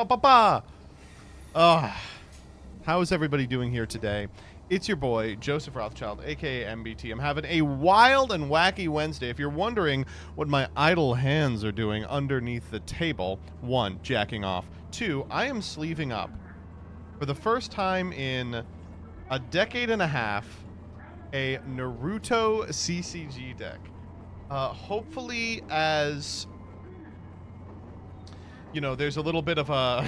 ba. How is everybody doing here today? It's your boy, Joseph Rothschild, aka MBT. I'm having a wild and wacky Wednesday. If you're wondering what my idle hands are doing underneath the table, 1, jacking off. 2, I am sleeving up. For the first time in a decade and a half, a Naruto CCG deck. Hopefully, as you know, there's a little bit of a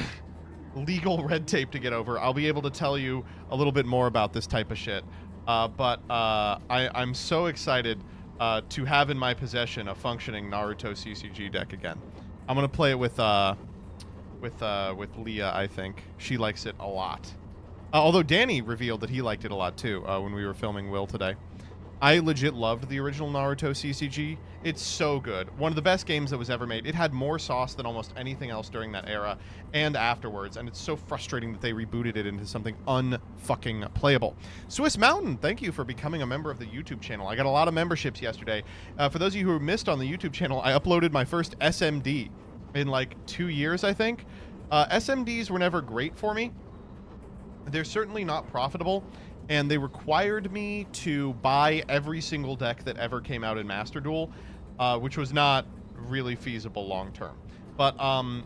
legal red tape to get over, I'll be able to tell you a little bit more about this type of shit. I'm so excited to have in my possession a functioning Naruto CCG deck again. I'm gonna play it with Leah. I think she likes it a lot. Although Danny revealed that he liked it a lot too when we were filming Will today. I legit loved the original Naruto CCG. It's so good. One of the best games that was ever made. It had more sauce than almost anything else during that era and afterwards, and it's so frustrating that they rebooted it into something unfucking playable. Swiss Mountain, thank you for becoming a member of the YouTube channel. I got a lot of memberships yesterday. For those of you who missed on the YouTube channel, I uploaded my first SMD in like 2 years, I think. SMDs were never great for me. They're certainly not profitable. And they required me to buy every single deck that ever came out in Master Duel, which was not really feasible long term. But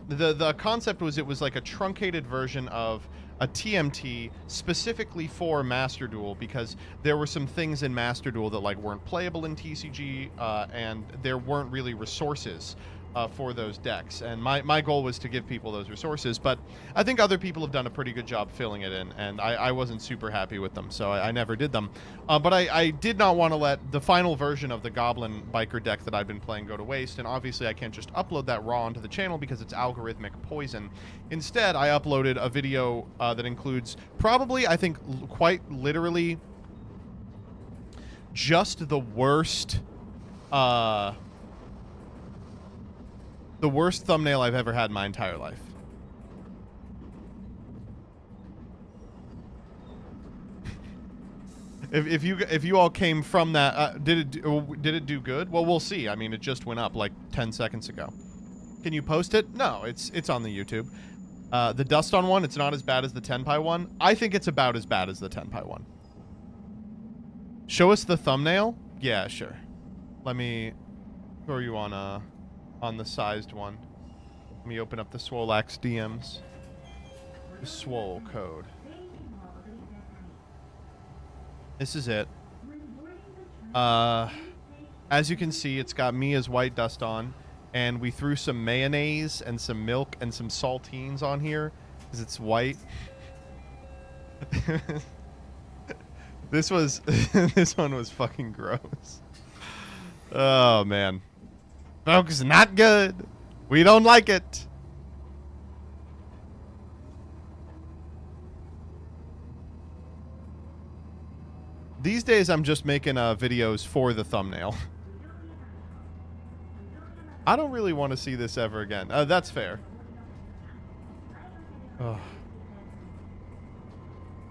the concept was it was like a truncated version of a TMT specifically for Master Duel, because there were some things in Master Duel that like weren't playable in TCG, and there weren't really resources for those decks. And my goal was to give people those resources, but I think other people have done a pretty good job filling it in, and I wasn't super happy with them, so I never did them. But I did not want to let the final version of the Goblin Biker deck that I've been playing go to waste, and obviously I can't just upload that raw onto the channel because it's algorithmic poison. Instead, I uploaded a video that includes probably, I think, quite literally just the worst thumbnail I've ever had in my entire life. If you all came from that, did it do good? Well, we'll see. I mean, it just went up like 10 seconds ago. Can you post it? No, it's on the YouTube. The Dust on one, it's not as bad as the Tenpai one. I think it's about as bad as the Tenpai one. Show us the thumbnail? Yeah, sure. Let me throw you on the sized one. Let me open up the Swoleax DMs. The Swole code. This is it. As you can see, it's got me as White Dust on, and we threw some mayonnaise and some milk and some saltines on here because it's white. This one was fucking gross. Oh man. Folks, not good. We don't like it. These days, I'm just making videos for the thumbnail. I don't really want to see this ever again. That's fair. Ugh.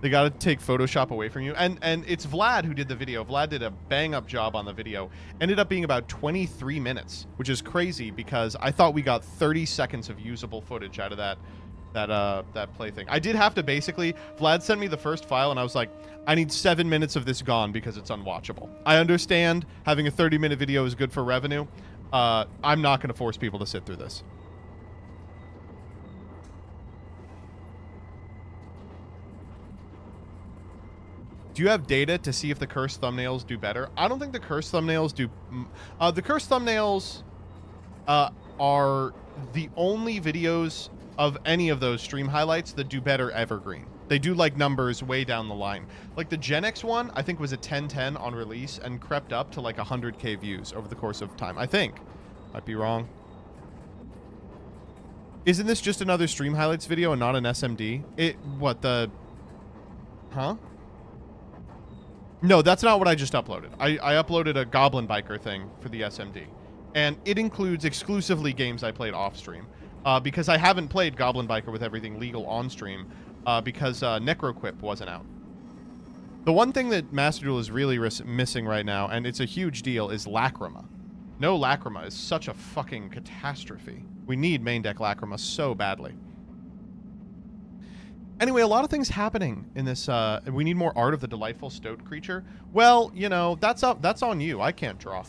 They got to take Photoshop away from you. And it's Vlad who did the video. Vlad did a bang-up job on the video. Ended up being about 23 minutes, which is crazy because I thought we got 30 seconds of usable footage out of that plaything. I did have to basically... Vlad sent me the first file, and I was like, I need 7 minutes of this gone because it's unwatchable. I understand having a 30-minute video is good for revenue. I'm not going to force people to sit through this. Do you have data to see if the cursed thumbnails do better? I don't think the cursed thumbnails do... the cursed thumbnails are the only videos of any of those stream highlights that do better evergreen. They do, like, numbers way down the line. Like, the Gen X one, I think, was a 1010 on release and crept up to, like, 100K views over the course of time. I think. Might be wrong. Isn't this just another stream highlights video and not an SMD? Huh? No, that's not what I just uploaded. I uploaded a Goblin Biker thing for the SMD. And it includes exclusively games I played off stream. Because I haven't played Goblin Biker with everything legal on stream. Because Necroquip wasn't out. The one thing that Master Duel is really missing right now, and it's a huge deal, is Lacrima. No Lacrima is such a fucking catastrophe. We need main deck Lacrima so badly. Anyway, a lot of things happening in this. We need more art of the delightful stoat creature. Well, you know, that's on you. I can't draw.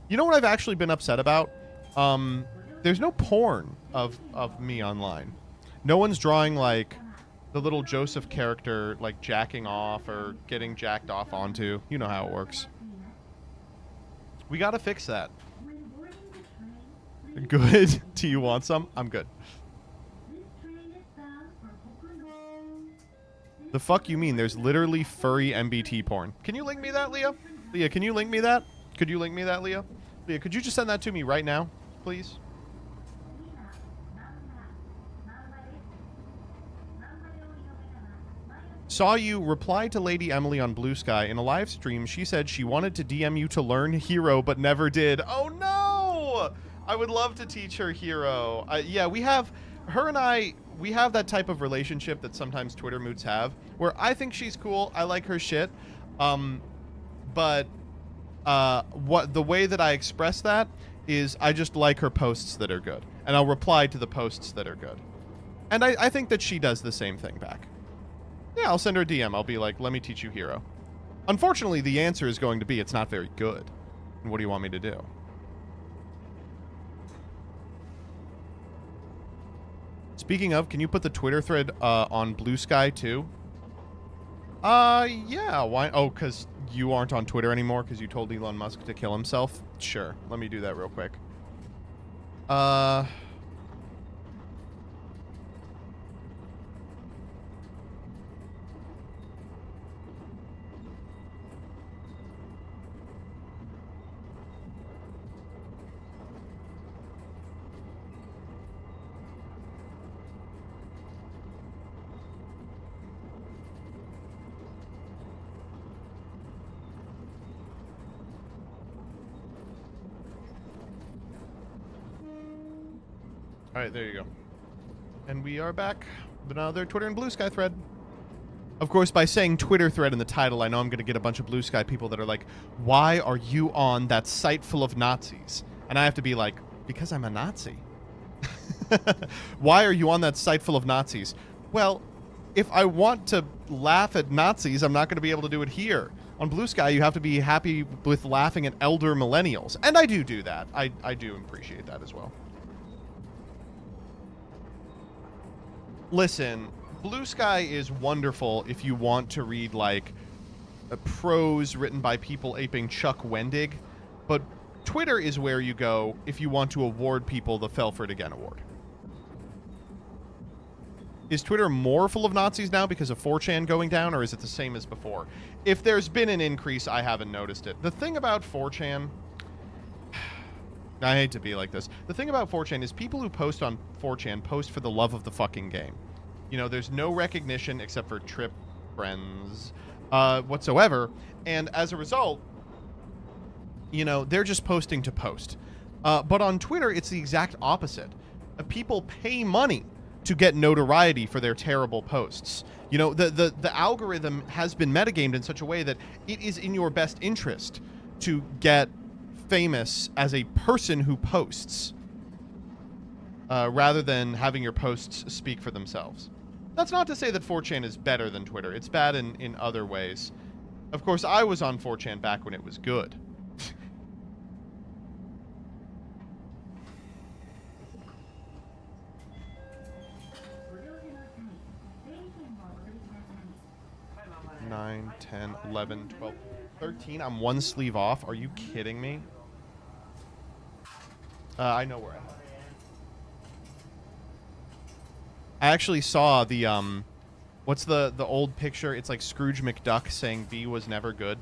You know what I've actually been upset about? There's no porn of me online. No one's drawing, like, the little Joseph character, like, jacking off or getting jacked off onto. You know how it works. We gotta fix that. Good. Do you want some? I'm good. The fuck you mean? There's literally furry MBT porn. Can you link me that, Leah? Leah, can you link me that? Could you link me that, Leah? Leah, could you just send that to me right now, please? Saw you reply to Lady Emily on Blue Sky. In a live stream, she said she wanted to DM you to learn Hero, but never did. Oh, no! I would love to teach her Hero. Yeah, we have... Her and I... We have that type of relationship that sometimes Twitter moods have, where I think she's cool. I like her shit. But the way that I express that is I just like her posts that are good. And I'll reply to the posts that are good. And I think that she does the same thing back. Yeah, I'll send her a DM. I'll be like, let me teach you Hero. Unfortunately, the answer is going to be it's not very good. And what do you want me to do? Speaking of, can you put the Twitter thread on Blue Sky too? Yeah. Why? Oh, because you aren't on Twitter anymore because you told Elon Musk to kill himself? Sure. Let me do that real quick. Alright, there you go. And we are back with another Twitter and Blue Sky thread. Of course, by saying Twitter thread in the title, I know I'm going to get a bunch of Blue Sky people that are like, why are you on that site full of Nazis? And I have to be like, because I'm a Nazi. Why are you on that site full of Nazis? Well, if I want to laugh at Nazis, I'm not going to be able to do it here. On Blue Sky, you have to be happy with laughing at elder millennials. And I do that. I do appreciate that as well. Listen, Blue Sky is wonderful if you want to read, like, prose written by people aping Chuck Wendig, but Twitter is where you go if you want to award people the Felford Again Award. Is Twitter more full of Nazis now because of 4chan going down, or is it the same as before? If there's been an increase, I haven't noticed it. The thing about 4chan... I hate to be like this. The thing about 4chan is people who post on 4chan post for the love of the fucking game. You know, there's no recognition except for trip friends whatsoever. And as a result, you know, they're just posting to post. But on Twitter, it's the exact opposite. People pay money to get notoriety for their terrible posts. You know, the algorithm has been metagamed in such a way that it is in your best interest to get famous as a person who posts rather than having your posts speak for themselves. That's not to say that 4chan is better than Twitter. It's bad in other ways. Of course, I was on 4chan back when it was good. Nine, 10, 11, 12, 13. I'm one sleeve off. Are you kidding me? I know where I am. I actually saw the, what's the old picture? It's like Scrooge McDuck saying B was never good.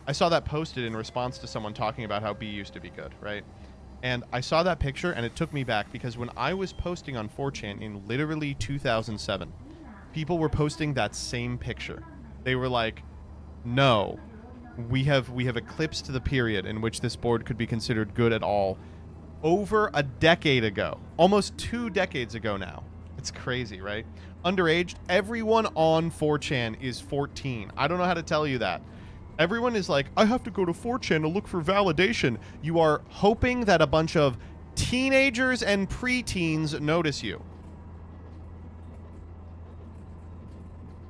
I saw that posted in response to someone talking about how B used to be good, right? And I saw that picture, and it took me back, because when I was posting on 4chan in literally 2007, people were posting that same picture. They were like, no, we have eclipsed the period in which this board could be considered good at all. Over a decade ago, almost 2 decades ago now. It's crazy, right? Underaged, everyone on 4chan is 14. I don't know how to tell you that. Everyone is like, I have to go to 4chan to look for validation. You are hoping that a bunch of teenagers and preteens notice you.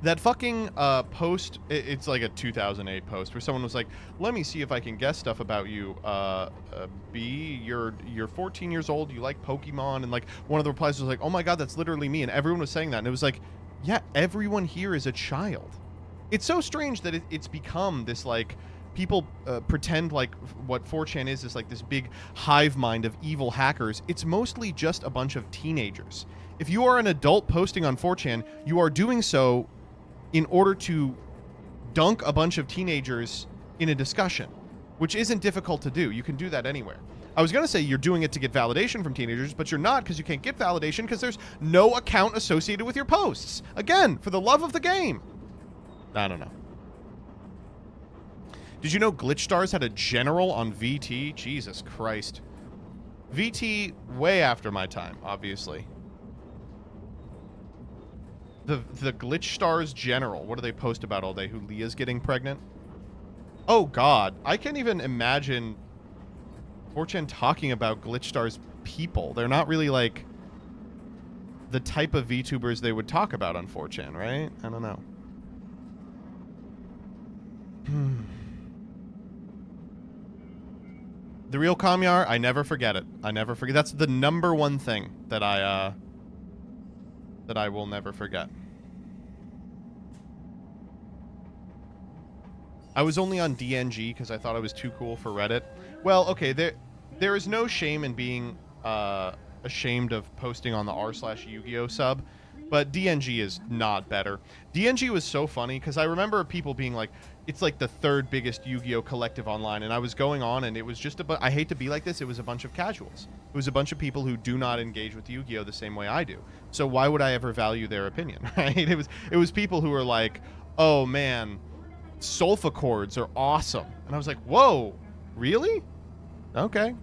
That fucking post, it's like a 2008 post where someone was like, let me see if I can guess stuff about you. B, you're 14 years old, you like Pokemon, and like one of the replies was like, oh my god, that's literally me, and everyone was saying that, and it was like, yeah, everyone here is a child. It's so strange that it's become this like, people pretend like what 4chan is like this big hive mind of evil hackers. It's mostly just a bunch of teenagers. If you are an adult posting on 4chan, you are doing so in order to dunk a bunch of teenagers in a discussion, which isn't difficult to do. You can do that anywhere. I was going to say you're doing it to get validation from teenagers, but you're not, because you can't get validation because there's no account associated with your posts. Again, for the love of the game. I don't know. Did you know Glitch Stars had a general on VT? Jesus Christ. VT, way after my time, obviously. The Glitch Stars general. What do they post about all day? Who Leah's getting pregnant? Oh, God. I can't even imagine 4chan talking about Glitch Stars people. They're not really, like, the type of VTubers they would talk about on 4chan, right? I don't know. The real Kamyar, I never forget it. I never forget. That's the number one thing that I will never forget. I was only on DNG because I thought I was too cool for Reddit. Well, okay, there is no shame in being ashamed of posting on the r/Yu-Gi-Oh sub, but DNG is not better. DNG was so funny because I remember people being like, it's like the third biggest Yu-Gi-Oh collective online, and I was going on and it was just I hate to be like this, it was a bunch of casuals. It was a bunch of people who do not engage with Yu-Gi-Oh the same way I do. So why would I ever value their opinion, right? It was people who were like, oh man, Solfa chords are awesome. And I was like, whoa, really? Okay.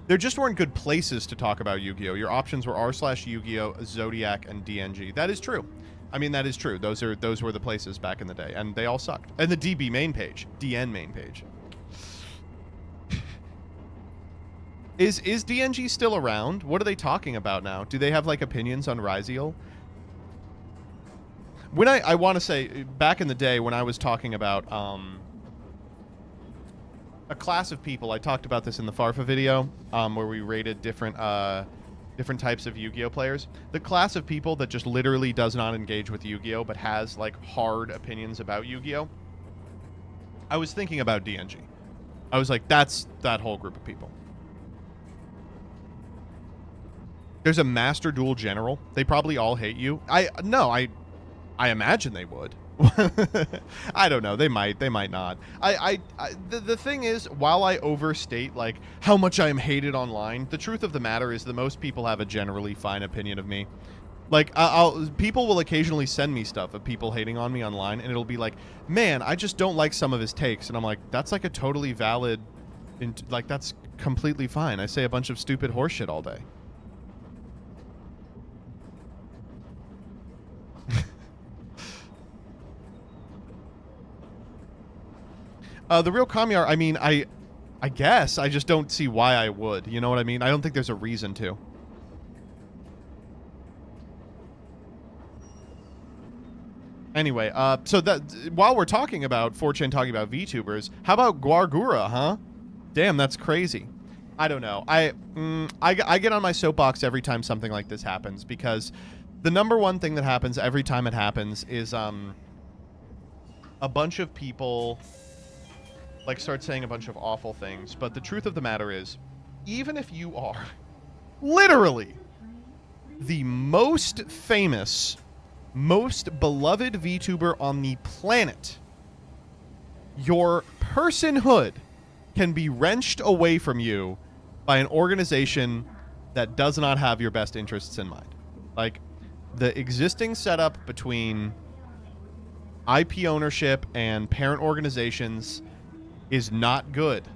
There just weren't good places to talk about Yu-Gi-Oh. Your options were r/Yu-Gi-Oh, Zodiac, and DNG. That is true. I mean, that is true. Those were the places back in the day, and they all sucked. And the DB main page, DN main page. Is DNG still around? What are they talking about now? Do they have like opinions on Ryziel? When I want to say, back in the day when I was talking about a class of people, I talked about this in the Farfa video, where we rated different types of Yu-Gi-Oh players. The class of people that just literally does not engage with Yu-Gi-Oh but has like hard opinions about Yu-Gi-Oh. I was thinking about DNG. I was like, that's that whole group of people. There's a Master Duel General. They probably all hate you. I imagine they would. I don't know. They might not. The thing is, while I overstate like how much I am hated online, the truth of the matter is the most people have a generally fine opinion of me. Like, people will occasionally send me stuff of people hating on me online, and it'll be like, man, I just don't like some of his takes. And I'm like, that's like a totally valid, like, that's completely fine. I say a bunch of stupid horseshit all day. The real Kamyar, I mean, I guess. I just don't see why I would. You know what I mean? I don't think there's a reason to. Anyway, so that while we're talking about 4chan talking about VTubers, how about Guargura, huh? Damn, that's crazy. I don't know. I get on my soapbox every time something like this happens, because the number one thing that happens every time it happens is a bunch of people like start saying a bunch of awful things. But the truth of the matter is, even if you are literally the most famous, most beloved VTuber on the planet, your personhood can be wrenched away from you by an organization that does not have your best interests in mind. Like, the existing setup between IP ownership and parent organizations is not good.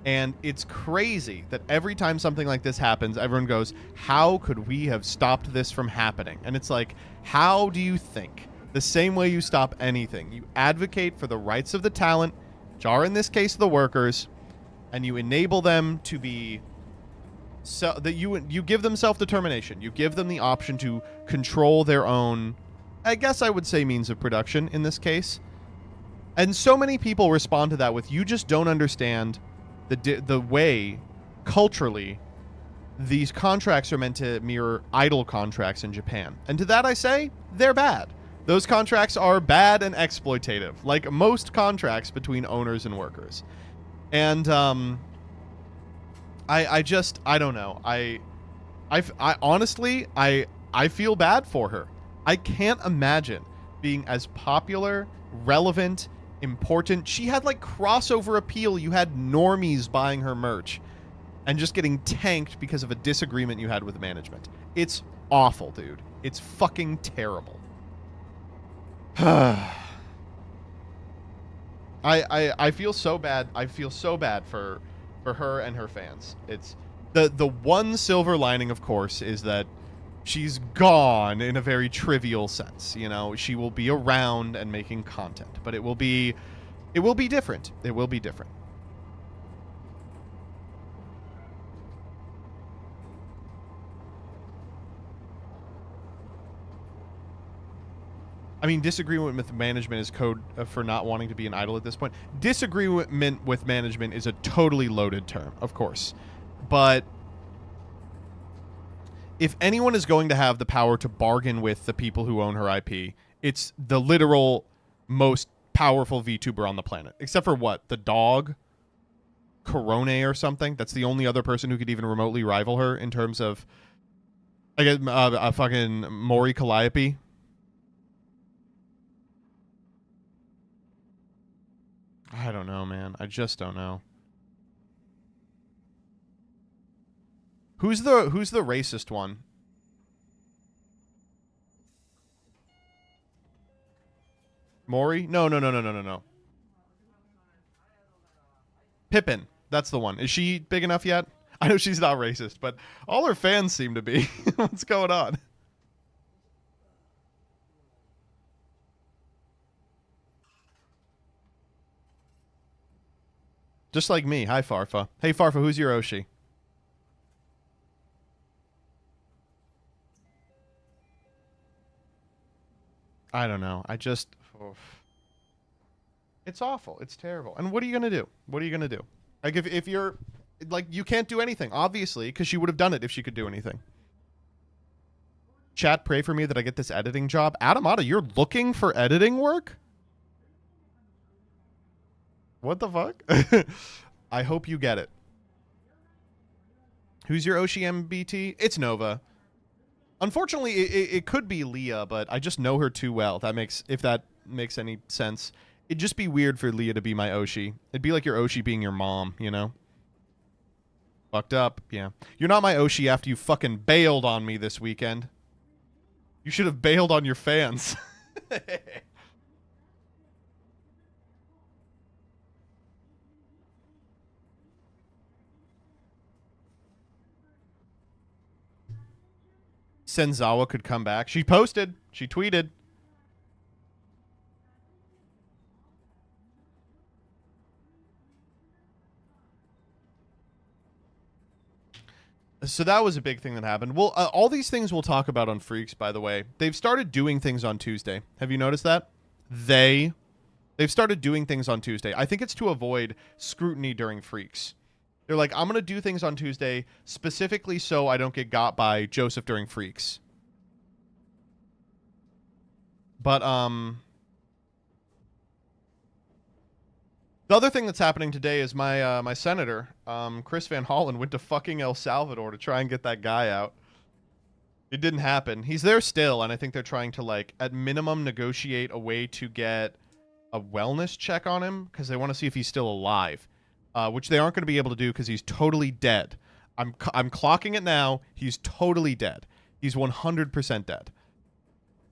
And it's crazy that every time something like this happens, everyone goes, how could we have stopped this from happening? And it's like, how do you think? The same way you stop anything. You advocate for the rights of the talent, which are in this case the workers, and you enable them to be so that you give them self-determination. You give them the option to control their own. I guess I would say means of production in this case. And so many people respond to that with, you just don't understand the way, culturally, these contracts are meant to mirror idol contracts in Japan. And to that I say, they're bad. Those contracts are bad and exploitative, like most contracts between owners and workers. And I don't know. I honestly, I feel bad for her. I can't imagine being as popular, relevant, important. She had like crossover appeal. You had normies buying her merch and just getting tanked because of a disagreement you had with management. It's awful, dude. It's fucking terrible. I feel so bad. I feel so bad for her and her fans. It's the one silver lining, of course, is that she's gone in a very trivial sense. You know, she will be around and making content, but it will be different. It will be different. I mean, disagreement with management is code for not wanting to be an idol at this point. Disagreement with management is a totally loaded term, of course. But if anyone is going to have the power to bargain with the people who own her IP, it's the literal most powerful VTuber on the planet. Except for what? The dog? Corone or something? That's the only other person who could even remotely rival her in terms of, I guess, a fucking Mori Calliope. I don't know, man. I just don't know. Who's the racist one? Mori? No. Pippin. That's the one. Is she big enough yet? I know she's not racist, but all her fans seem to be. What's going on? Just like me. Hi, Farfa. Hey, Farfa, who's your Oshi? I don't know. I just... Oof. It's awful. It's terrible. And what are you going to do? What are you going to do? Like, if you're... Like, you can't do anything, obviously, because she would have done it if she could do anything. Chat, pray for me that I get this editing job. Adamata, you're looking for editing work? What the fuck? I hope you get it. Who's your Oshi MBT? It's Nova. Unfortunately, it could be Leah, but I just know her too well. If that makes any sense. It'd just be weird for Leah to be my Oshi. It'd be like your Oshi being your mom, you know? Fucked up, yeah. You're not my Oshi after you fucking bailed on me this weekend. You should have bailed on your fans. Senzawa could come back. She posted. She tweeted. So that was a big thing that happened. Well, all these things we'll talk about on Freaks, by the way. They've started doing things on Tuesday. Have you noticed that? They've started doing things on Tuesday. I think it's to avoid scrutiny during Freaks. They're like, I'm going to do things on Tuesday specifically so I don't get got by Joseph during Freaks. But, the other thing that's happening today is my senator, Chris Van Hollen, went to fucking El Salvador to try and get that guy out. It didn't happen. He's there still, and I think they're trying to, like, at minimum negotiate a way to get a wellness check on him, because they want to see if he's still alive, which they aren't going to be able to do because he's totally dead. I'm clocking it now. He's totally dead. He's 100% dead.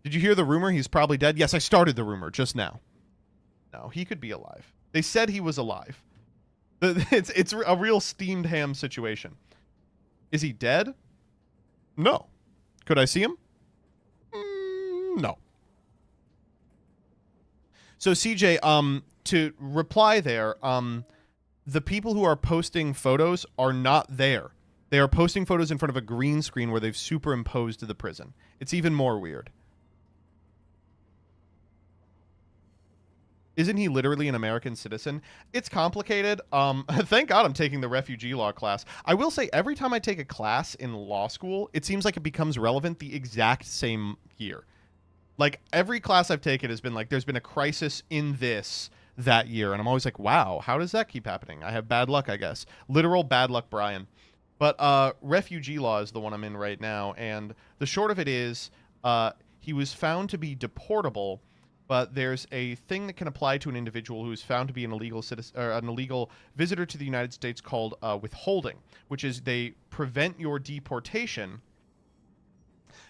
Did you hear the rumor? He's probably dead. Yes, I started the rumor just now. No, he could be alive. They said he was alive. It's a real steamed ham situation. Is he dead? No. Could I see him? No. So CJ, to reply there, the people who are posting photos are not there. They are posting photos in front of a green screen where they've superimposed the prison. It's even more weird. Isn't he literally an American citizen? It's complicated. Thank God I'm taking the refugee law class. I will say every time I take a class in law school, it seems like it becomes relevant the exact same year. Like every class I've taken has been like, there's been a crisis in this that year. And I'm always like, wow, how does that keep happening? I have bad luck, I guess. Literal bad luck, Brian. But refugee law is the one I'm in right now. And the short of it is he was found to be deportable, but there's a thing that can apply to an individual who is found to be an illegal citizen or an illegal visitor to the United States called withholding, which is they prevent your deportation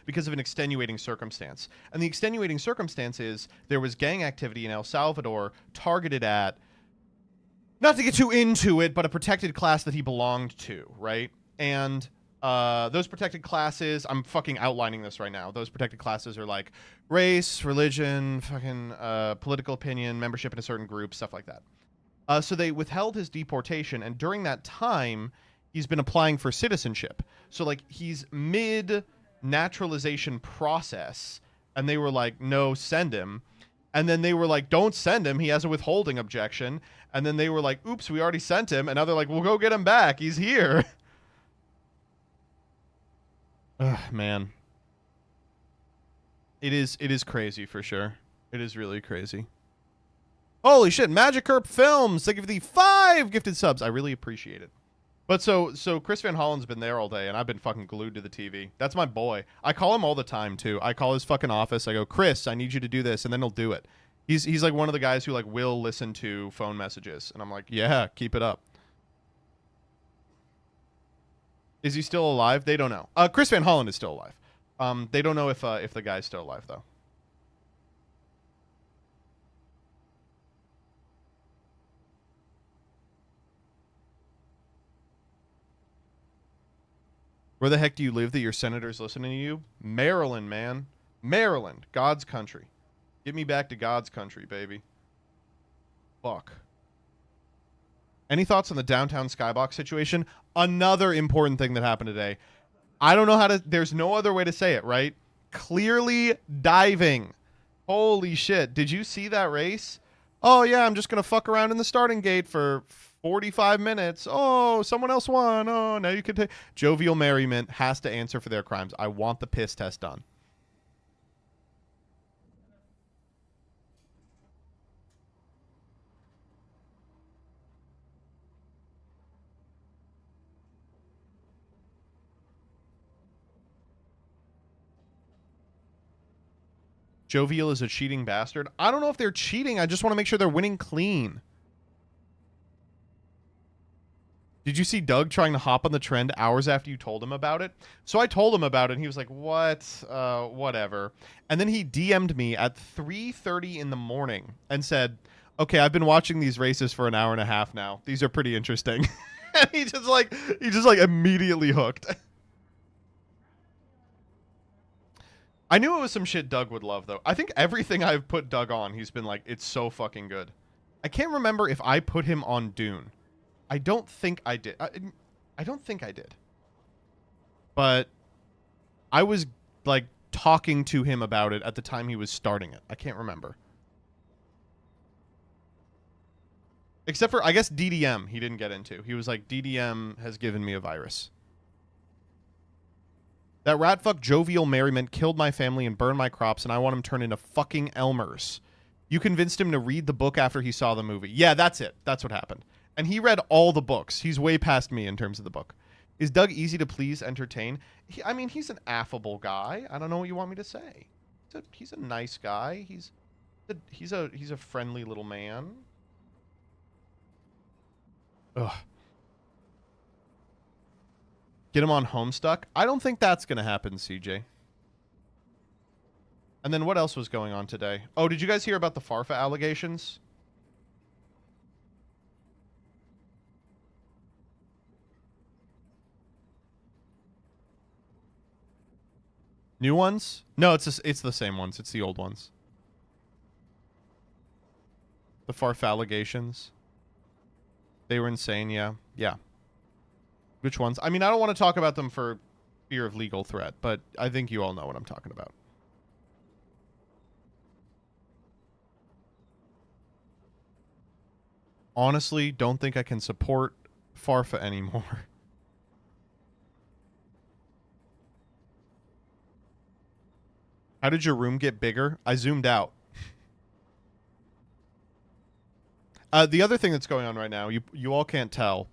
because of an extenuating circumstance. And the extenuating circumstance is there was gang activity in El Salvador targeted at, not to get too into it, but a protected class that he belonged to, right? And those protected classes, I'm fucking outlining this right now. Those protected classes are like race, religion, fucking political opinion, membership in a certain group, stuff like that. So they withheld his deportation, and during that time, he's been applying for citizenship. So like he's mid naturalization process, and they were like, no, send him. And then they were like, don't send him, he has a withholding objection. And then they were like, oops, we already sent him. And now they're like, we'll go get him back, he's here. Ugh, man, it is crazy for sure. It is really crazy. Holy shit, Magikarp Films, they give the 5 gifted subs. I really appreciate it. But so Chris Van Hollen's been there all day, and I've been fucking glued to the TV. That's my boy. I call him all the time, too. I call his fucking office. I go, Chris, I need you to do this, and then he'll do it. He's like one of the guys who like will listen to phone messages, and I'm like, yeah, keep it up. Is he still alive? They don't know. Chris Van Hollen is still alive. They don't know if the guy's still alive, though. Where the heck do you live that your senator's listening to you? Maryland, man. Maryland. God's country. Get me back to God's country, baby. Fuck. Any thoughts on the downtown Skybox situation? Another important thing that happened today. I don't know how to... There's no other way to say it, right? Clearly diving. Holy shit. Did you see that race? Oh, yeah, I'm just going to fuck around in the starting gate for 45 minutes. Oh, someone else won. Oh, now you can take... Jovial Merriment has to answer for their crimes. I want the piss test done. Jovial is a cheating bastard. I don't know if they're cheating. I just want to make sure they're winning clean. Did you see Doug trying to hop on the trend hours after you told him about it? So I told him about it, and he was like, what? Whatever. And then he DM'd me at 3:30 in the morning and said, okay, I've been watching these races for an hour and a half now. These are pretty interesting. And he just like immediately hooked. I knew it was some shit Doug would love, though. I think everything I've put Doug on, he's been like, it's so fucking good. I can't remember if I put him on Dune. I don't think I did. I don't think I did. But I was, like, talking to him about it at the time he was starting it. I can't remember. Except for, I guess, DDM he didn't get into. He was like, DDM has given me a virus. That ratfuck Jovial Merriment killed my family and burned my crops, and I want him turned into fucking Elmers. You convinced him to read the book after he saw the movie. Yeah, that's it. That's what happened. And he read all the books. He's way past me in terms of the book. Is Doug easy to please, entertain? I mean, he's an affable guy. I don't know what you want me to say. He's a nice guy. He's a friendly little man. Ugh. Get him on Homestuck? I don't think that's going to happen, CJ. And then what else was going on today? Oh, did you guys hear about the Farfa allegations? New ones? No, it's the same ones. It's the old ones. The Farfa allegations. They were insane, yeah. Yeah. Which ones? I mean, I don't want to talk about them for fear of legal threat, but I think you all know what I'm talking about. honestly don't think I can support Farfa anymore. How did your room get bigger? I zoomed out. The other thing that's going on right now, you all can't tell,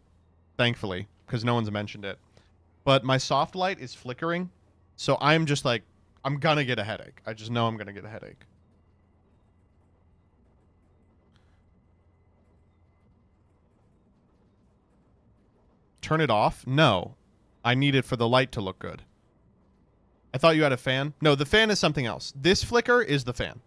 thankfully, because no one's mentioned it. But my soft light is flickering, so I'm just like, I'm gonna get a headache. I just know I'm gonna get a headache. Turn it off? No. I need it for the light to look good. I thought you had a fan. No, the fan is something else. This flicker is the fan.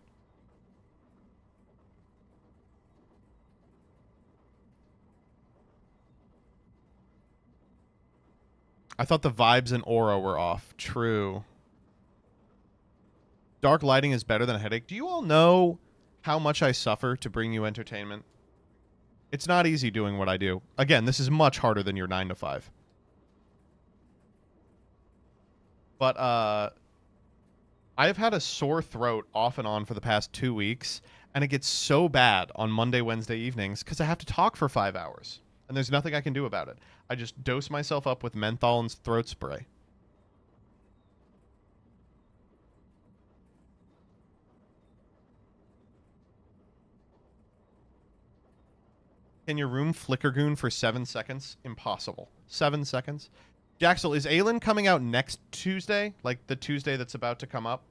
I thought the vibes and aura were off. True. Dark lighting is better than a headache. Do you all know how much I suffer to bring you entertainment? It's not easy doing what I do. Again, this is much harder than your 9 to 5. But I've had a sore throat off and on for the past 2 weeks, and it gets so bad on Monday, Wednesday evenings because I have to talk for 5 hours, and there's nothing I can do about it. I just dose myself up with menthol and throat spray. Can your room flicker goon for 7 seconds? Impossible. 7 seconds? Jaxel, is Aelin coming out next Tuesday? Like the Tuesday that's about to come up?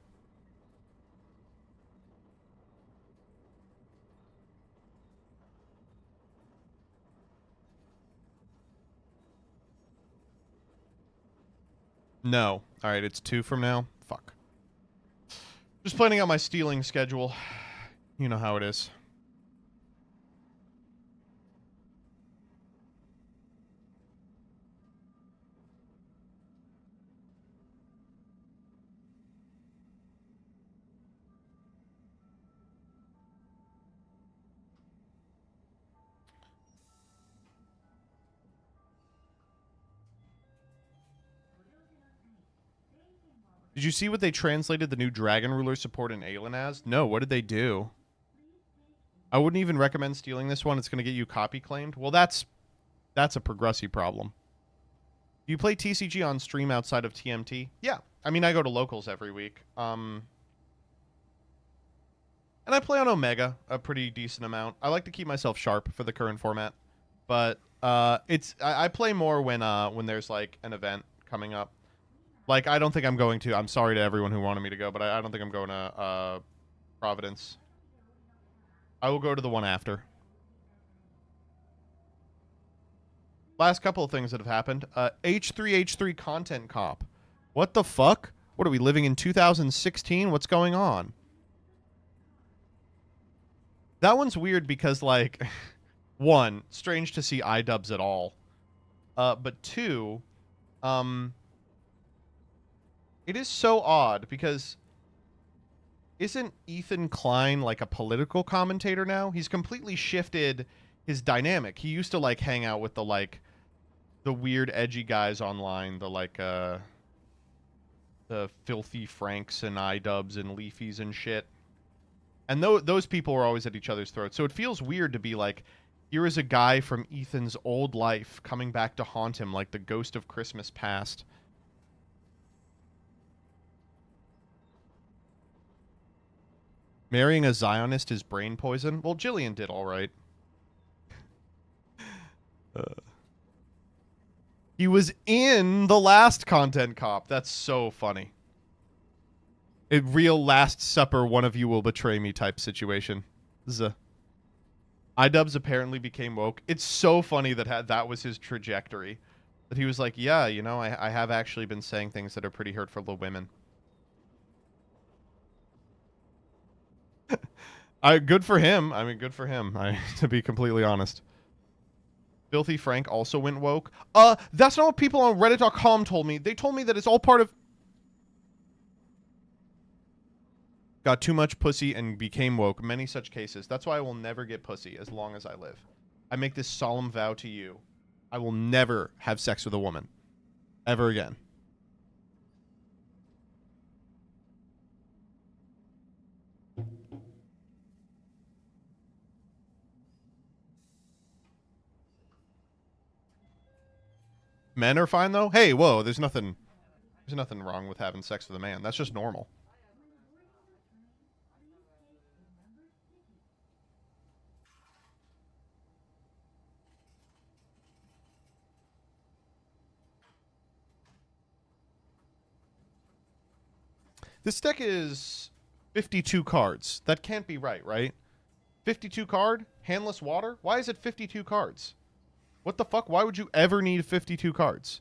No. All right, it's 2 from now. Fuck. Just planning out my stealing schedule. You know how it is. Did you see what they translated the new Dragon Ruler support in Aelin as? No, what did they do? I wouldn't even recommend stealing this one. It's going to get you copy claimed. Well, that's a progressive problem. Do you play TCG on stream outside of TMT? Yeah. I mean, I go to locals every week. And I play on Omega a pretty decent amount. I like to keep myself sharp for the current format. But I play more when there's like an event coming up. Like, I don't think I'm going to. I'm sorry to everyone who wanted me to go, but I don't think I'm going to Providence. I will go to the one after. Last couple of things that have happened. H3H3 content cop. What the fuck? What are we living in 2016? What's going on? That one's weird because, like, one, strange to see iDubbbz at all. But two, it is so odd because isn't Ethan Klein like a political commentator now? He's completely shifted his dynamic. He used to like hang out with the weird edgy guys online, the filthy Franks and iDubbbz and Leafies and shit. And those people were always at each other's throats. So it feels weird to be like, here is a guy from Ethan's old life coming back to haunt him like the ghost of Christmas past. Marrying a Zionist is brain poison? Well, Jillian did all right. He was in the last content cop. That's so funny. A real Last Supper, one of you will betray me type situation. iDubbbz apparently became woke. It's so funny that that was his trajectory. That he was like, yeah, you know, I have actually been saying things that are pretty hurtful to women. Good for him. I mean, good for him, to be completely honest. Filthy Frank also went woke. That's not what people on Reddit.com told me. They told me that it's all part of... Got too much pussy and became woke. Many such cases. That's why I will never get pussy as long as I live. I make this solemn vow to you. I will never have sex with a woman. Ever again. Men are fine though. Hey, whoa, there's nothing wrong with having sex with a man. That's just normal. This deck is 52 cards. That can't be right, right? 52 card, handless water? Why is it 52 cards? What the fuck? Why would you ever need 52 cards?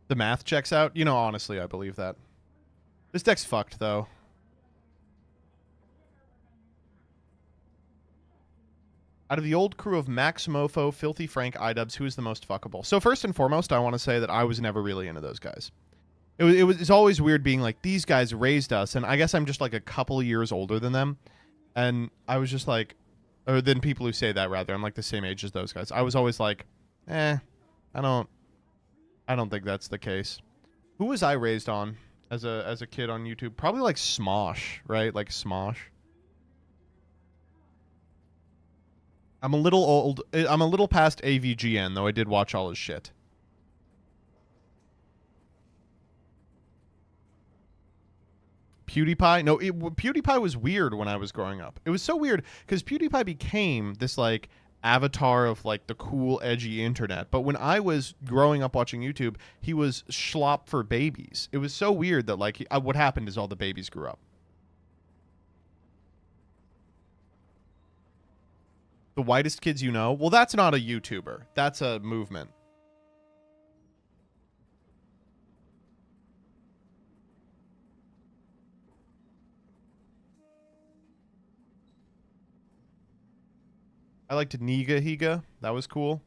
The math checks out. You know, honestly, I believe that. This deck's fucked, though. Out of the old crew of Max Mofo, Filthy Frank, iDubbbz, who is the most fuckable? So first and foremost, I want to say that I was never really into those guys. It's always weird being like, these guys raised us, and I guess I'm just like a couple years older than them. And I was just like, or than people who say that rather. I'm like the same age as those guys. I was always like, I don't think that's the case. Who was I raised on as a kid on YouTube? Probably like Smosh, right? Like Smosh. I'm a little old. I'm a little past AVGN, though I did watch all his shit. PewDiePie? No, PewDiePie was weird when I was growing up. It was so weird because PewDiePie became this like avatar of like the cool, edgy internet. But when I was growing up watching YouTube, he was schlop for babies. It was so weird that like what happened is all the babies grew up. The whitest kids you know? Well, that's not a YouTuber. That's a movement. I liked Niga Higa. That was cool.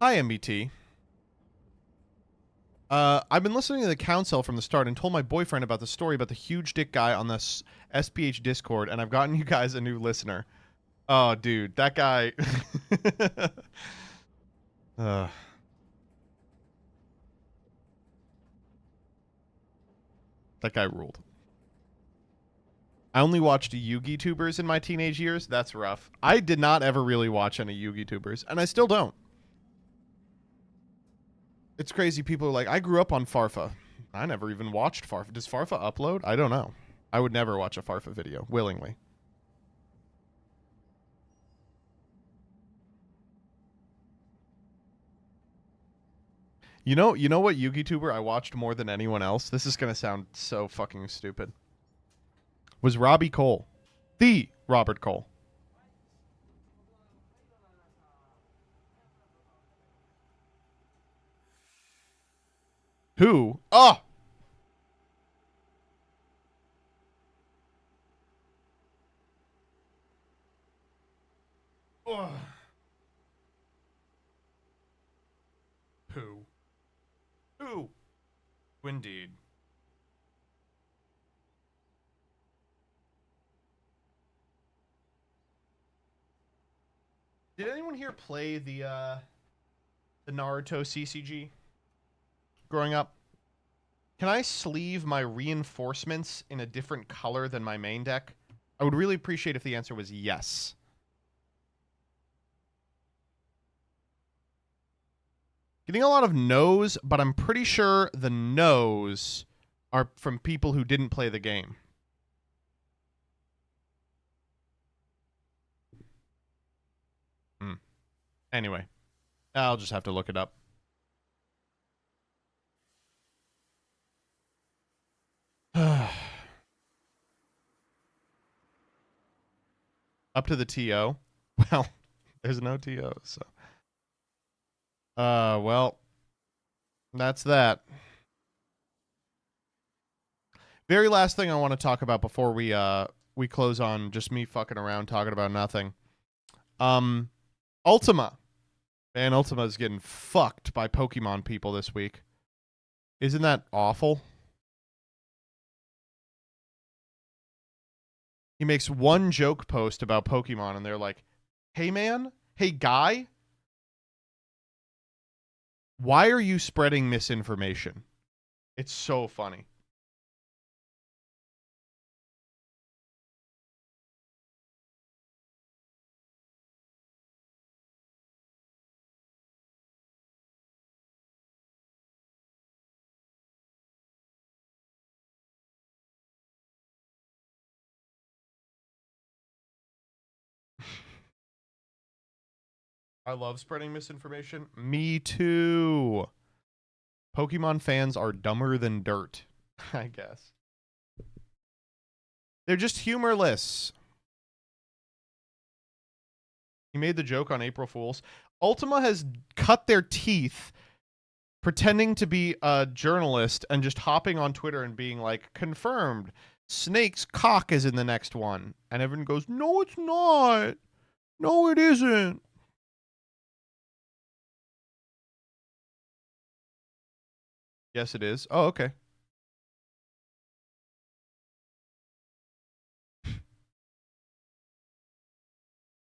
Hi, MBT. I've been listening to the council from the start and told my boyfriend about the story about the huge dick guy on this SPH Discord, and I've gotten you guys a new listener. Oh, dude, that guy. uh, that guy ruled. I only watched Yugi tubers in my teenage years. That's rough. I did not ever really watch any Yugi tubers, and I still don't. It's crazy. People are like, I grew up on Farfa. I never even watched Farfa. Does Farfa upload? I don't know. I would never watch a Farfa video willingly. You know what Yugi tuber I watched more than anyone else? This is gonna sound so fucking stupid. Was Robbie Cole, the Robert Cole. Who? Oh, Ugh. Who? Who? Indeed. Did anyone here play the Naruto CCG growing up? Can I sleeve my reinforcements in a different color than my main deck? I would really appreciate if the answer was yes. Getting a lot of no's, but I'm pretty sure the no's are from people who didn't play the game. Anyway, I'll just have to look it up. Up to the TO. Well, there's no TO, so. Well, that's that. Very last thing I want to talk about before we close on just me fucking around talking about nothing. Ultima. Man, Ultima's getting fucked by Pokemon people this week. Isn't that awful? He makes one joke post about Pokemon and they're like, "Hey man, hey guy, Why are you spreading misinformation? It's so funny. I love spreading misinformation. Me too. Pokemon fans are dumber than dirt, I guess. They're just humorless. He made the joke on April Fools. Ultima has cut their teeth pretending to be a journalist and just hopping on Twitter and being like, confirmed, Snake's cock is in the next one. And everyone goes, no, it's not. No, it isn't. Yes, it is. Oh, okay.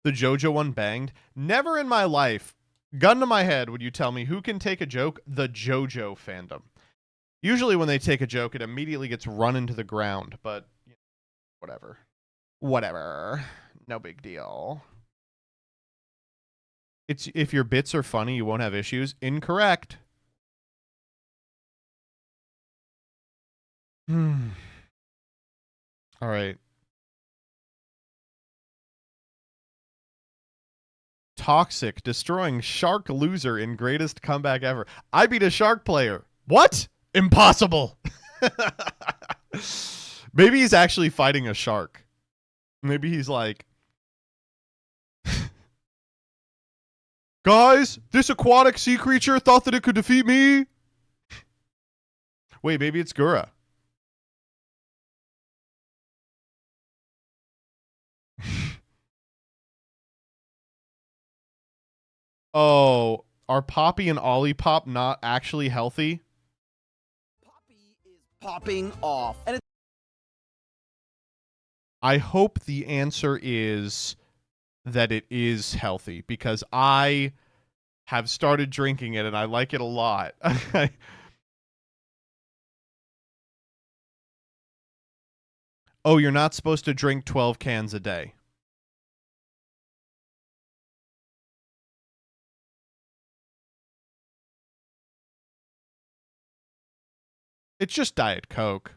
The JoJo one banged. Never in my life, gun to my head, would you tell me who can take a joke? The JoJo fandom. Usually when they take a joke, it immediately gets run into the ground, but you know, whatever. Whatever. No big deal. It's if your bits are funny, you won't have issues. Incorrect. All right. Toxic, destroying Shark loser in greatest comeback ever. I beat a Shark player. What? Impossible. Maybe he's actually fighting a shark. Maybe he's like, guys, this aquatic sea creature thought that it could defeat me. Wait, maybe it's Gura. Oh, are Poppy and Olipop not actually healthy? Poppy is popping off. And I hope the answer is that it is healthy because I have started drinking it and I like it a lot. Oh, you're not supposed to drink 12 cans a day. It's just Diet Coke.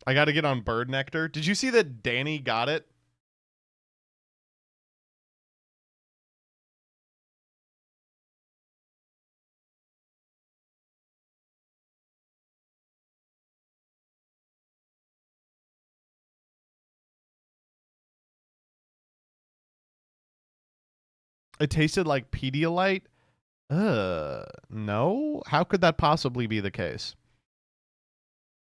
I got to get on bird nectar. Did you see that Danny got it? It tasted like Pedialyte. No. How could that possibly be the case?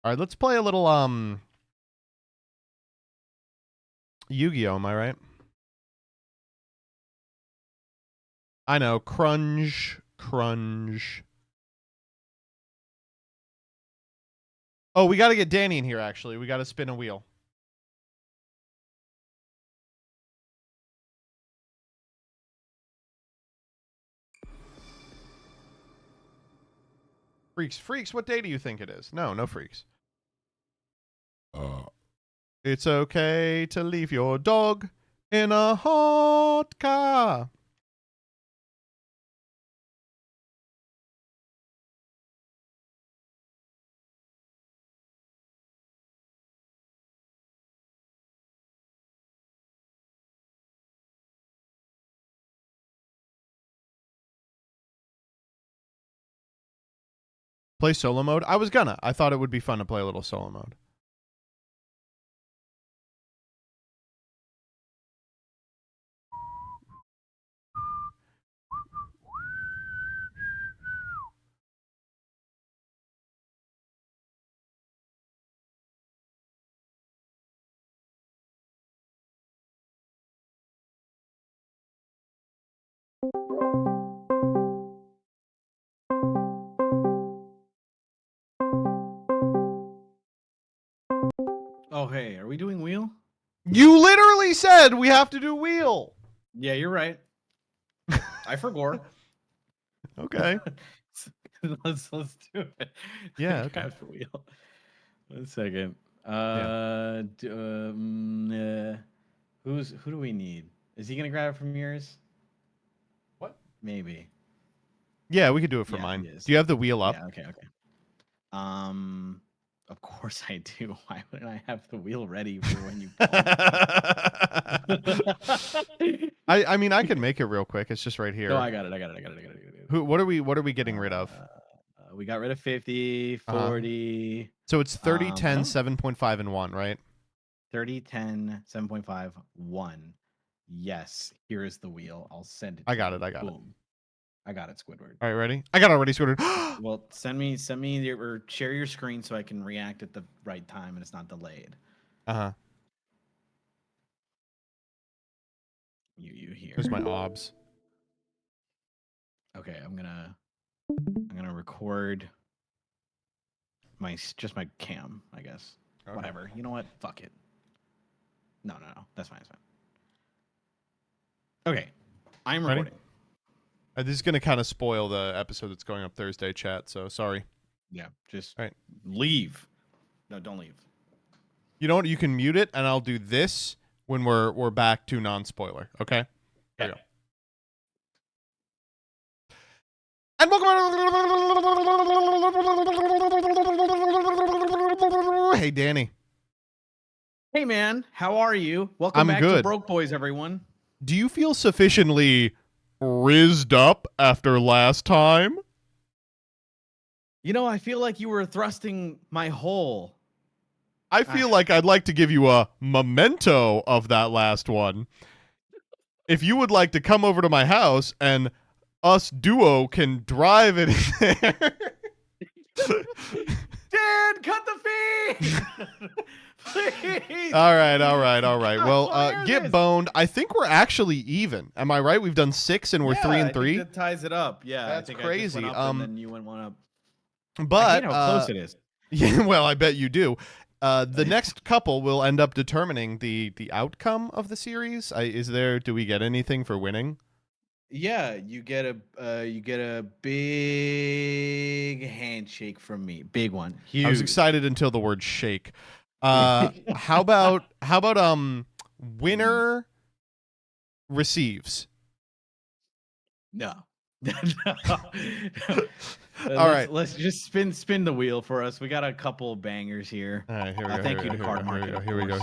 All right, let's play a little Yu-Gi-Oh, am I right? I know, crunge. Oh, we got to get Danny in here actually. We got to spin a wheel. Freaks, what day do you think it is? No freaks. It's okay to leave your dog in a hot car. Play solo mode? I was gonna. I thought it would be fun to play a little solo mode. Oh, hey, are we doing wheel? You literally said we have to do wheel. Yeah, you're right. I forgot. Okay. let's do it. Yeah, okay. Grab the wheel. 1 second. Who do we need? Is he gonna grab it from yours? What? Maybe. Yeah, we could do it for Yeah, he mine. is. Do you have the wheel up? Yeah. Okay. Okay. Of course I do. Why wouldn't I have the wheel ready for when you call me? I mean, I can make it real quick. It's just right No, here. I got it. Who? What are we getting rid of? We got rid of 50, Uh-huh. 40. So it's 30, 10, no. 7.5, and 1, right? 30, 10, 7.5, 1. Yes, here is the wheel. I'll send it to I got you. it. I got it. Boom. I got it, Squidward. All right, ready? I got it already, Squidward. Well, send me or share your screen so I can react at the right time and it's not delayed. Uh-huh. You here. Here's my obs. Okay, I'm gonna record just my cam, I guess. Okay. Whatever. You know what? Fuck it. No. That's fine. It's fine. Okay. I'm Ready? recording. This is going to kind of spoil the episode that's going up Thursday, chat, so sorry. Yeah, just All right. leave. No, don't leave. You know what? You can mute it, and I'll do this when we're back to non-spoiler, okay? There you go. And welcome. Hey, Danny. Hey, man. How are you? Welcome I'm back good. to Broke Boys, everyone. Do you feel sufficiently rizzed up after last time? You know, I feel like you were thrusting my hole. I feel like I'd like to give you a memento of that last one. If you would like to come over to my house and us duo can drive it in there. Dan, cut the feed! Please. All right. Well, get boned. I think we're actually even. Am I right? We've done 6 and we're 3 and 3. That ties it up. Yeah, That's I think crazy. I just went up and then you went one up. But I hate how close it is. Yeah, well, I bet you do. The next couple will end up determining the outcome of the series. Do we get anything for winning? Yeah, you get a big handshake from me. Big one. Huge. I was excited until the word shake. How about winner receives? No. All right. Let's just spin the wheel for us. We got a couple bangers here. All right, here we go. Thank you to Card Market. Here we go. As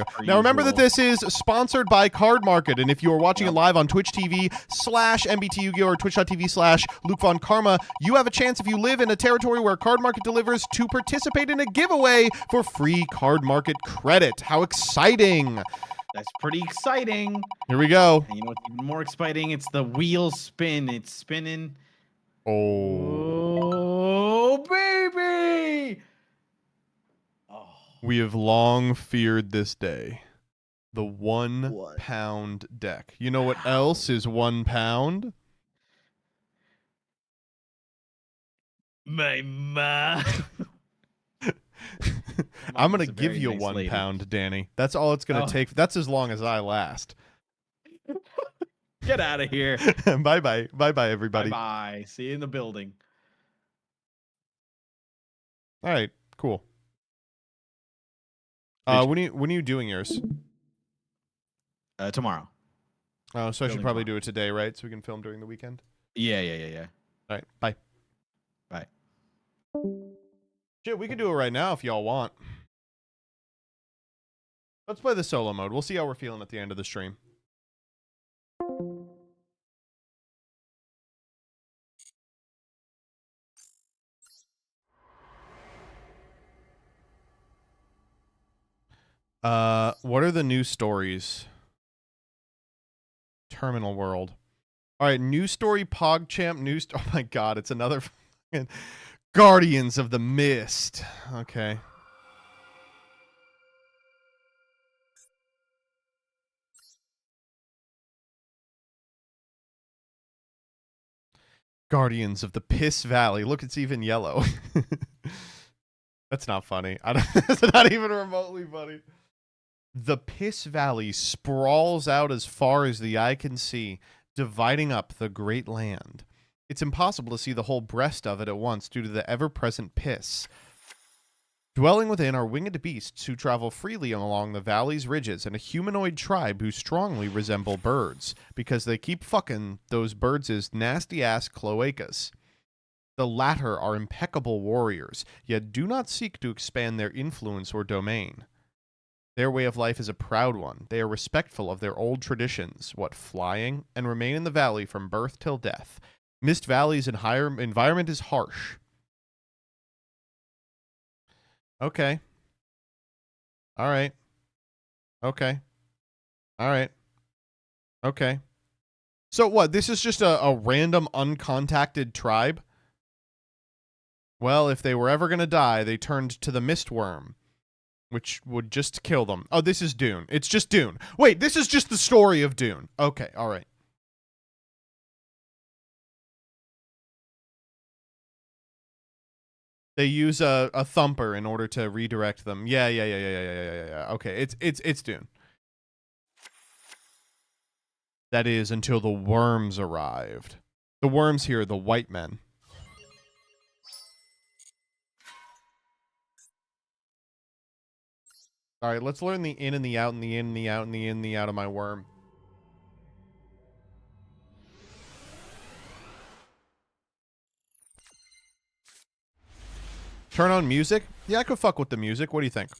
per Now remember that usual. this is sponsored by Card Market, and if you are watching it live on Twitch TV/MBTUGO or Twitch.tv/Luke Von Karma, you have a chance, if you live in a territory where Card Market delivers, to participate in a giveaway for free Card Market credit. How exciting! That's pretty exciting. Here we go. And you know what's even more exciting? It's the wheel spin. It's spinning. Oh, baby! Oh. We have long feared this day. The 1 pound deck. You know what else is 1 pound? My mom. I'm going to give you 1 pound, Danny. That's all it's going to take. That's as long as I last. Get out of here. Bye-bye. Bye-bye, everybody. Bye-bye. See you in the building. All right, cool. When are you doing yours? Tomorrow. Oh, so I should probably do it today, right? So we can film during the weekend? Yeah. All right, bye. Bye. Shit, we can do it right now if y'all want. Let's play the solo mode. We'll see how we're feeling at the end of the stream. What are the new stories? Terminal World. All right, new story, PogChamp, oh my god, it's another Guardians of the Mist. Okay. Guardians of the Piss Valley. Look, it's even yellow. That's not funny. That's not even remotely funny. The Piss Valley sprawls out as far as the eye can see, dividing up the great land. It's impossible to see the whole breast of it at once due to the ever-present piss. Dwelling within are winged beasts who travel freely along the valley's ridges, and a humanoid tribe who strongly resemble birds, because they keep fucking those birds' nasty-ass cloacas. The latter are impeccable warriors, yet do not seek to expand their influence or domain. Their way of life is a proud one. They are respectful of their old traditions, flying, and remain in the valley from birth till death. Mist Valley's environment is harsh. Okay. All right. Okay. All right. Okay. So what? This is just a random uncontacted tribe? Well, if they were ever going to die, they turned to the Mistworm, which would just kill them. Oh, this is Dune. It's just Dune. Wait, this is just the story of Dune. Okay, all right. They use a thumper in order to redirect them. Yeah. Okay, it's Dune. That is until the worms arrived. The worms here are the white men. All right, let's learn the in and the out and the in and the out and the in and the out of my worm. Turn on music? Yeah, I could fuck with the music. What do you think?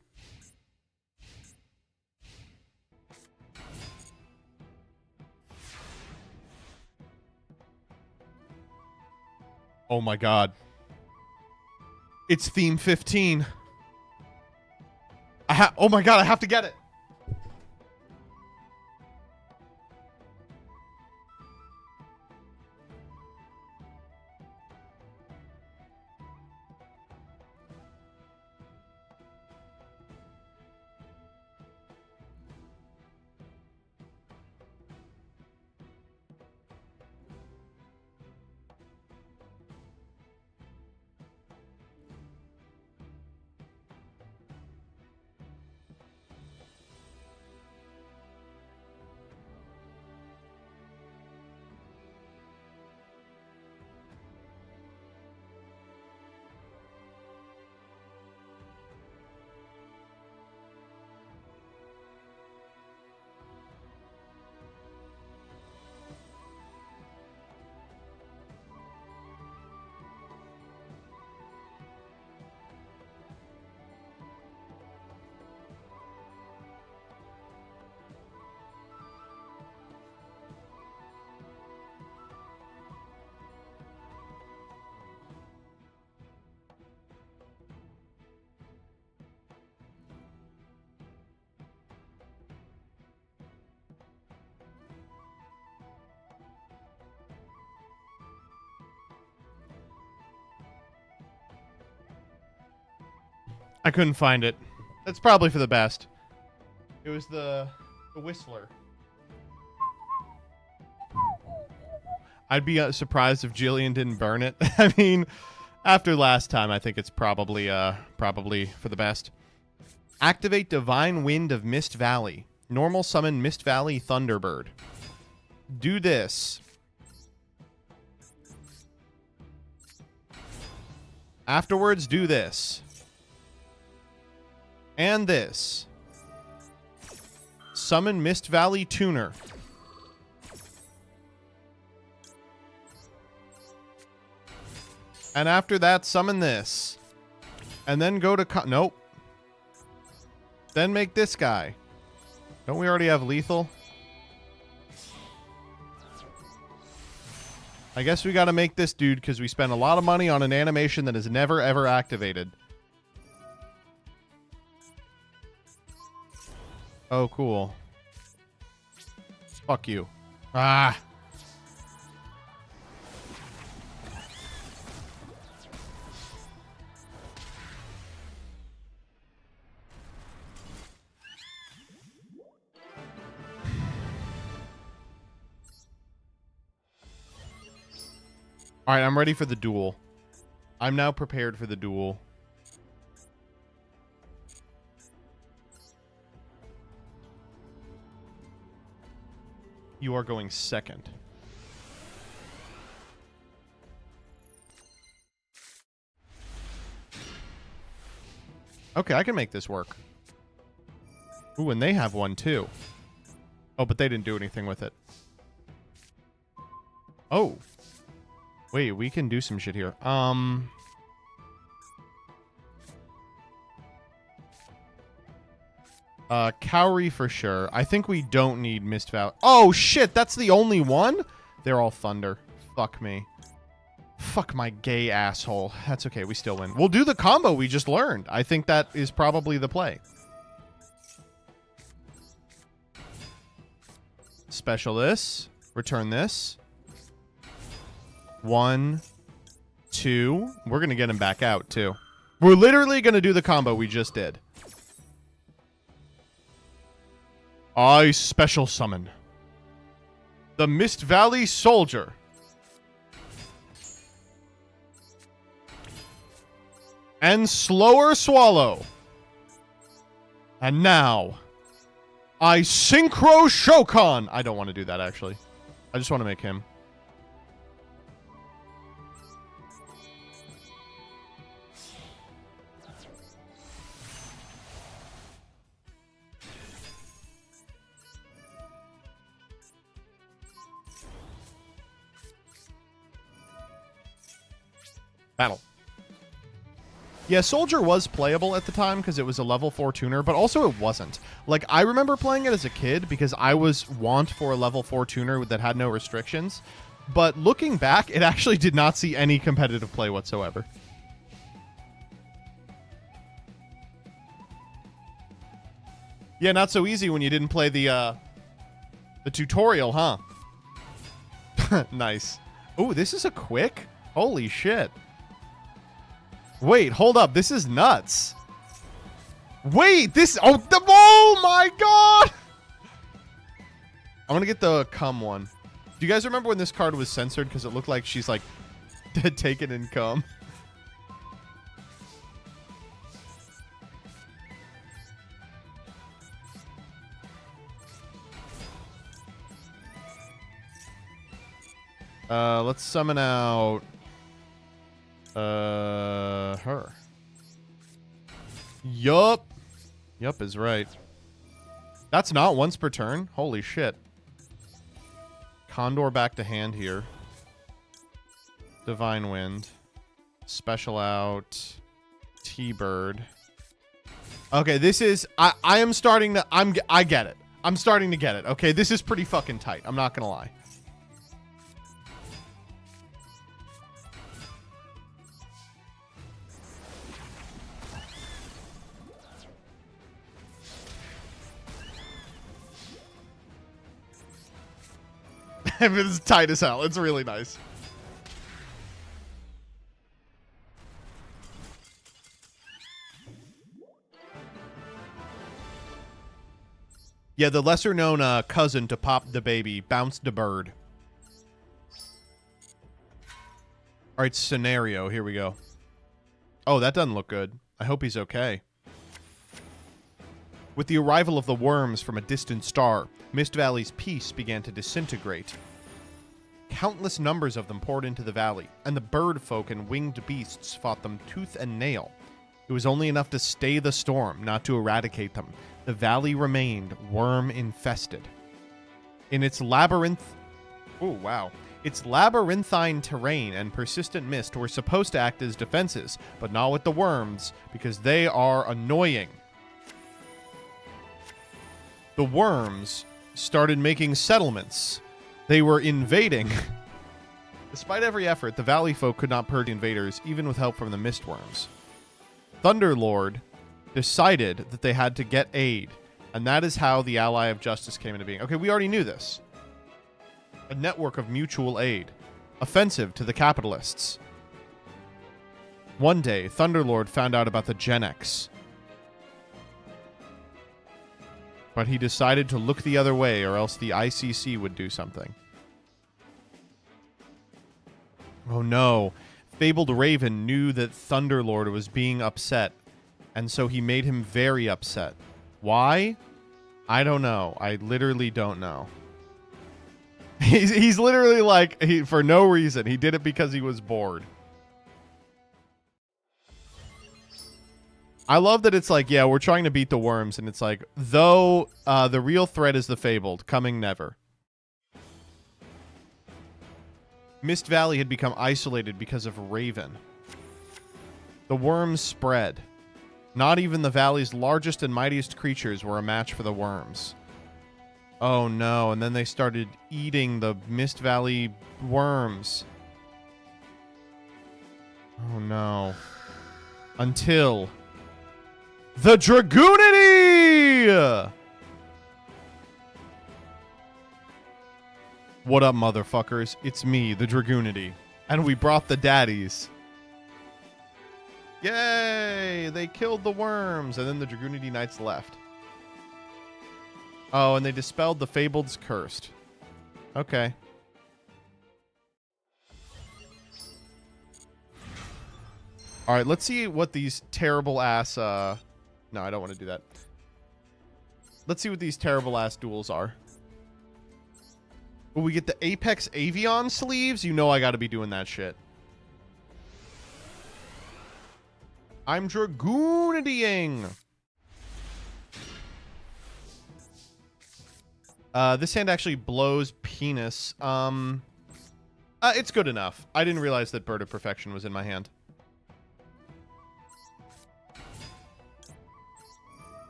Oh my god. It's theme 15. Oh my god, I have to get it. I couldn't find it. That's probably for the best. It was the Whistler. I'd be surprised if Jillian didn't burn it. I mean, after last time, I think it's probably for the best. Activate Divine Wind of Mist Valley. Normal summon Mist Valley Thunderbird. Do this. Afterwards, do this. And this. Summon Mist Valley Tuner. And after that, summon this. And then go to... Nope. Then make this guy. Don't we already have lethal? I guess we gotta make this dude because we spent a lot of money on an animation that is never ever activated. Oh, cool. Fuck you. Ah. All right, I'm ready for the duel. I'm now prepared for the duel. You are going second. Okay, I can make this work. Ooh, and they have one too. Oh, but they didn't do anything with it. Oh. Wait, we can do some shit here. Cowrie for sure. I think we don't need Mist Valley. Oh, shit, that's the only one? They're all Thunder. Fuck me. Fuck my gay asshole. That's okay, we still win. We'll do the combo we just learned. I think that is probably the play. Special this. Return this. 1, 2. We're going to get him back out, too. We're literally going to do the combo we just did. I special summon the Mist Valley Soldier. And Slower Swallow. And now, I Synchro Shokan. I don't want to do that, actually. I just want to make him. Battle. Yeah, Soldier was playable at the time because it was a level 4 tuner, but also it wasn't. Like, I remember playing it as a kid because I was want for a level 4 tuner that had no restrictions. But looking back, it actually did not see any competitive play whatsoever. Yeah, not so easy when you didn't play the tutorial, huh? Nice. Ooh, this is a quick? Holy shit. Wait, hold up. This is nuts. Wait, this... Oh my god! I'm gonna get the cum one. Do you guys remember when this card was censored because it looked like she's, like, taken in cum? Let's summon out... her. Yup. Yup is right. That's not once per turn? Holy shit. Condor back to hand here. Divine Wind. Special out. T-Bird. Okay, this is... I am starting to... I get it. I'm starting to get it. Okay, this is pretty fucking tight. I'm not gonna lie. It's tight as hell. It's really nice. Yeah, the lesser known cousin to Pop the Baby, Bounce the Bird. All right, scenario. Here we go. Oh, that doesn't look good. I hope he's okay. With the arrival of the worms from a distant star, Mist Valley's peace began to disintegrate. Countless numbers of them poured into the valley, and the bird folk and winged beasts fought them tooth and nail. It was only enough to stay the storm, not to eradicate them. The valley remained worm-infested. In its labyrinth... Oh, wow. Its labyrinthine terrain and persistent mist were supposed to act as defenses, but not with the worms, because they are annoying. The worms started making settlements. They were invading. Despite every effort, the valley folk could not purge the invaders, even with help from the mistworms. Thunderlord decided that they had to get aid, and that is how the Ally of Justice came into being. Okay, we already knew this. A network of mutual aid, offensive to the capitalists. One day, Thunderlord found out about the Gen X, but he decided to look the other way, or else the ICC would do something. Oh no. Fabled Raven knew that Thunderlord was being upset, and so he made him very upset. Why? I don't know. I literally don't know. He's literally like, for no reason. He did it because he was bored. I love that it's like, yeah, we're trying to beat the worms, and it's like, though the real threat is the fabled, coming never. Mist Valley had become isolated because of Raven. The worms spread. Not even the valley's largest and mightiest creatures were a match for the worms. Oh no, and then they started eating the Mist Valley worms. Oh no. Until the Dragoonity! What up, motherfuckers? It's me, the Dragoonity. And we brought the daddies. Yay! They killed the worms, and then the Dragoonity Knights left. Oh, and they dispelled the Fabled's Cursed. Okay. Alright, let's see what these terrible ass, No, I don't want to do that. Let's see what these terrible ass duels are. Will we get the Apex Avion sleeves? You know I gotta be doing that shit. I'm Dragoonitying! This hand actually blows penis. It's good enough. I didn't realize that Bird of Perfection was in my hand.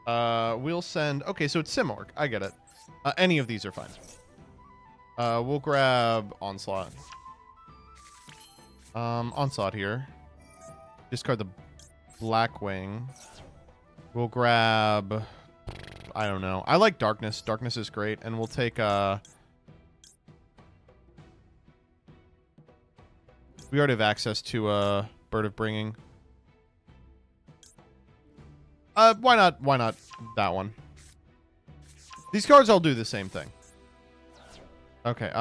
We'll send... Okay, so it's Simorg. I get it. Any of these are fine. We'll grab Onslaught. Onslaught here. Discard the Blackwing. We'll grab... I don't know. I like Darkness. Darkness is great. And we'll take, We already have access to, Bird of Bringing. Why not that one? These cards all do the same thing. Okay,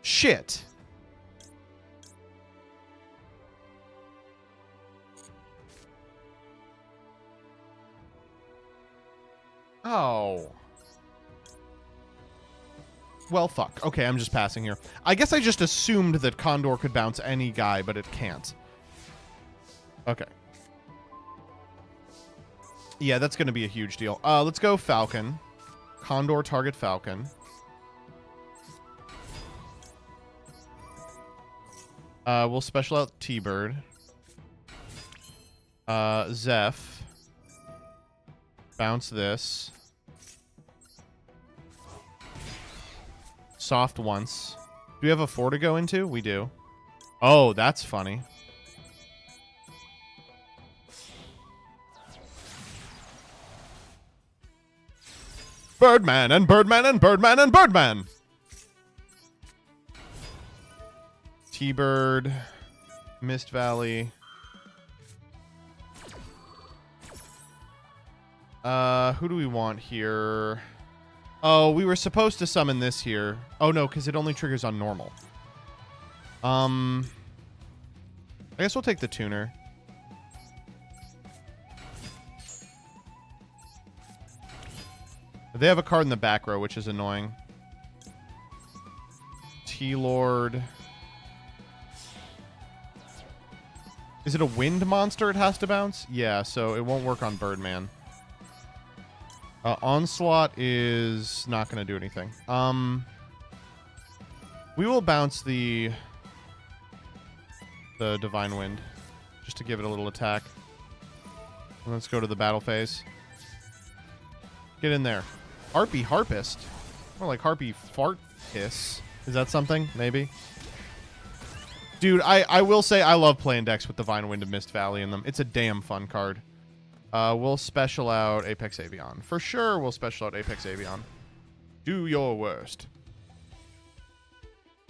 shit. Oh. Well, fuck. Okay, I'm just passing here. I guess I just assumed that Condor could bounce any guy, but it can't. Okay. Yeah, that's going to be a huge deal. Let's go Falcon. Condor target Falcon. We'll special out T-Bird. Zeph. Bounce this. Soft once. Do we have a 4 to go into? We do. Oh, that's funny. Birdman and Birdman and Birdman and Birdman. T-Bird. Mist Valley. Who do we want here? Oh, we were supposed to summon this here. Oh, no, because it only triggers on normal. I guess we'll take the tuner. They have a card in the back row, which is annoying. T-Lord. Is it a wind monster it has to bounce? Yeah, so it won't work on Birdman. Onslaught is not going to do anything. We will bounce the Divine Wind just to give it a little attack. And let's go to the battle phase. Get in there. Harpy Harpist. More like Harpy Fart Hiss. Is that something? Maybe. Dude, I will say I love playing decks with Divine Wind and Mist Valley in them. It's a damn fun card. We'll special out Apex Avion. For sure, we'll special out Apex Avion. Do your worst.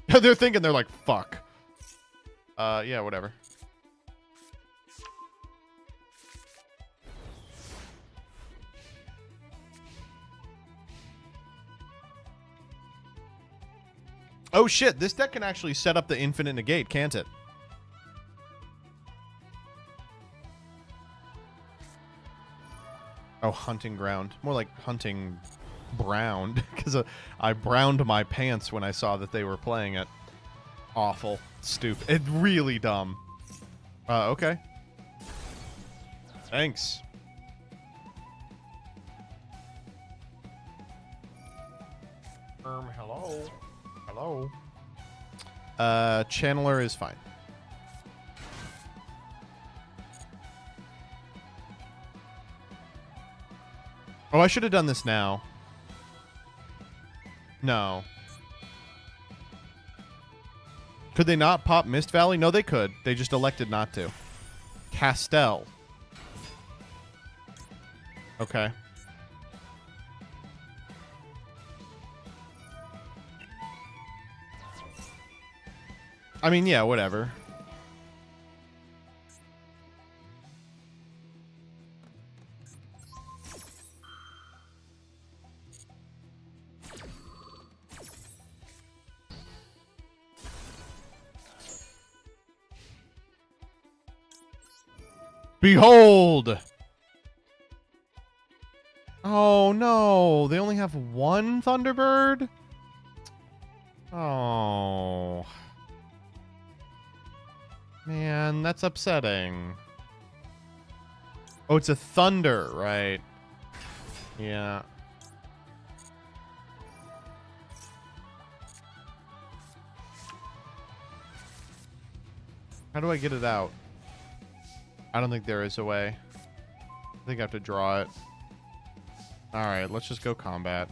They're thinking, they're like, fuck. Yeah, whatever. Oh shit, this deck can actually set up the infinite negate, can't it? Oh, hunting ground. More like hunting browned, because I browned my pants when I saw that they were playing it. Awful. Stupid. It's really dumb. Okay. Thanks. Hello. Hello. Channeler is fine. Oh, I should have done this now. No. Could they not pop Mist Valley? No, they could. They just elected not to. Castell. Okay. I mean, yeah, whatever. Behold! Oh, no. They only have one Thunderbird? Oh. Man, that's upsetting. Oh, it's a Thunder, right. Yeah. How do I get it out? I don't think there is a way. I think I have to draw it. Alright, let's just go combat.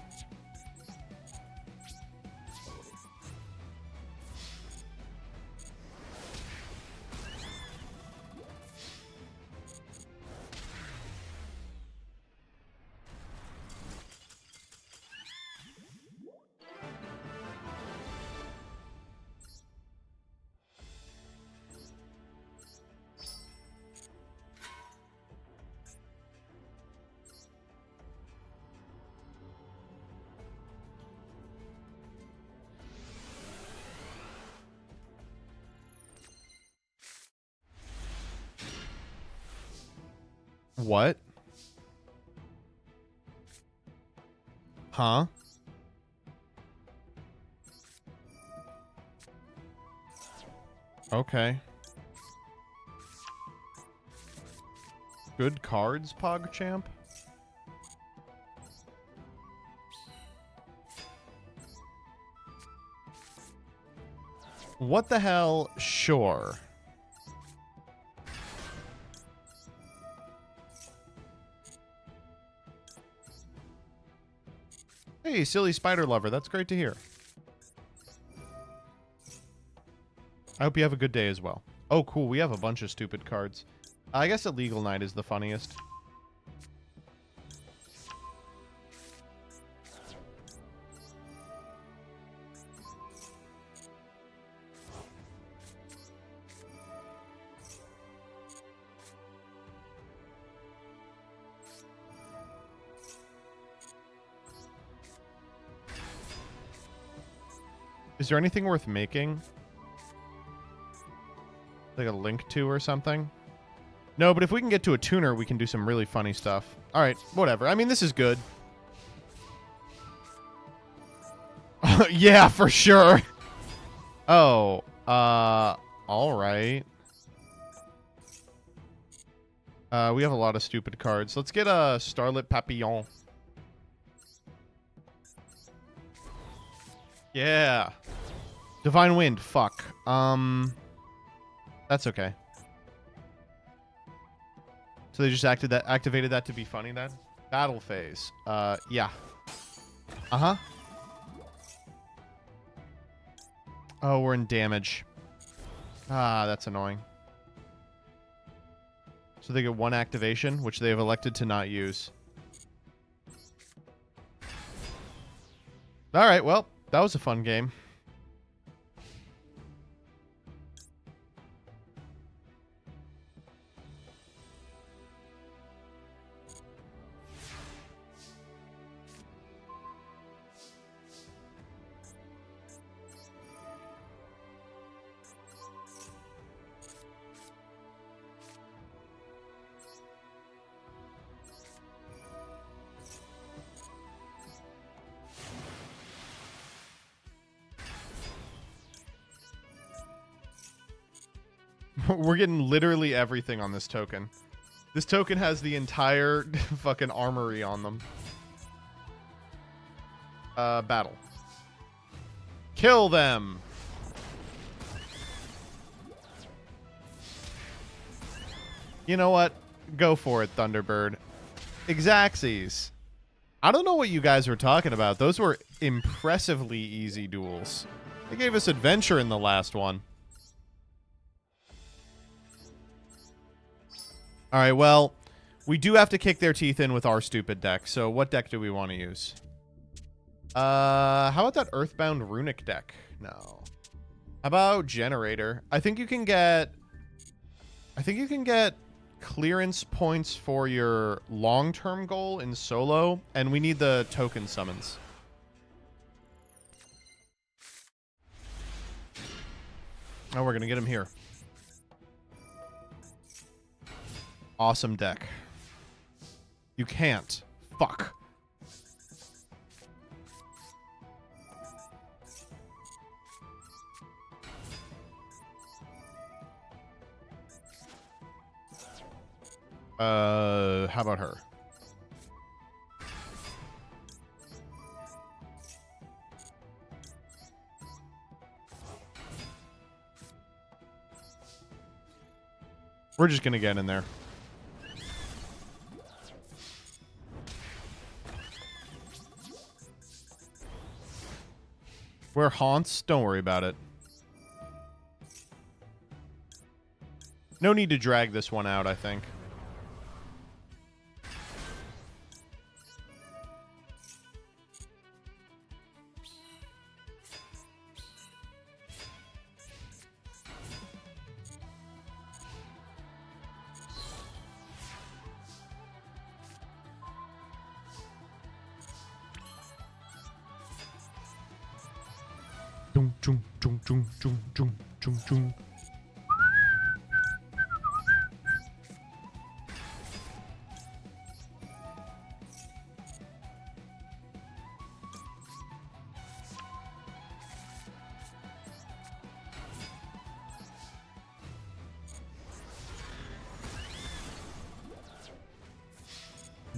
What? Huh? Okay. Good cards, PogChamp? What the hell? Sure. Hey, silly spider lover. That's great to hear. I hope you have a good day as well. Oh, cool. We have a bunch of stupid cards. I guess Illegal Knight is the funniest. Is there anything worth making? Like a link to or something? No, but if we can get to a tuner, we can do some really funny stuff. All right, whatever. I mean, this is good. Yeah, for sure. Oh, all right. We have a lot of stupid cards. Let's get a Starlit Papillon. Yeah. Divine Wind, fuck. That's okay. So they just activated that to be funny then? Battle phase. Yeah. Uh-huh. Oh, we're in damage. Ah, that's annoying. So they get one activation, which they have elected to not use. All right, well, that was a fun game. We're getting literally everything on this token. This token has the entire fucking armory on them. Battle. Kill them! You know what? Go for it, Thunderbird. Exacxies. I don't know what you guys were talking about. Those were impressively easy duels. They gave us adventure in the last one. Alright, well, we do have to kick their teeth in with our stupid deck. So what deck do we want to use? How about that Earthbound Runic deck? No. How about Generator? I think you can get clearance points for your long-term goal in solo, and we need the token summons. Oh, we're gonna get him here. Awesome deck. You can't. Fuck. How about her? We're just gonna get in there. We're haunts. Don't worry about it. No need to drag this one out, I think.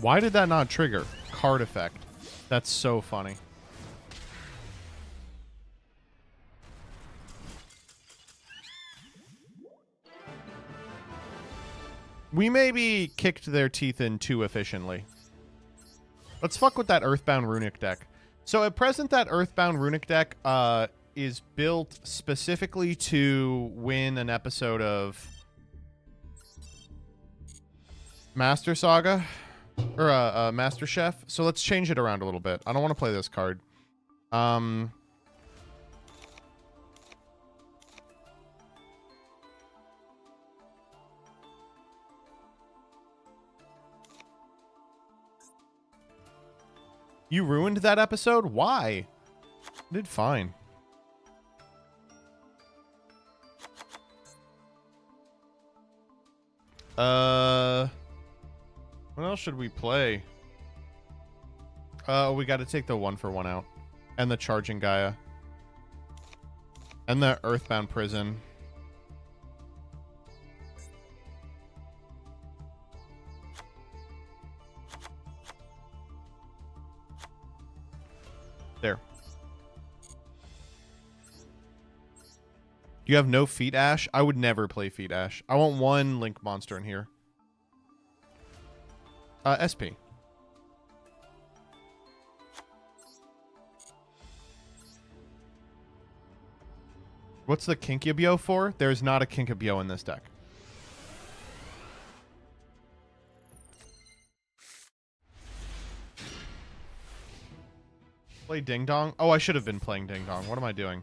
Why did that not trigger? Card effect. That's so funny. We maybe kicked their teeth in too efficiently. Let's fuck with that Earthbound Runic deck. So at present, that Earthbound Runic deck is built specifically to win an episode of Master Saga. Or Master Chef. So let's change it around a little bit. I don't want to play this card. You ruined that episode? Why? I did fine. What else should we play? We got to take the 1-for-1 out. And the Charging Gaia. And the Earthbound Prison. There. You have no Feet Ash? I would never play Feet Ash. I want one Link monster in here. SP. What's the Kinkabyo for? There's not a Kinkabyo in this deck. Play Ding Dong? Oh, I should have been playing Ding Dong. What am I doing?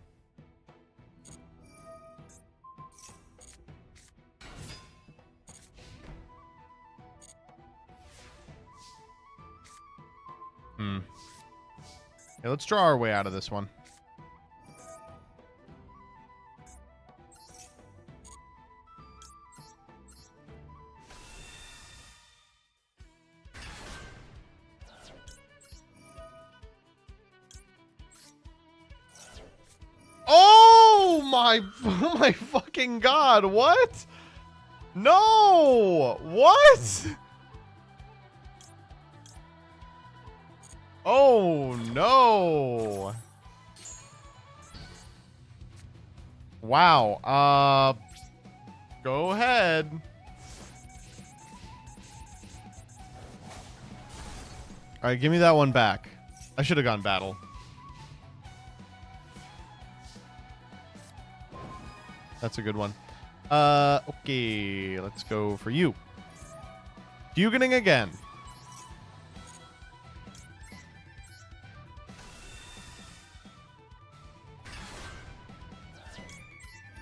Yeah, let's draw our way out of this one. oh my fucking god, what? No! What? Oh no. Wow. Go ahead. All right, give me that one back. I should have gone battle. That's a good one. Okay, let's go for you. Fugoning again.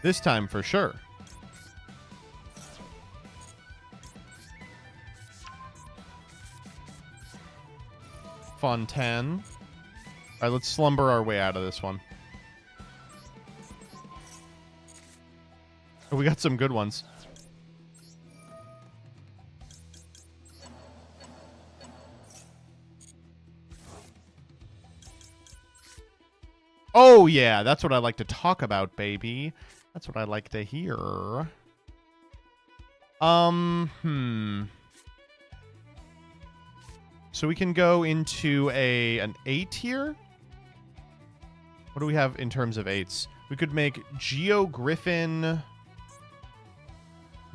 This time for sure. Fontaine. All right, let's slumber our way out of this one. Oh, we got some good ones. Oh, yeah, that's what I like to talk about, baby. That's what I like to hear. So we can go into an 8 here. What do we have in terms of 8s? We could make Geo Griffin,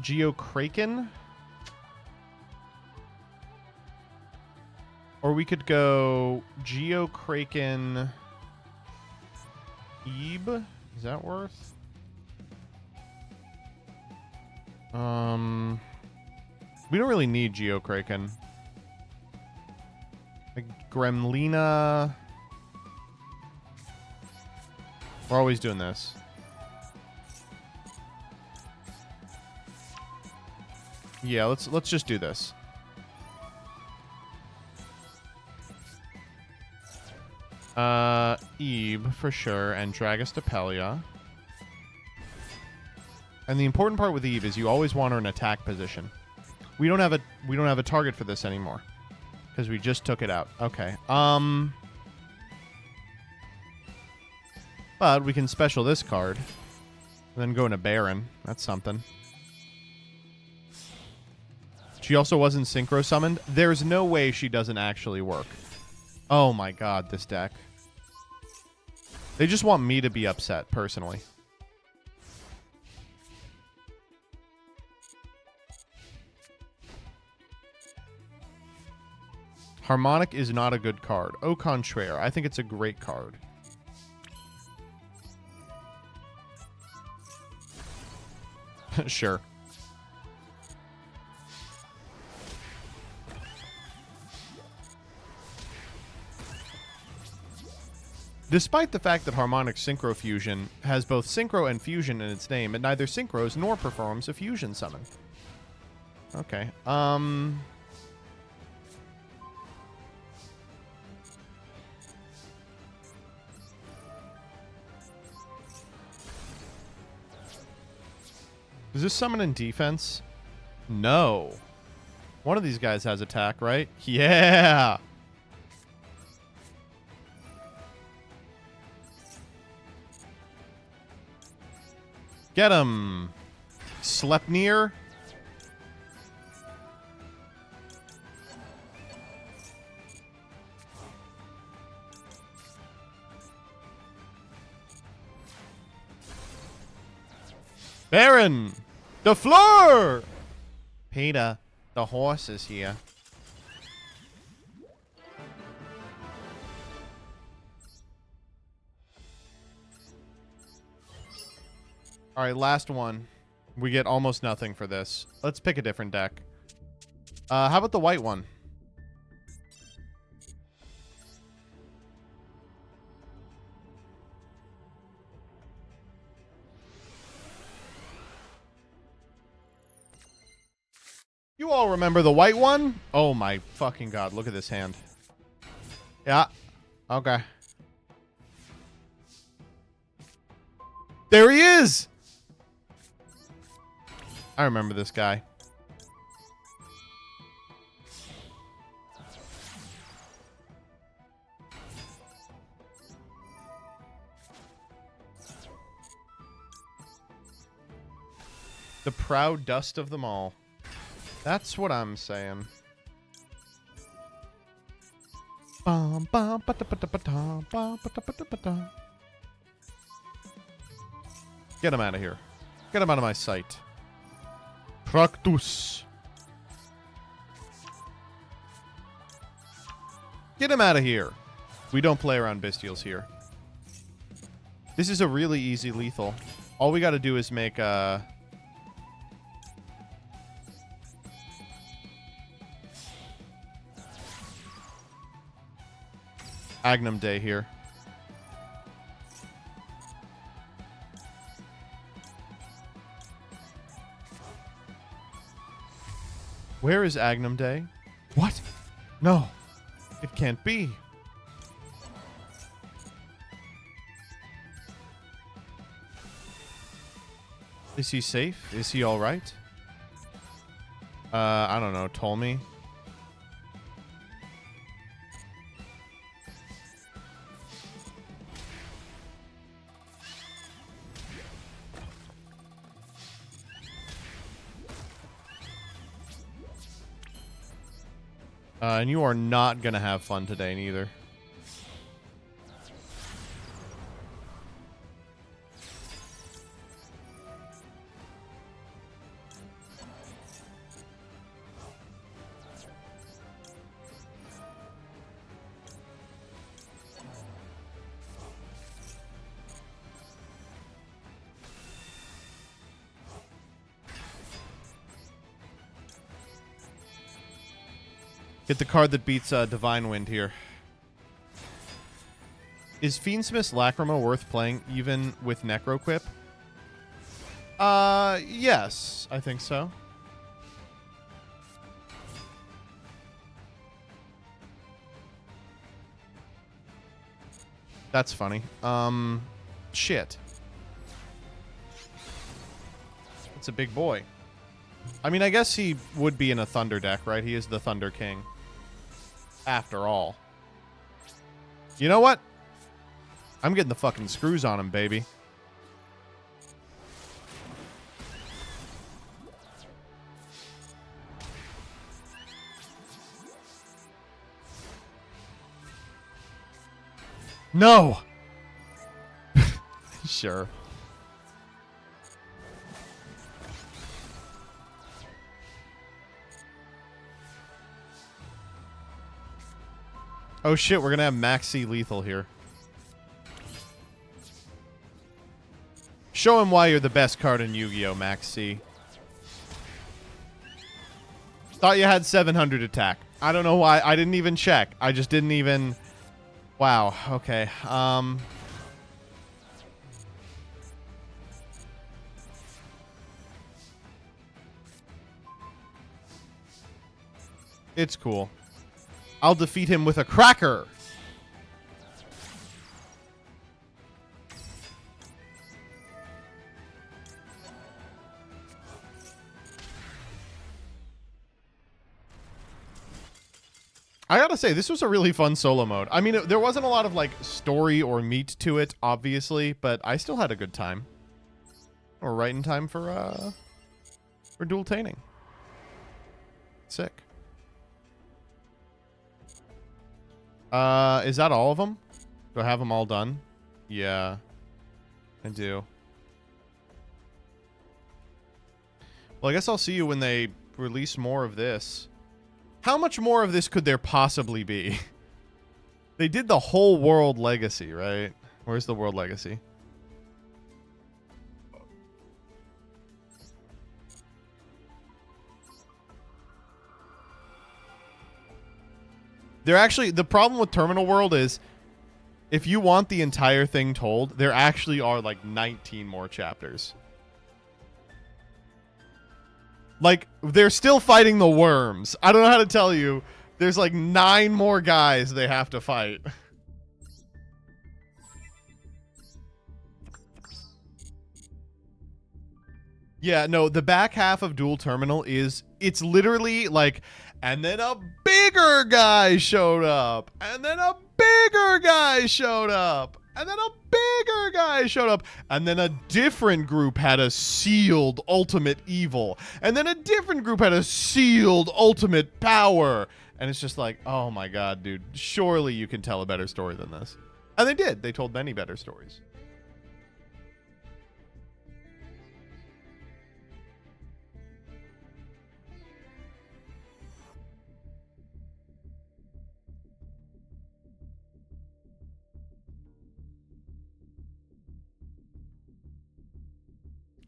Geo Kraken. Or we could go Geo Kraken, Ebe. Is that worth? We don't really need Geo Kraken. Like Gremlina. We're always doing this. Yeah, let's just do this. Ebe for sure, and Dragostapelia. And the important part with Eve is you always want her in attack position. We don't have a target for this anymore because we just took it out. Okay. But we can special this card, and then go into Baron. That's something. She also wasn't synchro summoned. There's no way she doesn't actually work. Oh my god, this deck. They just want me to be upset, personally. Harmonic is not a good card. Au contraire, I think it's a great card. Sure. Despite the fact that Harmonic Synchro Fusion has both Synchro and Fusion in its name, it neither synchros nor performs a Fusion summon. Okay. Is this summon in defense? No. One of these guys has attack, right? Yeah! Get him! Sleipnir. Baron! The floor! Peter, the horse is here. Alright, last one. We get almost nothing for this. Let's pick a different deck. How about the white one? You all remember the white one? Oh my fucking god, look at this hand. Yeah. Okay. There he is! I remember this guy. The proud dust of them all. That's what I'm saying. Get him out of here. Get him out of my sight. Practus. Get him out of here. We don't play around bestials here. This is a really easy lethal. All we got to do is make a... Agnum Day here. Where is Agnum Day? What? No. It can't be. Is he safe? Is he all right? I don't know. Ptolemy. And you are not going to have fun today, neither. Get the card that beats Divine Wind here. Is Fiendsmith's Lacrima worth playing even with Necroquip? Yes, I think so. That's funny. Shit. It's a big boy. I mean, I guess he would be in a Thunder deck, right? He is the Thunder King. After all. You know what? I'm getting the fucking screws on him, baby. No! Sure. Oh shit, we're gonna have Maxi Lethal here. Show him why you're the best card in Yu-Gi-Oh, Maxi. Thought you had 700 attack. I don't know why. I didn't even check. I just didn't even... Wow, okay. It's cool. I'll defeat him with a cracker. I gotta say, this was a really fun solo mode. I mean, there wasn't a lot of, like, story or meat to it, obviously, but I still had a good time. We're right in time for dueltaining. Sick. Is that all of them? Do I have them all done? Yeah, I do. Well, I guess I'll see you when they release more of this. How much more of this could there possibly be? They did the whole World Legacy, right? Where's the World Legacy? They're actually... The problem with Terminal World is if you want the entire thing told, there actually are like 19 more chapters. Like, they're still fighting the worms. I don't know how to tell you. There's like 9 more guys they have to fight. Yeah, no, the back half of Duel Terminal is... It's literally like... And then a bigger guy showed up. And then a bigger guy showed up. And then a bigger guy showed up. And then a different group had a sealed ultimate evil. And then a different group had a sealed ultimate power. And it's just like, oh my god, dude. Surely you can tell a better story than this. And they did. They told many better stories.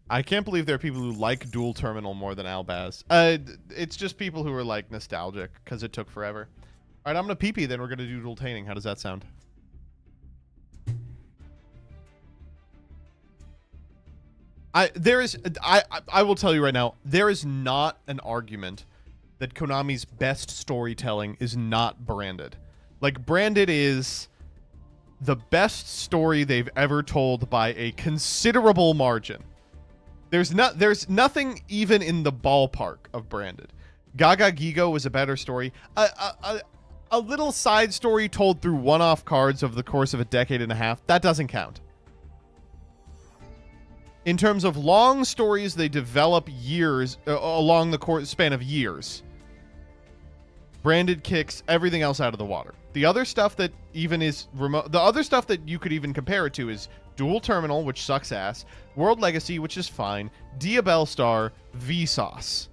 I can't believe there are people who like Duel Terminal more than Albaz. It's just people who are like nostalgic because it took forever. All right, I'm gonna pee-pee, then we're gonna do dueltaining. How does that sound? I will tell you right now, there is not an argument that Konami's best storytelling is not branded. Like, branded is the best story they've ever told by a considerable margin. There's nothing even in the ballpark of branded. Gaga Gigo was a better story. A little side story told through one-off cards over the course of a decade and a half, that doesn't count. In terms of long stories, they develop years along the span of years. Branded kicks everything else out of the water. The other stuff that even is remote, the other stuff that you could even compare it to is Duel Terminal, which sucks ass, World Legacy, which is fine, Diabell Star, Vsauce.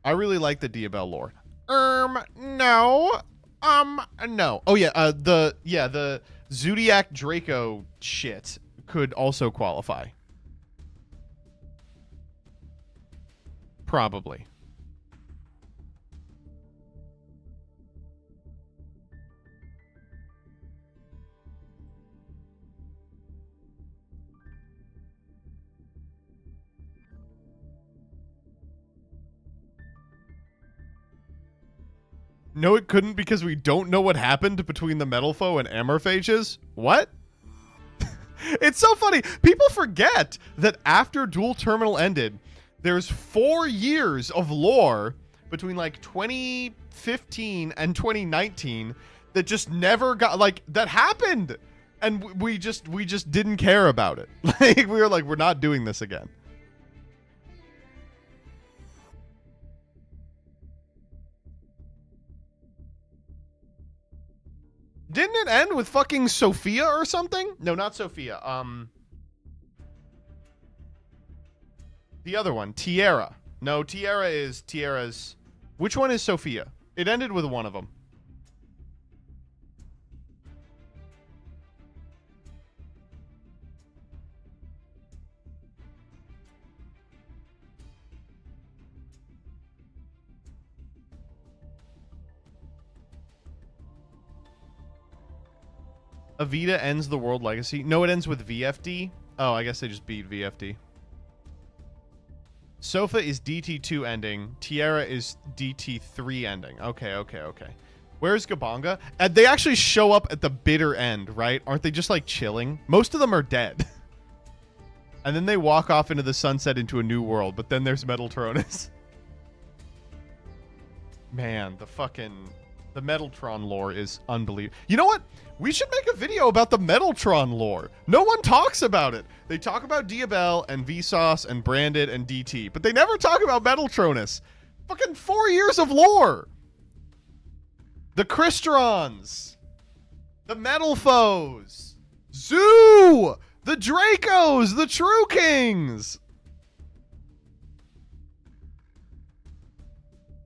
I really like the Diabell lore. No. No. Oh yeah, the Zodiac Draco shit could also qualify. Probably. No, it couldn't because we don't know what happened between the Metal Foe and Amorphages. What? It's so funny. People forget that after Duel Terminal ended, there's 4 years of lore between like 2015 and 2019 that just never got, like, that happened. And we just didn't care about it. Like, we were like, we're not doing this again. Didn't it end with fucking Sophia or something? No, not Sophia. The other one, Tierra. No, Tierra's... Which one is Sophia? It ended with one of them. Avita ends the World Legacy. No, it ends with VFD. Oh, I guess they just beat VFD. Sofa is DT2 ending. Tierra is DT3 ending. Okay. Where's Gabanga? They actually show up at the bitter end, right? Aren't they just like chilling? Most of them are dead. And then they walk off into the sunset into a new world, but then there's Metaltronus. Man, the Metaltron lore is unbelievable. You know what? We should make a video about the Metaltron lore. No one talks about it. They talk about Diabell and Vsauce and Branded and DT, but they never talk about Metaltronus. Fucking 4 years of lore. The Cristrons. The Metal Foes. Zoo. The Dracos. The True Kings.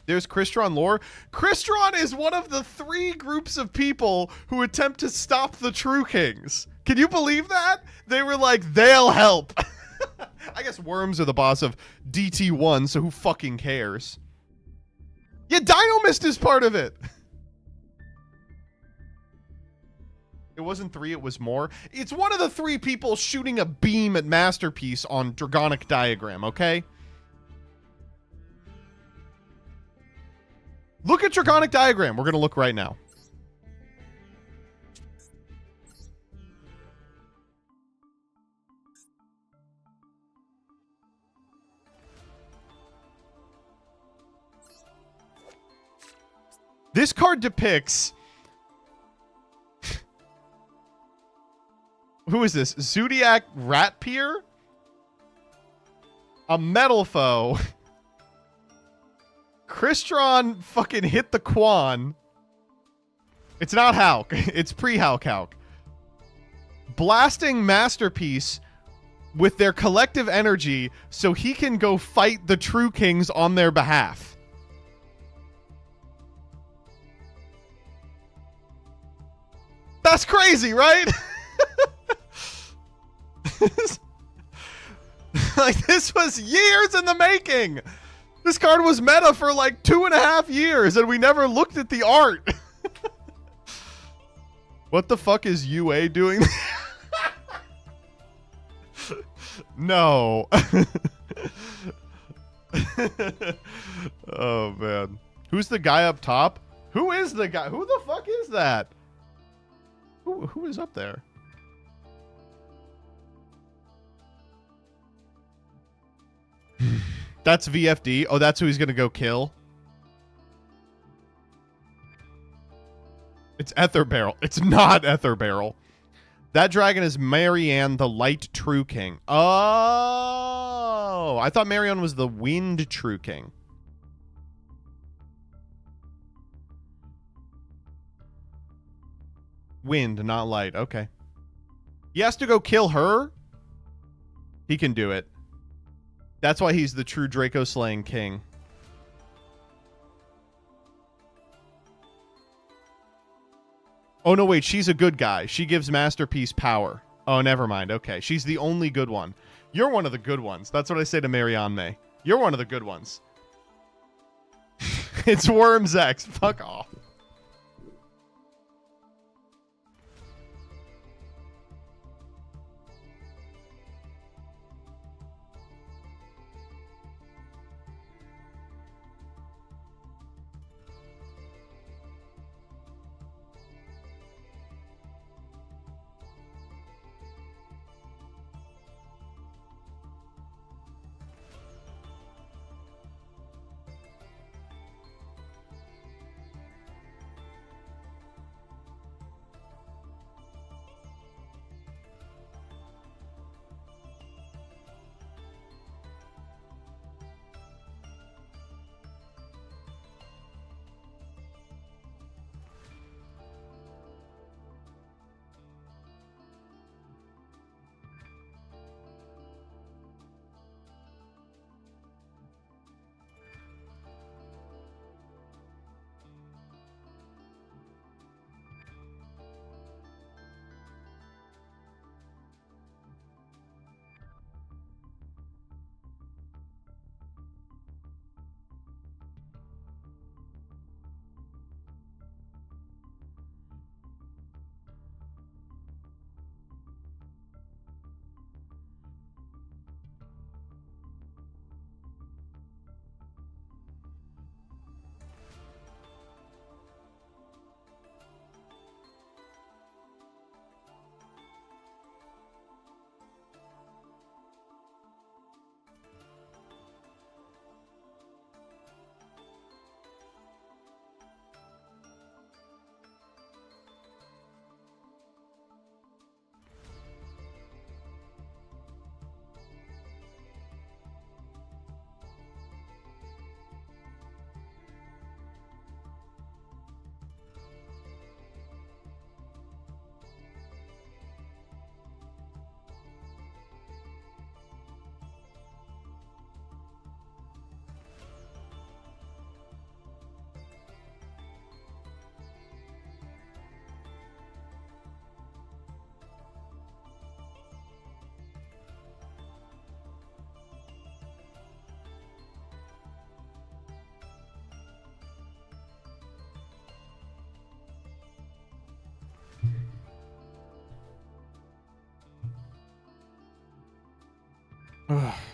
There's Crystron lore. Crystron is one of the 3 groups of people who attempt to stop the True Kings. Can you believe that? They were like, they'll help. I guess Worms are the boss of DT1, so who fucking cares? Yeah, Dinomist is part of it. It wasn't 3, it was more. It's one of the 3 people shooting a beam at Masterpiece on Dragonic Diagram, okay? Look at Dragonic Diagram. We're going to look right now. This card depicts... Who is this? Zodiac Ratpier? A metal foe. Crystron fucking hit the Quan. It's not Hulk. It's pre-Hulk Hulk. Blasting Masterpiece with their collective energy so he can go fight the True Kings on their behalf. That's crazy, right? Like, this was years in the making. This card was meta for like 2.5 years, and we never looked at the art. What the fuck is UA doing? No. Oh, man. Who's the guy up top? Who is the guy? Who the fuck is that? Who is up there? That's VFD. Oh, that's who he's going to go kill. It's Ether Barrel. It's not Ether Barrel. That dragon is Marianne, the Light True King. Oh, I thought Marianne was the Wind True King. Wind, not light. Okay. He has to go kill her? He can do it. That's why he's the true Draco slaying king. Oh, no, wait. She's a good guy. She gives Masterpiece power. Oh, never mind. Okay. She's the only good one. You're one of the good ones. That's what I say to Marianne May. You're one of the good ones. It's Worms X. Fuck off.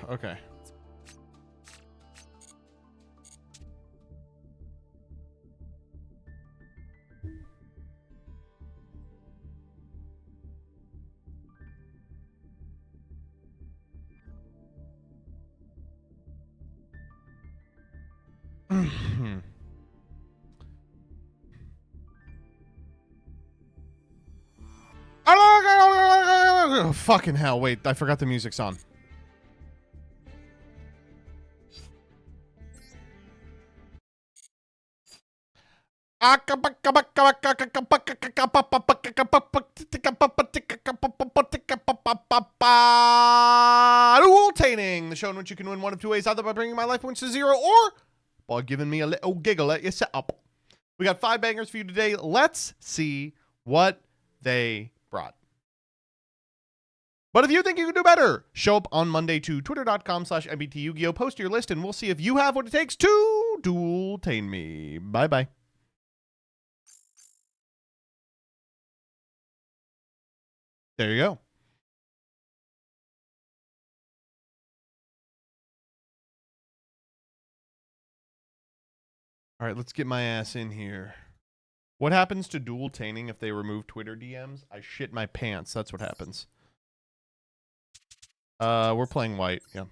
Okay. Oh, fucking hell. Wait, I forgot the music's on. Dueltaining, the show in which you can win one of two ways, either by bringing my life points to 0 or by giving me a little giggle at your setup. We got 5 bangers for you today. Let's see what they brought. But if you think you can do better, show up on Monday to twitter.com/MBTYuGio, post your list, and we'll see if you have what it takes to dueltain me. Bye-bye. There you go. All right, let's get my ass in here. What happens to dueltaining if they remove Twitter DMs? I shit my pants. That's what happens. We're playing white. Yeah.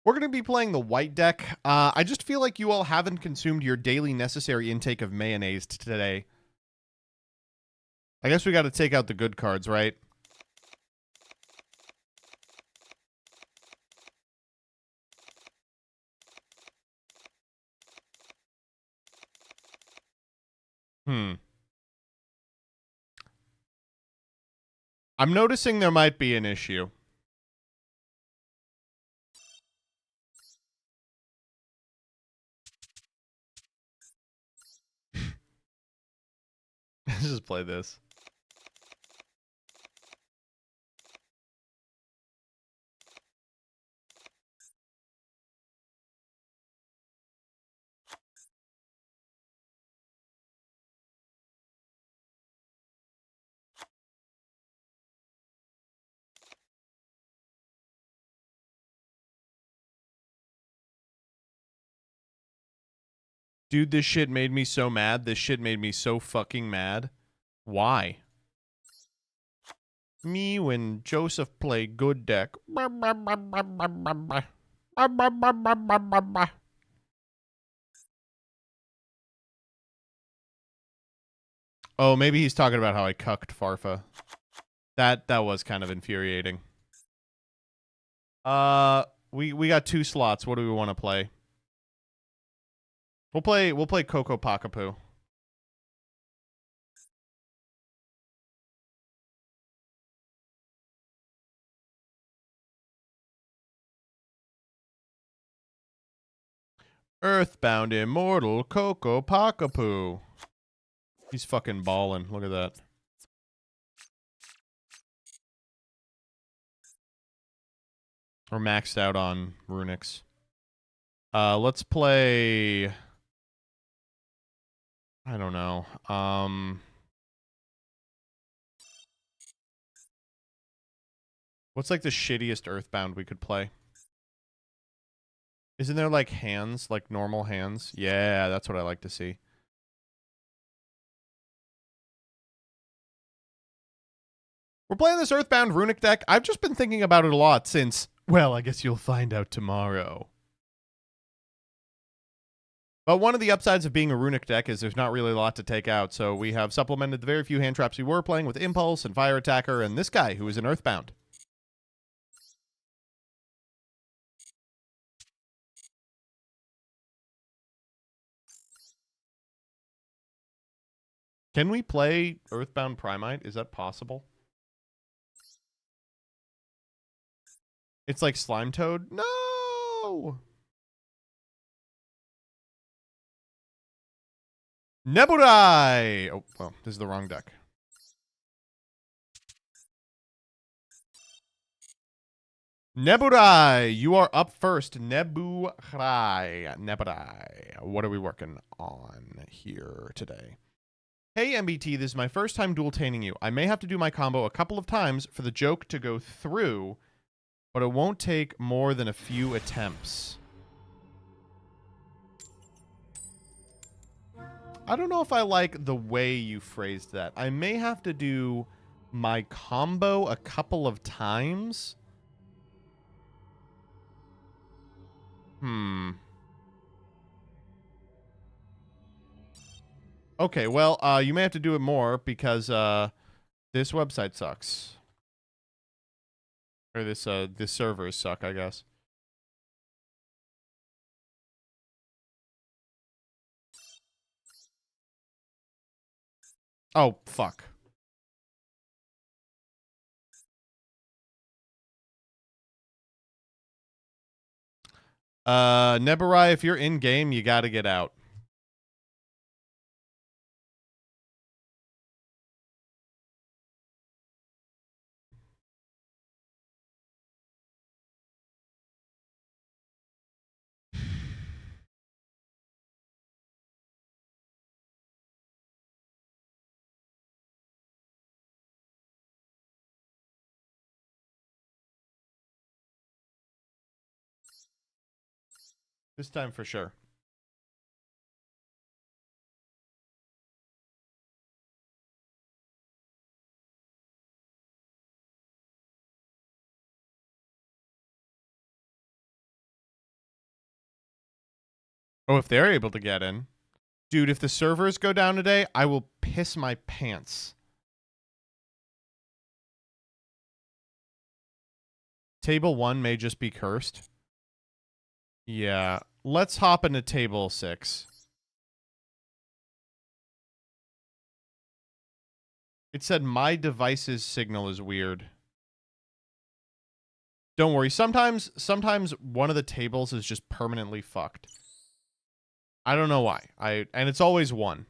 We're going to be playing the white deck. I just feel like you all haven't consumed your daily necessary intake of mayonnaise today. I guess we got to take out the good cards, right? I'm noticing there might be an issue. Let's just play this. Dude, this shit made me so mad. This shit made me so fucking mad. Why? Me when Joseph played good deck. Oh, maybe he's talking about how I cucked Farfa. That was kind of infuriating. We got 2 slots. What do we want to play? We'll play Coco Pakapu. Earthbound Immortal Coco Pakapu. He's fucking ballin'. Look at that. We're maxed out on Runics. Let's play... I don't know. What's like the shittiest Earthbound we could play? Isn't there like hands, like normal hands? Yeah, that's what I like to see. We're playing this Earthbound Runic deck. I've just been thinking about it a lot since, well, I guess you'll find out tomorrow. But one of the upsides of being a Runic deck is there's not really a lot to take out, so we have supplemented the very few hand traps we were playing with Impulse and Fire Attacker and this guy who is an Earthbound. Can we play Earthbound Primite? Is that possible? It's like Slime Toad? No! Neburai! Oh, well, this is the wrong deck. Neburai, you are up first. Neburai. What are we working on here today? Hey, MBT, this is my first time dueltaining you. I may have to do my combo a couple of times for the joke to go through, but it won't take more than a few attempts. I don't know if I like the way you phrased that. I may have to do my combo a couple of times. Okay, well, you may have to do it more because This website sucks. Or this servers suck, I guess. Oh, fuck. Neburai, if you're in game, you gotta get out. This time for sure. Oh, if they're able to get in. Dude, if the servers go down today, I will piss my pants. Table 1 may just be cursed. Yeah. Let's hop into table 6. It said my device's signal is weird. Don't worry. Sometimes one of the tables is just permanently fucked. I don't know why. And it's always one.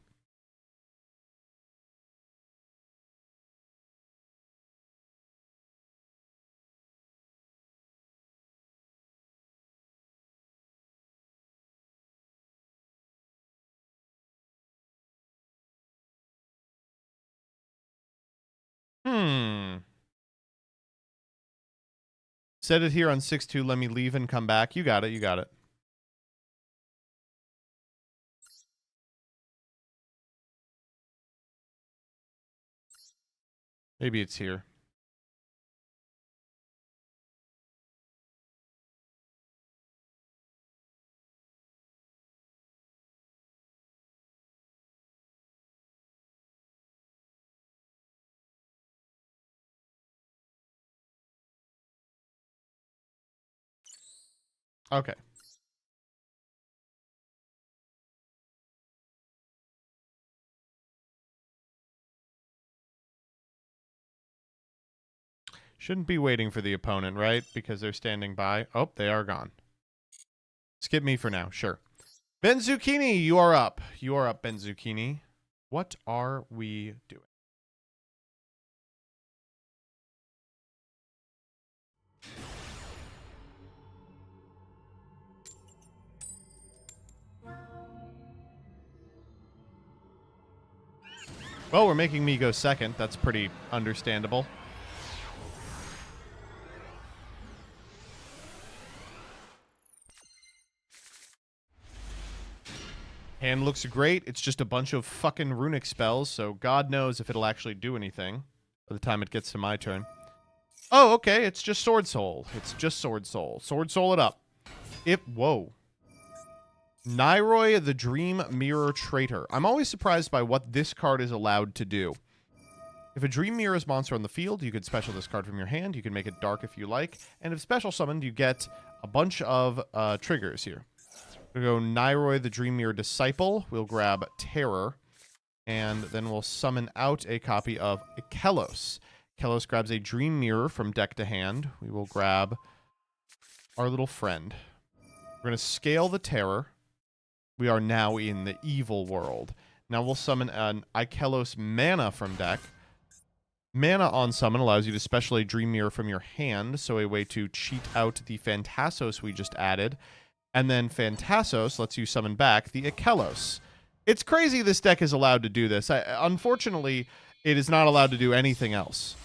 Set it here on 6-2. Let me leave and come back. You got it. You got it. Maybe it's here. Okay. Shouldn't be waiting for the opponent, right? Because they're standing by. Oh, they are gone. Skip me for now. Sure. Ben Zucchini, you are up. You are up, Ben Zucchini. What are we doing? Well, we're making me go second. That's pretty understandable. Hand looks great. It's just a bunch of fucking runic spells, so God knows if it'll actually do anything by the time it gets to my turn. Oh, okay. It's just Sword Soul. It's just Sword Soul. Sword Soul it up. Whoa. Nairoy the Dream Mirror Traitor. I'm always surprised by what this card is allowed to do. If a Dream Mirror is monster on the field, you could special this card from your hand. You can make it dark if you like. And if special summoned, you get a bunch of triggers here. We'll go Nairoy the Dream Mirror Disciple. We'll grab Terror. And then we'll summon out a copy of Kelos. Kelos grabs a Dream Mirror from deck to hand. We will grab our little friend. We're going to scale the Terror. We are now in the evil world. Now we'll summon an Ikelos Mana from deck. Mana on summon allows you to special a Dream Mirror from your hand, so a way to cheat out the Phantasos we just added. And then Phantasos lets you summon back the Ikelos. It's crazy this deck is allowed to do this. Unfortunately, it is not allowed to do anything else.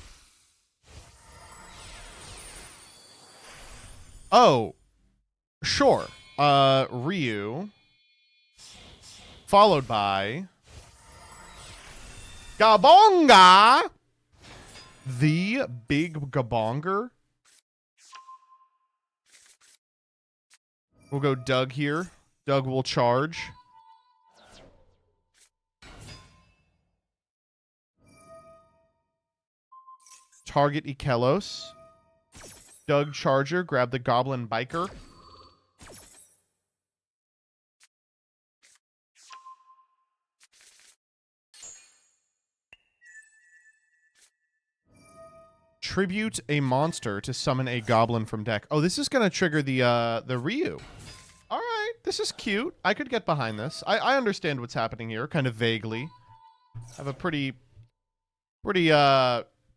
Oh, sure. Ryu, followed by Gabonga, the big Gabonger. We'll go Doug here. Doug will charge. Target Ikelos. Doug Charger, grab the Goblin Biker. Tribute a monster to summon a goblin from deck. Oh, this is going to trigger the Ryu. All right, this is cute. I could get behind this. I understand what's happening here, kind of vaguely. I have a pretty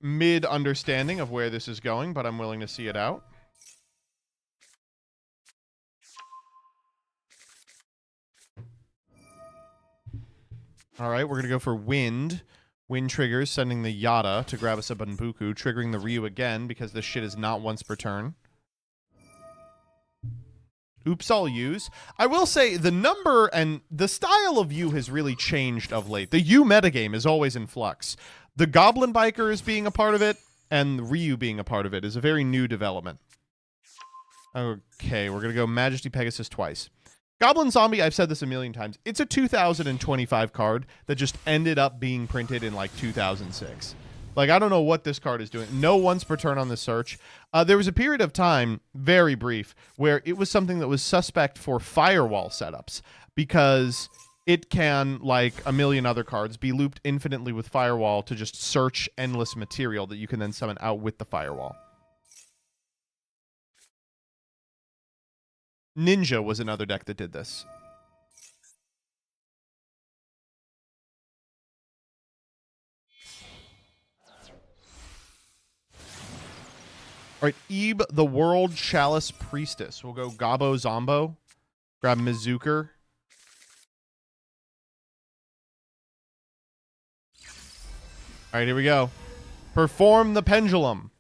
mid understanding of where this is going, but I'm willing to see it out. All right, we're going to go for Wind. Wind triggers, sending the Yada to grab us a Bunbuku, triggering the Ryu again because this shit is not once per turn. Oops, I'll use. I will say the number and the style of U has really changed of late. The U metagame is always in flux. The Goblin Biker is being a part of it, and Ryu being a part of it is a very new development. Okay, we're going to go Majesty Pegasus twice. Goblin Zombie, I've said this a million times. It's a 2025 card that just ended up being printed in like 2006. Like, I don't know what this card is doing. No once per turn on the search. There was a period of time, very brief, where it was something that was suspect for firewall setups because it can, like a million other cards, be looped infinitely with firewall to just search endless material that you can then summon out with the firewall. Ninja was another deck that did this. All right, Ebe, the World Chalice Priestess. We'll go Gabo Zombo. Grab Mizuker. All right, here we go. Perform the Pendulum.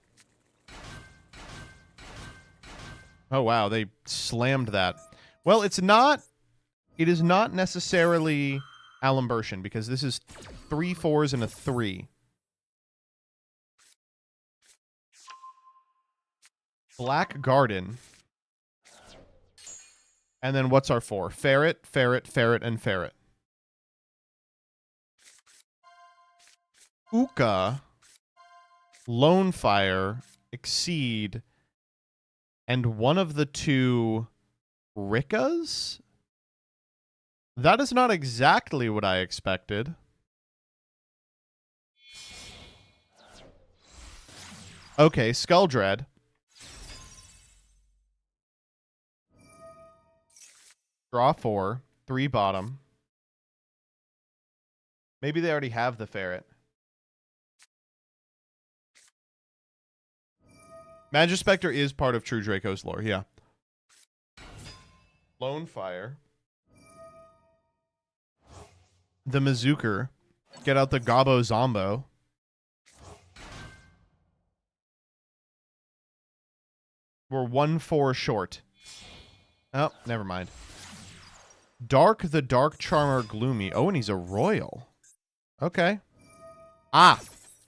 Oh, wow, they slammed that. Well, it is not necessarily Alimbertion because this is 3 4s and a 3. Black Garden. And then what's our 4? Ferret, Ferret, Ferret, and Ferret. Uka, Lone Fire, Exceed, and one of the 2 Rickas? That is not exactly what I expected. Okay, Skull Dread. Draw 4, 3 bottom. Maybe they already have the Ferret. Magispector is part of True Draco's lore, yeah. Lone Fire. The Mizuker. Get out the Gabo Zombo. We're 1-4 short. Oh, never mind. Dark the Dark Charmer Gloomy. Oh, and he's a royal. Okay. Ah.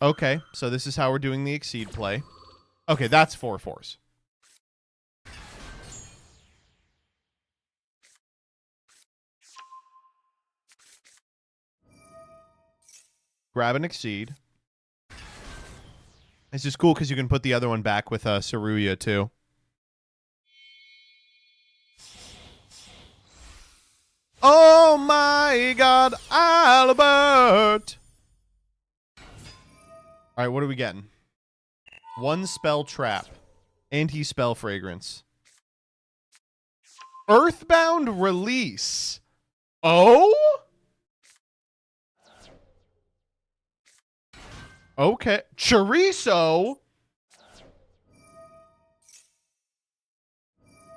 Okay, so this is how we're doing the Exceed play. Okay, that's 4 4s. Grab and Exceed. This is cool because you can put the other one back with Saruya, too. Oh my god, Albert! Alright, what are we getting? 1 spell trap. Anti-spell fragrance. Earthbound release. Oh? Okay. Chorizo?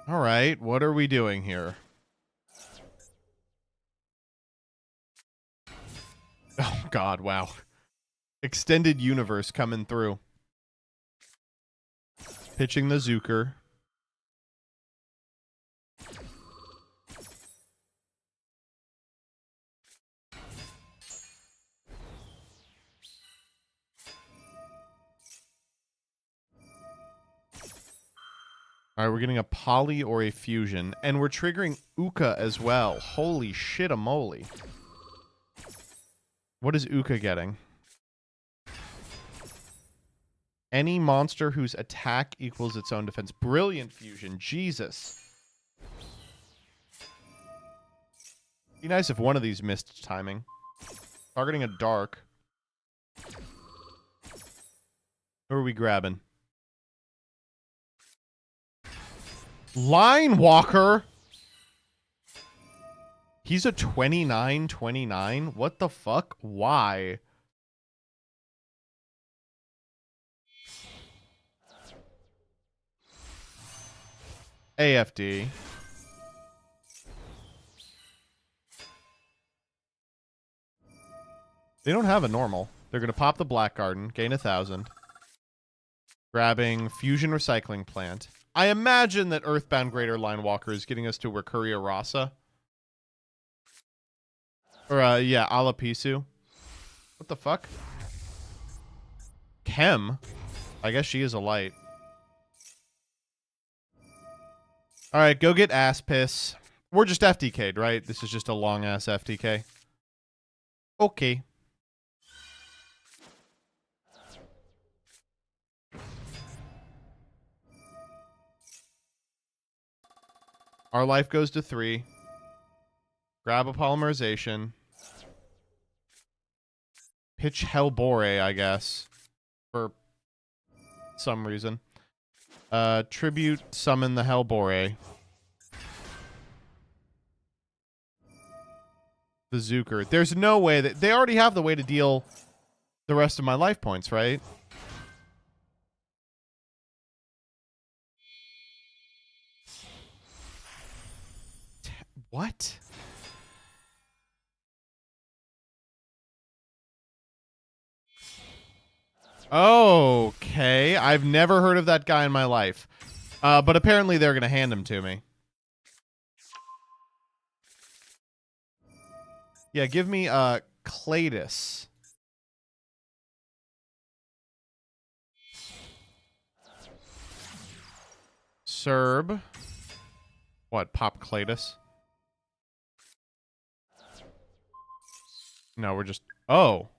Alright, what are we doing here? Oh god, wow. Extended universe coming through. Pitching the Zuker. All right, we're getting a poly or a fusion, and we're triggering Uka as well. Holy shit-a-moly. What is Uka getting? Any monster whose attack equals its own defense. Brilliant fusion. Jesus. Be nice if one of these missed timing. Targeting a dark. Who are we grabbing? Line Walker. He's a 29/29. What the fuck? Why? AFD. They don't have a normal. They're going to pop the Black Garden, gain 1,000. Grabbing Fusion Recycling Plant. I imagine that Earthbound Greater Line Walker is getting us to Recurria Rasa. Or, yeah, Alapisu. What the fuck? Chem? I guess she is a light. Alright, go get Ass Piss. We're just FTK'd, right? This is just a long-ass FTK. Okay. Our life goes to 3. Grab a polymerization. Pitch Hellbore, I guess. For some reason. Tribute, summon the Hellbore. The Zuker. There's no way that... They already have the way to deal the rest of my life points, right? What? Okay. I've never heard of that guy in my life. But apparently they're going to hand him to me. Yeah, give me Cladis. Serb. What, pop Cladis? No, we're just... Oh.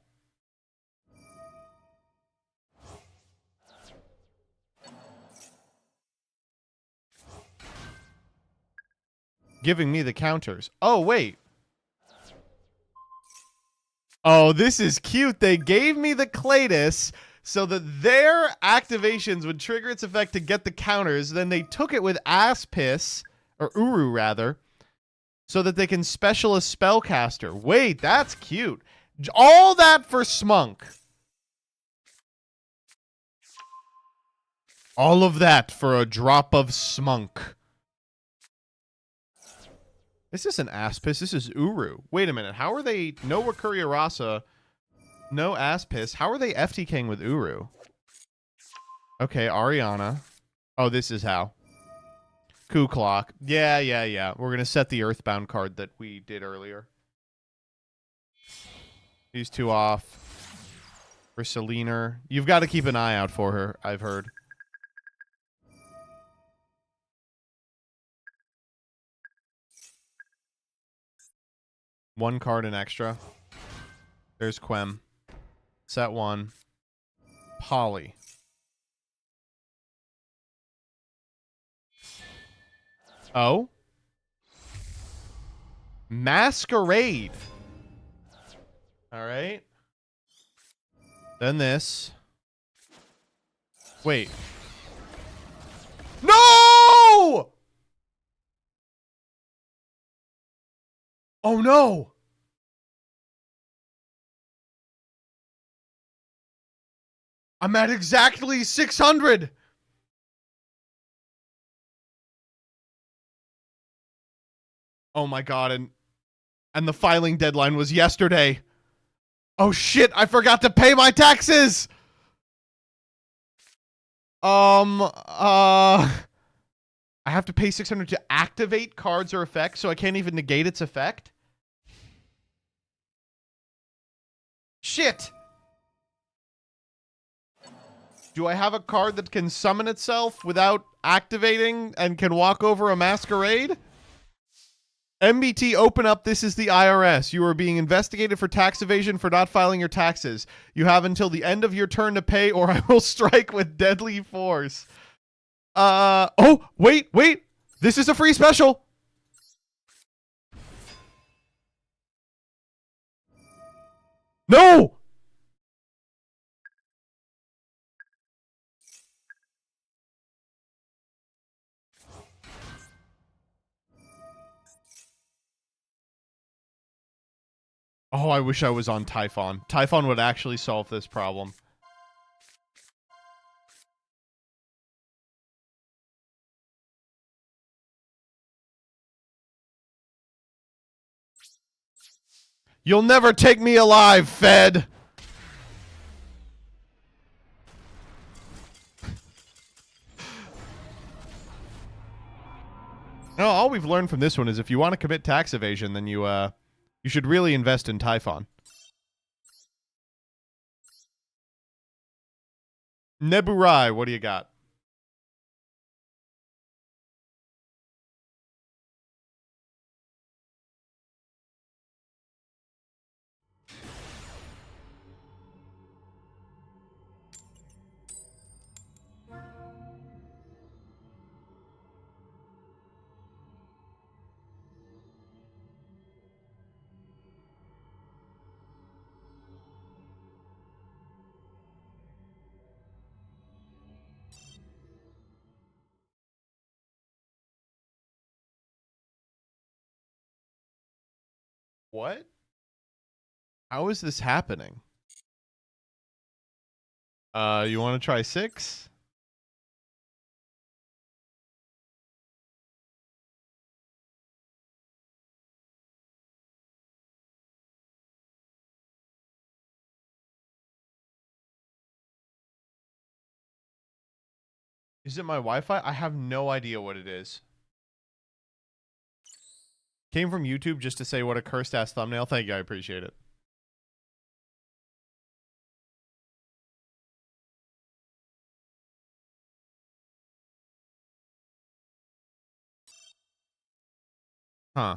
Giving me the counters. Oh, wait. Oh, this is cute. They gave me the Cladis so that their activations would trigger its effect to get the counters. Then they took it with Ass Piss, or Uru rather, so that they can specialist spellcaster. Wait, that's cute. All that for Smunk. All of that for a drop of Smunk. This isn't Ass Piss, this is Uru. Wait a minute, how are they... No Recurria Rasa, no Ass Piss. How are they FTKing with Uru? Okay, Ariana. Oh, this is how. Coup Clock. Yeah. We're going to set the Earthbound card that we did earlier. These two off. For Selena. You've got to keep an eye out for her, I've heard. One card in extra. There's Quem. Set 1. Polly. Oh? Masquerade. All right. Then this. Wait. No! Oh no! I'm at exactly 600! Oh my god, and the filing deadline was yesterday. Oh shit, I forgot to pay my taxes! I have to pay 600 to activate cards or effects, so I can't even negate its effect? Shit! Do I have a card that can summon itself without activating and can walk over a masquerade? MBT, open up. This is the IRS. You are being investigated for tax evasion for not filing your taxes. You have until the end of your turn to pay, or I will strike with deadly force. Oh, wait. This is a free special. No! Oh, I wish I was on Typhon. Typhon would actually solve this problem. You'll never take me alive, Fed! No, all we've learned from this one is if you want to commit tax evasion, then you should really invest in Typhon. Neburai, what do you got? What? How is this happening? You want to try 6? Is it my Wi-Fi? I have no idea what it is. Came from YouTube just to say what a cursed ass thumbnail. Thank you, I appreciate it. Huh.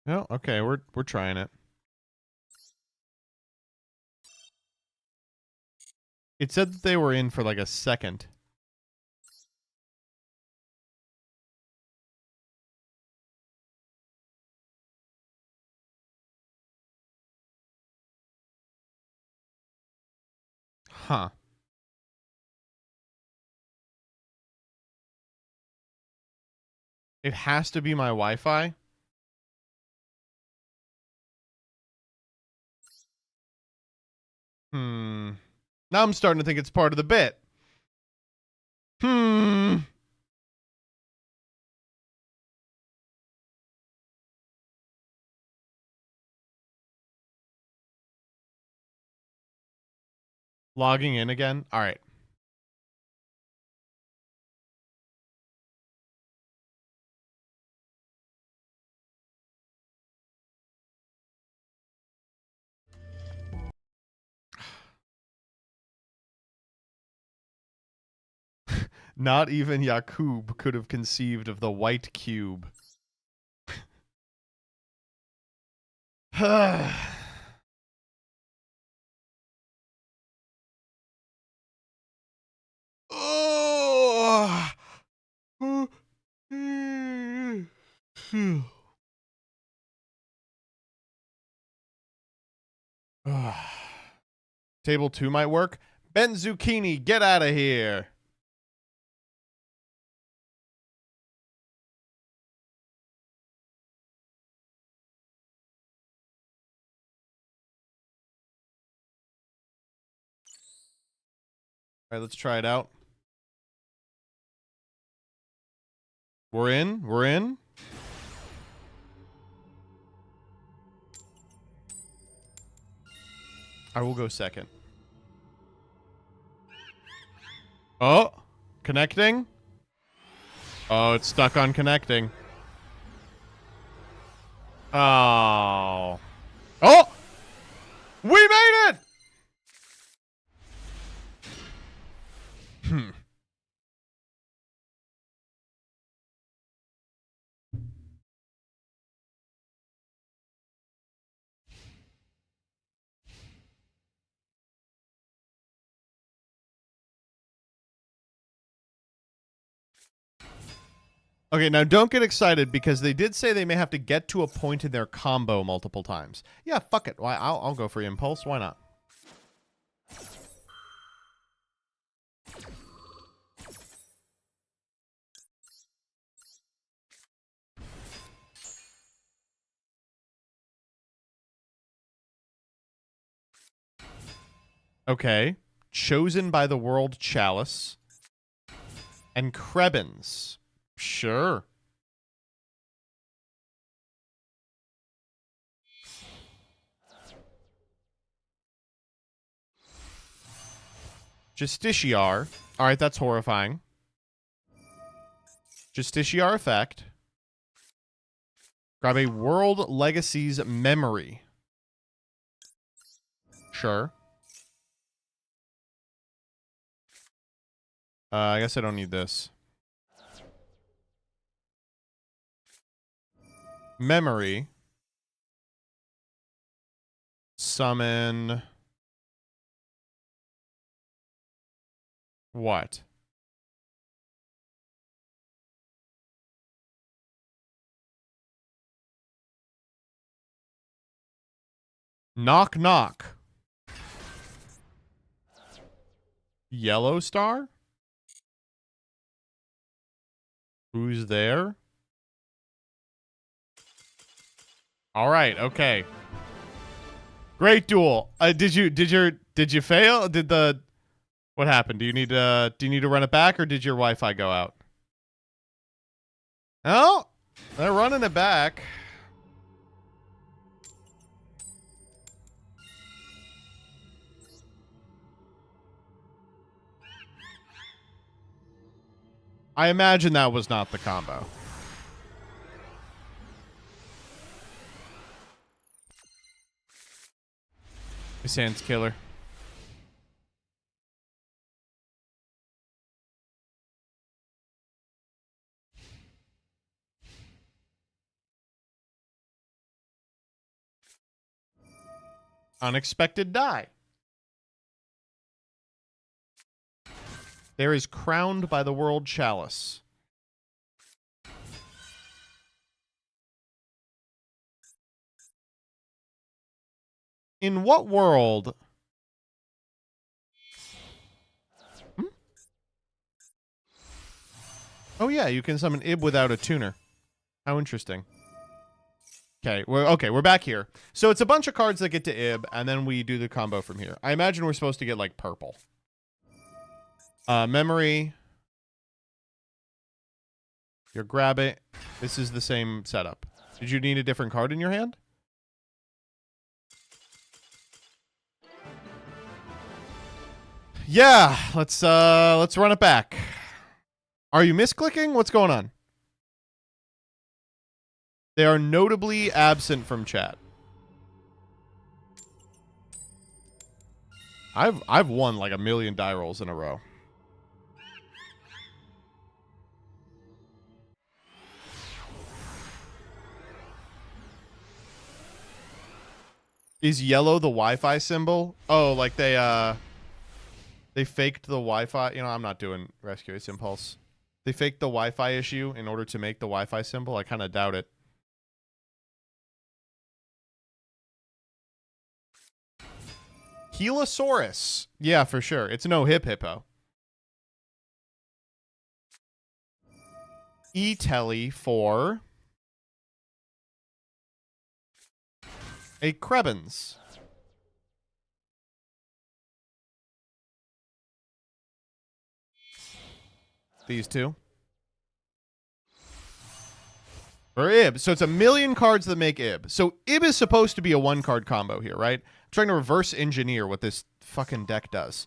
No, okay, we're trying it. It said that they were in for like a second. Huh. It has to be my Wi-Fi. Now I'm starting to think it's part of the bit. Logging in again? All right. Not even Yakub could have conceived of the white cube. Table 2 might work. Ben Zucchini, get out of here. All right, let's try it out. We're in. We're in. I will go second. Oh, connecting. Oh, it's stuck on connecting. Oh. Oh! Okay, now don't get excited because they did say they may have to get to a point in their combo multiple times. Yeah, fuck it. Why? I'll go for impulse. Why not? Okay. Chosen by the World Chalice. And Krebens. Sure. Justiciar. All right, that's horrifying. Justiciar effect. Grab a World Legacies memory. Sure. I guess I don't need this. Memory. Summon. What? Knock knock. Yellow star? Who's there? All right, okay. Great duel. Did you fail? What happened? Do you need to run it back or did your Wi-Fi go out? Oh, they're running it back. I imagine that was not the combo. His hand's killer. Unexpected die. There is crowned by the World Chalice. In what world? Hmm? Oh yeah, you can summon Ib without a tuner. How interesting. Okay, we're back here. So it's a bunch of cards that get to Ib, and then we do the combo from here. I imagine we're supposed to get like purple. Memory. You're grab it. This is the same setup. Did you need a different card in your hand? Yeah, let's run it back. Are you misclicking? What's going on? They are notably absent from chat. I've won like a million die rolls in a row. Is yellow the Wi-Fi symbol? Oh, like they faked the Wi-Fi. You know, I'm not doing Rescue Ace Impulse. They faked the Wi-Fi issue in order to make the Wi-Fi symbol. I kind of doubt it. Helosaurus. Yeah, for sure. It's no hip hippo. E-Telly for a Krebens. These two. For Ib. So it's a million cards that make Ib. So Ib is supposed to be a one-card combo here, right? I'm trying to reverse engineer what this fucking deck does.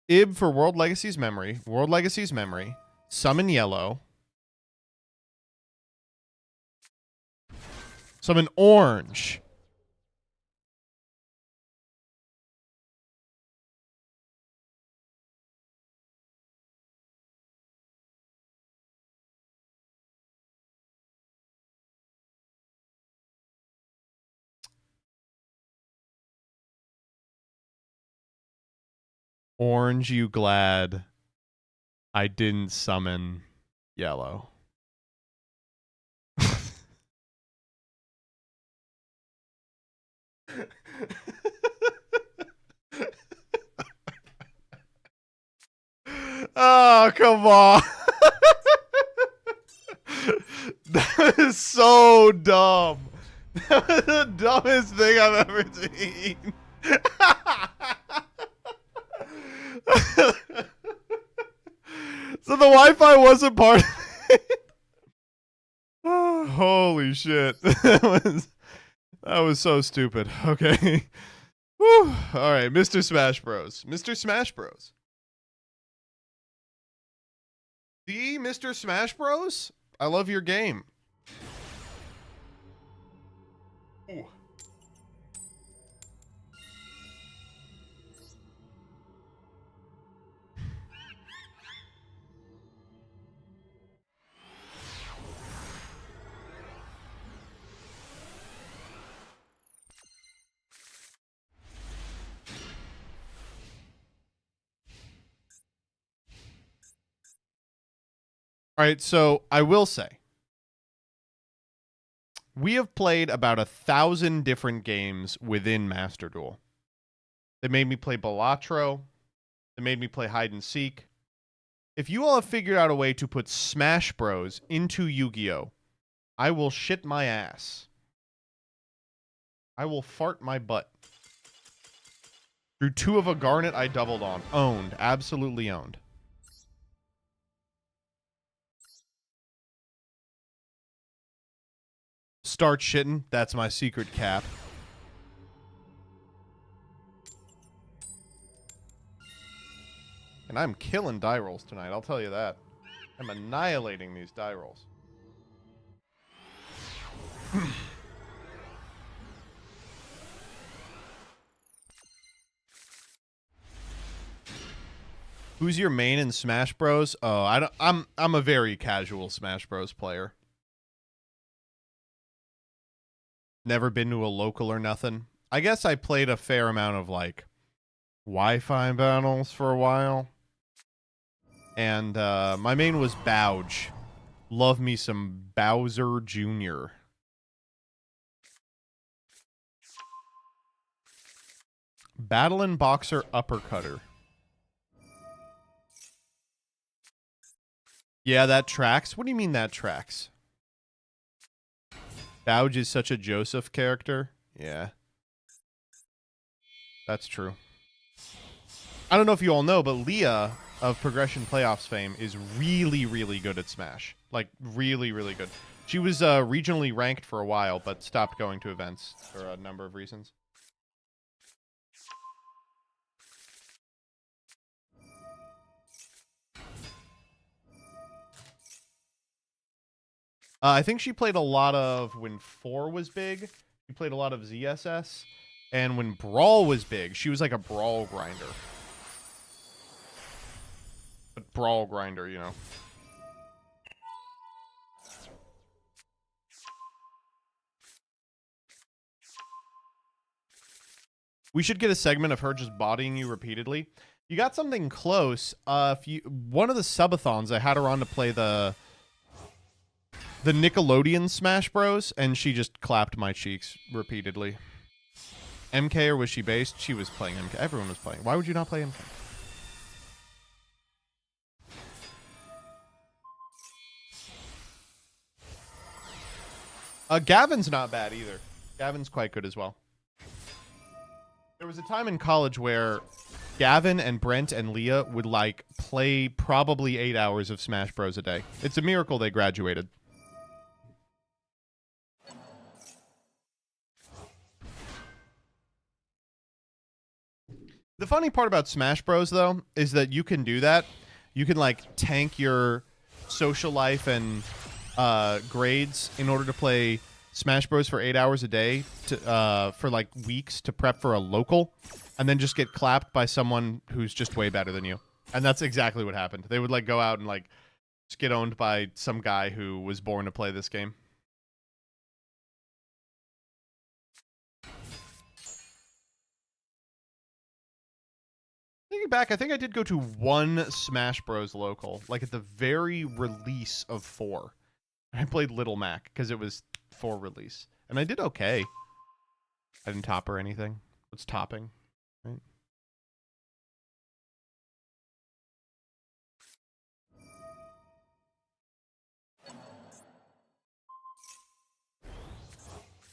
Ib for World Legacies Memory. World Legacies Memory. Summon yellow. Summon orange. Orange, you glad I didn't summon yellow. Oh, come on. That is so dumb. That was the dumbest thing I've ever seen. So the Wi-Fi wasn't part of it. Oh, holy shit. That was so stupid. Okay. Whew. All right, Mr. Smash Bros. Mr. Smash Bros. The Mr. Smash Bros. I love your game. Ooh. All right, so I will say, we have played about 1,000 different games within Master Duel. They made me play Balatro. They made me play hide and seek. If you all have figured out a way to put Smash Bros into Yu-Gi-Oh, I will shit my ass. I will fart my butt. Drew 2 of a Garnet I doubled on. Owned. Absolutely owned. Start shitting. That's my secret cap. And I'm killing die rolls tonight, I'll tell you that. I'm annihilating these die rolls. Who's your main in Smash Bros? Oh, I'm a very casual Smash Bros player. Never been to a local or nothing. I guess I played a fair amount of like Wi-Fi battles for a while. And my main was Bowge. Love me some Bowser Jr. Battlin' Boxer Uppercutter. Yeah, that tracks. What do you mean that tracks? Bowge is such a Joseph character. Yeah. That's true. I don't know if you all know, but Leah of Progression Playoffs fame is really, really good at Smash. Like, really, really good. She was regionally ranked for a while, but stopped going to events for a number of reasons. I think she played a lot of when 4 was big. She played a lot of ZSS. And when Brawl was big, she was like a Brawl grinder. But Brawl grinder, you know. We should get a segment of her just bodying you repeatedly. You got something close. One of the subathons, I had her on to play the Nickelodeon Smash Bros, and she just clapped my cheeks repeatedly. MK, or was she based? She was playing MK. Everyone was playing. Why would you not play MK? Gavin's not bad either. Gavin's quite good as well. There was a time in college where Gavin and Brent and Leah would like play probably 8 hours of Smash Bros a day. It's a miracle they graduated. The funny part about Smash Bros, though, is that you can do that. You can, like, tank your social life and grades in order to play Smash Bros for 8 hours a day for, like, weeks to prep for a local, and then just get clapped by someone who's just way better than you. And that's exactly what happened. They would, like, go out and, like, just get owned by some guy who was born to play this game. Thinking back, I think I did go to one Smash Bros local, like at the very release of 4. I played Little Mac because it was 4 release, and I did okay. I didn't top or anything. What's topping? Right.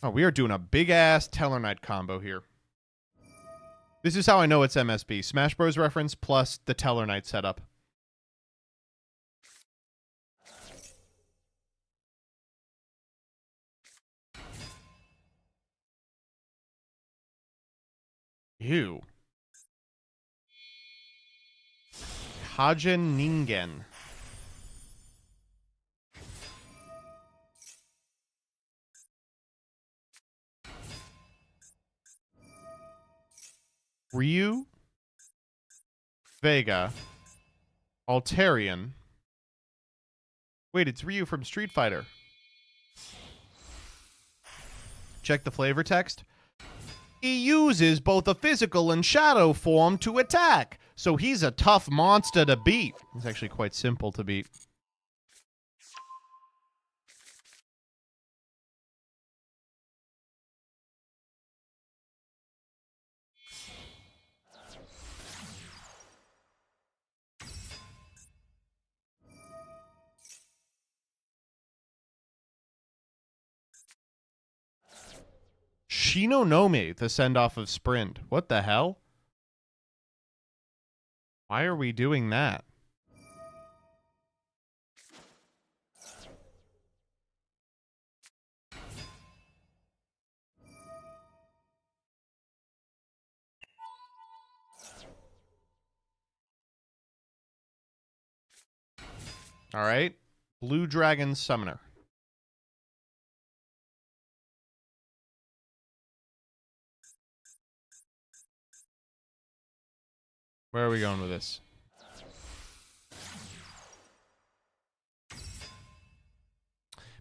Oh, we are doing a big-ass Tellarknight combo here. This is how I know it's MSB. Smash Bros. Reference plus the Tellarknight setup. Ew. Kajen Ningen. Ryu. Vega. Altarian. Wait, it's Ryu from Street Fighter. Check the flavor text. He uses both a physical and shadow form to attack, so he's a tough monster to beat. It's actually quite simple to beat. Shinonome, the send-off of Sprint. What the hell? Why are we doing that? All right. Blue Dragon Summoner. Where are we going with this?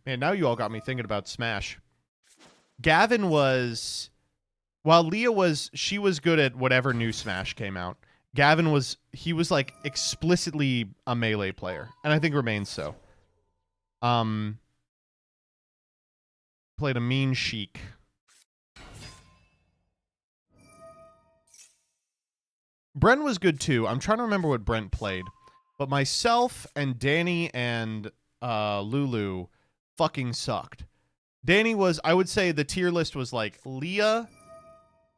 Man, now you all got me thinking about Smash. Gavin was... While Leah was... She was good at whatever new Smash came out. Gavin was... He was, like, explicitly a melee player. And I think remains so. Played a mean Sheik. Brent was good too. I'm trying to remember what Brent played. But myself and Danny and Lulu fucking sucked. Danny was, I would say the tier list was like Leah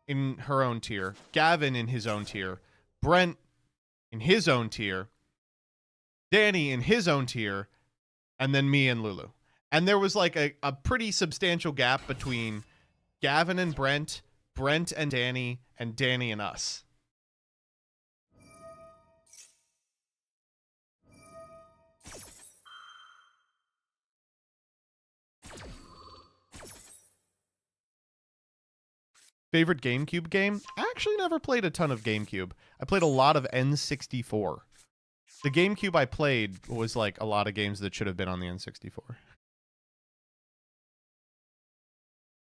in her own tier, Gavin in his own tier, Brent in his own tier, Danny in his own tier, and then me and Lulu. And there was like a pretty substantial gap between Gavin and Brent, Brent and Danny and us. Favorite GameCube game? I actually never played a ton of GameCube. I played a lot of N64. The GameCube I played was like a lot of games that should have been on the N64.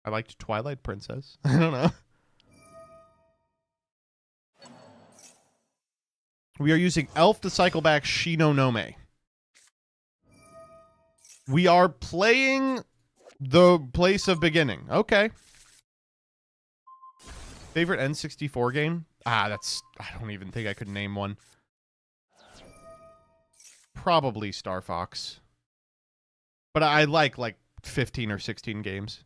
I liked Twilight Princess. I don't know. We are using Elf to cycle back Shinonome. We are playing the place of beginning. Okay. Favorite N64 game? I don't even think I could name one. Probably Star Fox. But I like 15 or 16 games.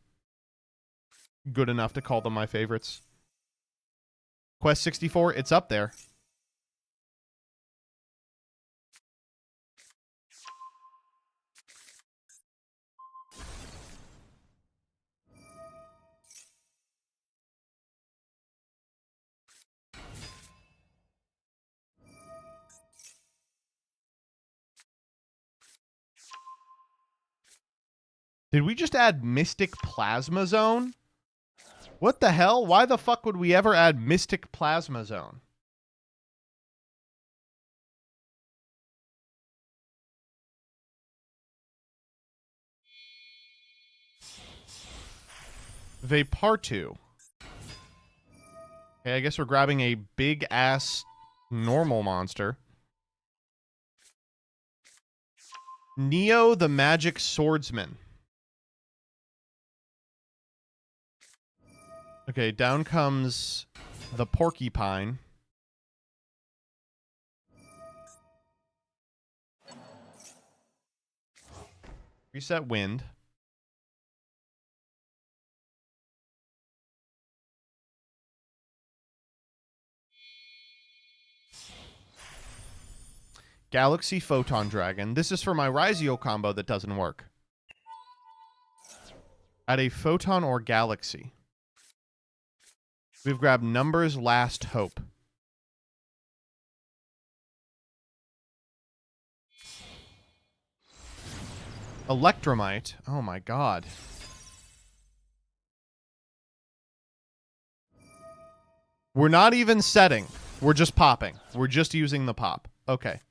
Good enough to call them my favorites. Quest 64, it's up there. Did we just add Mystic Plasma Zone? What the hell? Why the fuck would we ever add Mystic Plasma Zone? Vapartu. Okay, I guess we're grabbing a big-ass normal monster. Neo the Magic Swordsman. Okay, down comes the porcupine. Reset wind. Galaxy Photon Dragon. This is for my Rhizio combo that doesn't work. Add a Photon or Galaxy. We've grabbed Numbers Last Hope. Electromite. Oh my god. We're not even setting. We're just popping. We're just using the pop. Okay.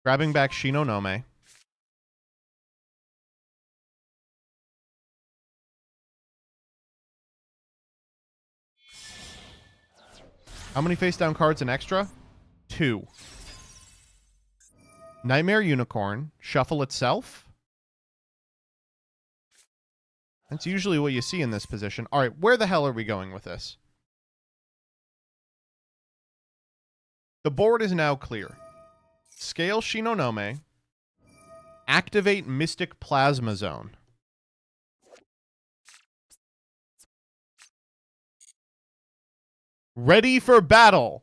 Grabbing back Shinonome. How many face down cards in extra? 2. Nightmare Unicorn. Shuffle itself. That's usually what you see in this position. All right, where the hell are we going with this? The board is now clear. Scale Shinonome. Activate Mystic Plasma Zone. Ready for battle.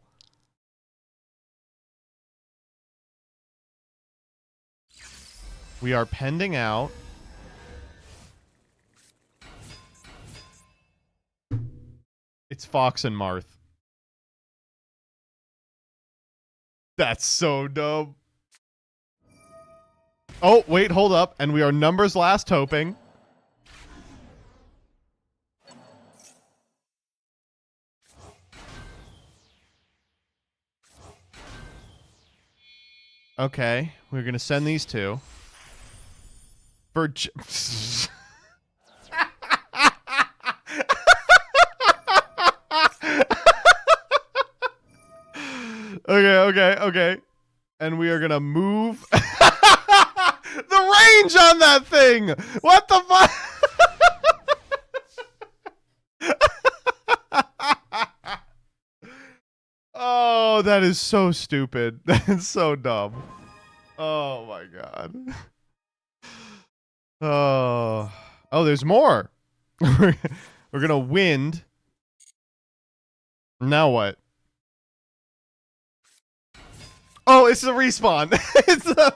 We are pending out. It's Fox and Marth. That's so dumb. Oh, wait, hold up. And we are Numbers Last Hoping. Okay, we're going to send these two. For... Okay. And we are going to move... The range on that thing! What the fuck? Oh, that is so stupid. That is so dumb. Oh my god. Oh, there's more. We're gonna wind. Now what? Oh, it's a respawn. It's a...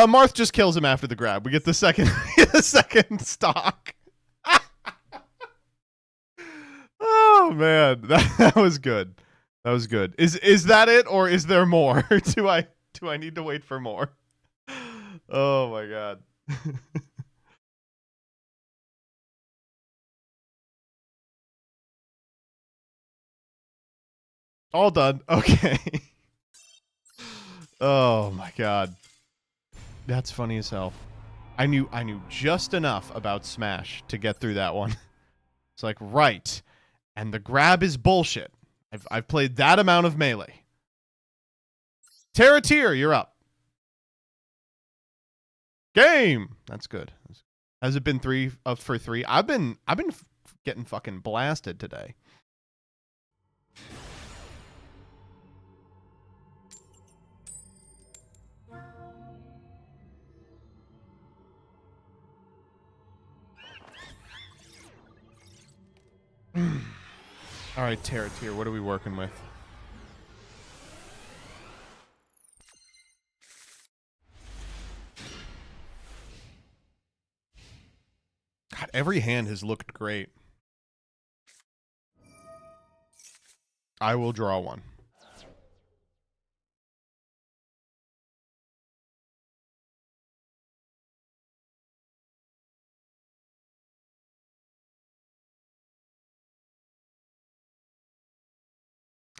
Marth just kills him after the grab. We get the second, the second stock. Oh man, that was good. That was good. Is that it, or is there more? do I need to wait for more? Oh my god. All done. Okay. Oh my god. That's funny as hell. I knew just enough about Smash to get through that one. It's like, right. And the grab is bullshit. I've played that amount of Melee. Terratier, you're up. Game. That's good. Has it been 3 for 3? I've been getting fucking blasted today. All right, Terratier, what are we working with? God, every hand has looked great. I will draw one.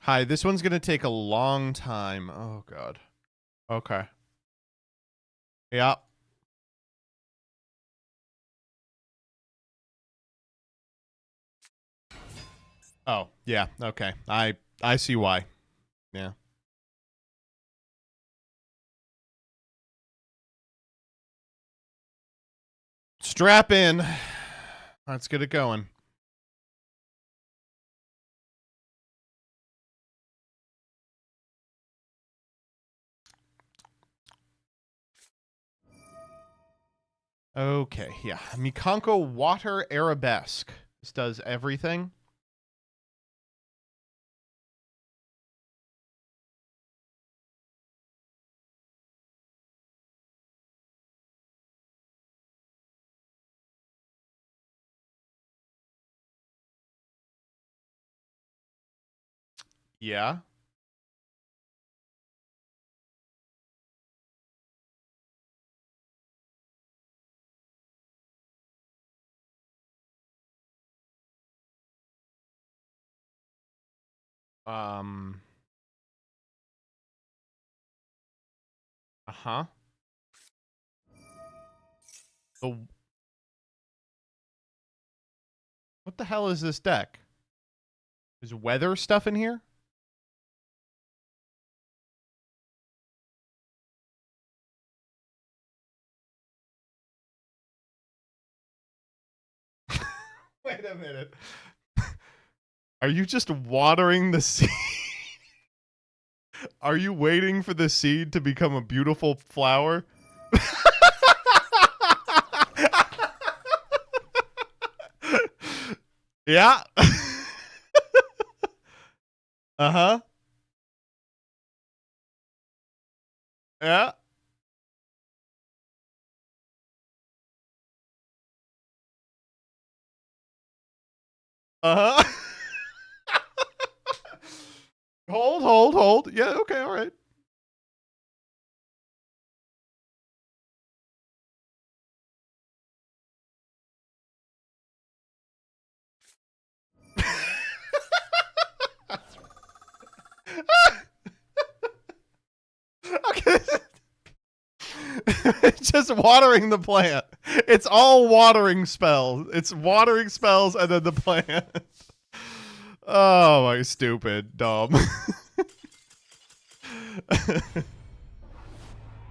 Hi, this one's going to take a long time. Oh, God. Okay. Yeah. Oh, yeah. Okay. I see why. Yeah. Strap in. Let's get it going. Okay, yeah. Mikanko Water Arabesque. This does everything. Yeah. Um. Uh-huh. The What the hell is this deck? Is weather stuff in here? Wait a minute. Are you just watering the seed? Are you waiting for the seed to become a beautiful flower? Yeah. Uh-huh. Yeah. Uh-huh. Hold. Yeah, okay, all right. Okay. It's just watering the plant. It's all watering spells. It's watering spells and then the plant. Oh my stupid dumb.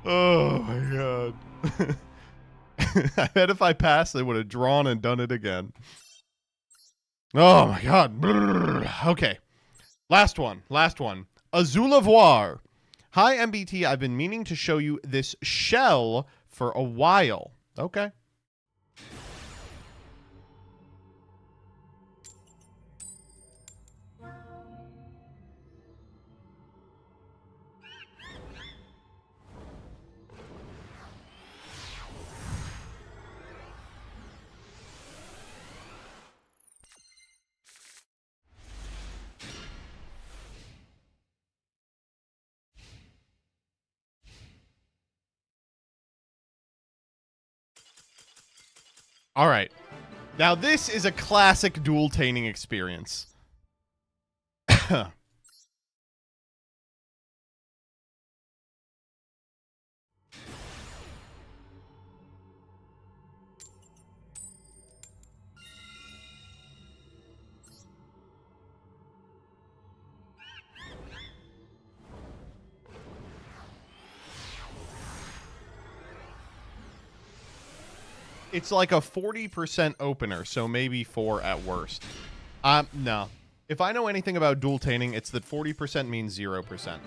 Oh my god. I bet if I passed, they would have drawn and done it again. Oh my god. Okay. Last one. Azulavoir. Hi, MBT. I've been meaning to show you this shell for a while. Okay. All right. Now, this is a classic duel-taining experience. It's like a 40% opener, so maybe 4 at worst. No. If I know anything about duel-taining, it's that 40% means 0%.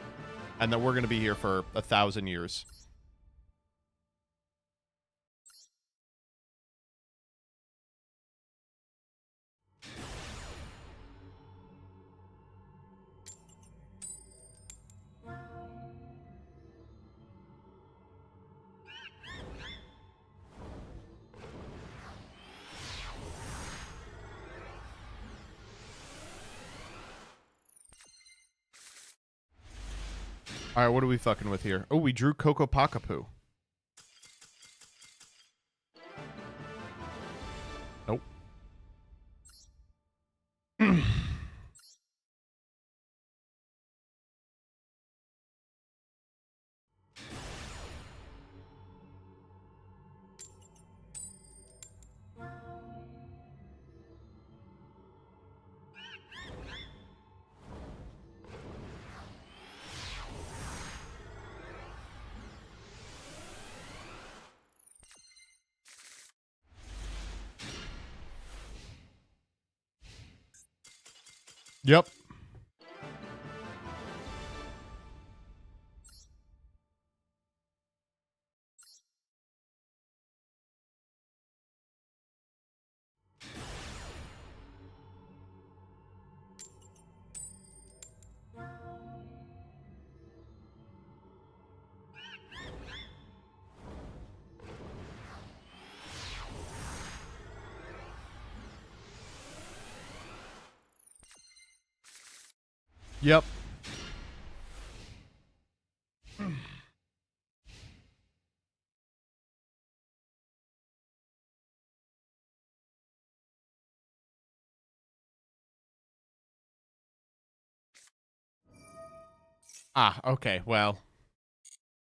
And that we're going to be here for 1,000 years. All right, what are we fucking with here? Oh, we drew Coco Pakapu. Nope. Yep. Yep. Ah, okay. Well,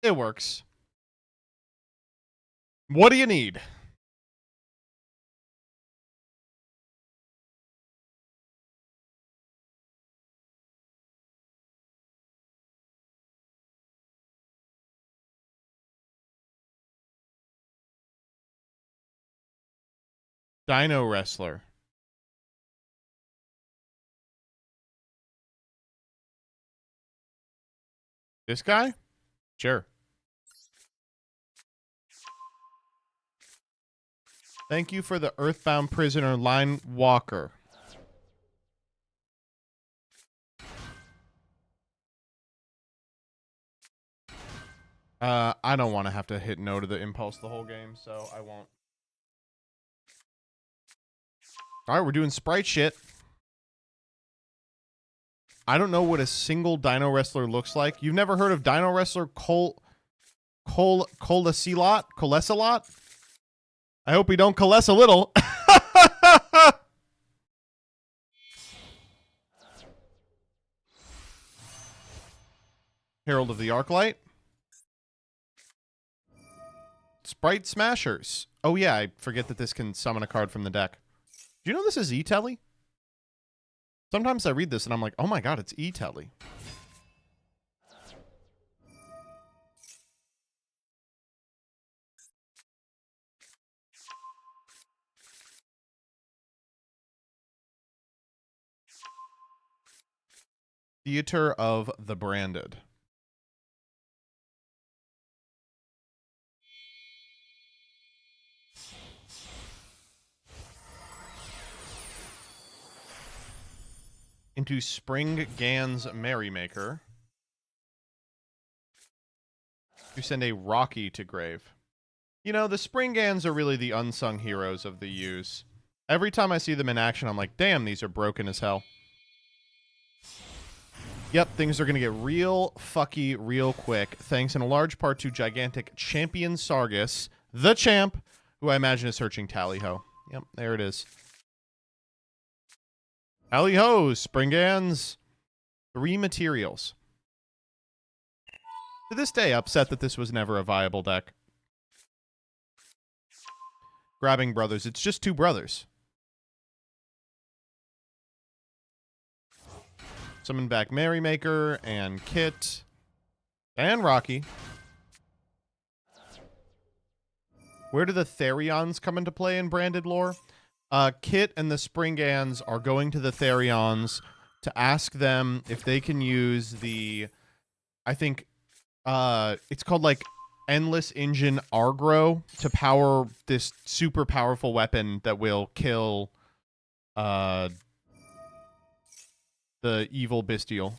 it works. What do you need? Dino Wrestler. This guy? Sure. Thank you for the Earthbound Prisoner Line Walker. I don't want to have to hit no to the impulse the whole game, so I won't. All right, we're doing sprite shit. I don't know what a single Dino Wrestler looks like. You've never heard of Dino Wrestler Colesilot? I hope we don't coalesce a little. Herald of the Arclight. Sprite Smashers. Oh yeah, I forget that this can summon a card from the deck. Do you know this is E-Telly? Sometimes I read this and I'm like, oh my god, it's E-Telly. Theater of the Branded. Into Spring Gans Merrymaker. You send a Rocky to grave. You know, the Spring Gans are really the unsung heroes of the use. Every time I see them in action, I'm like, damn, these are broken as hell. Yep, things are going to get real fucky real quick, thanks in a large part to gigantic Champion Sargus, the champ, who I imagine is searching Tally-Ho. Yep, there it is. Tally-Ho, Springans. 3 materials. To this day, upset that this was never a viable deck. Grabbing brothers. It's just 2 brothers. Summon back Merrymaker and Kit and Rocky. Where do the Therions come into play in branded lore? Kit and the Springans are going to the Therions to ask them if they can use the, I think, it's called like Endless Engine Argro to power this super powerful weapon that will kill the evil bestial.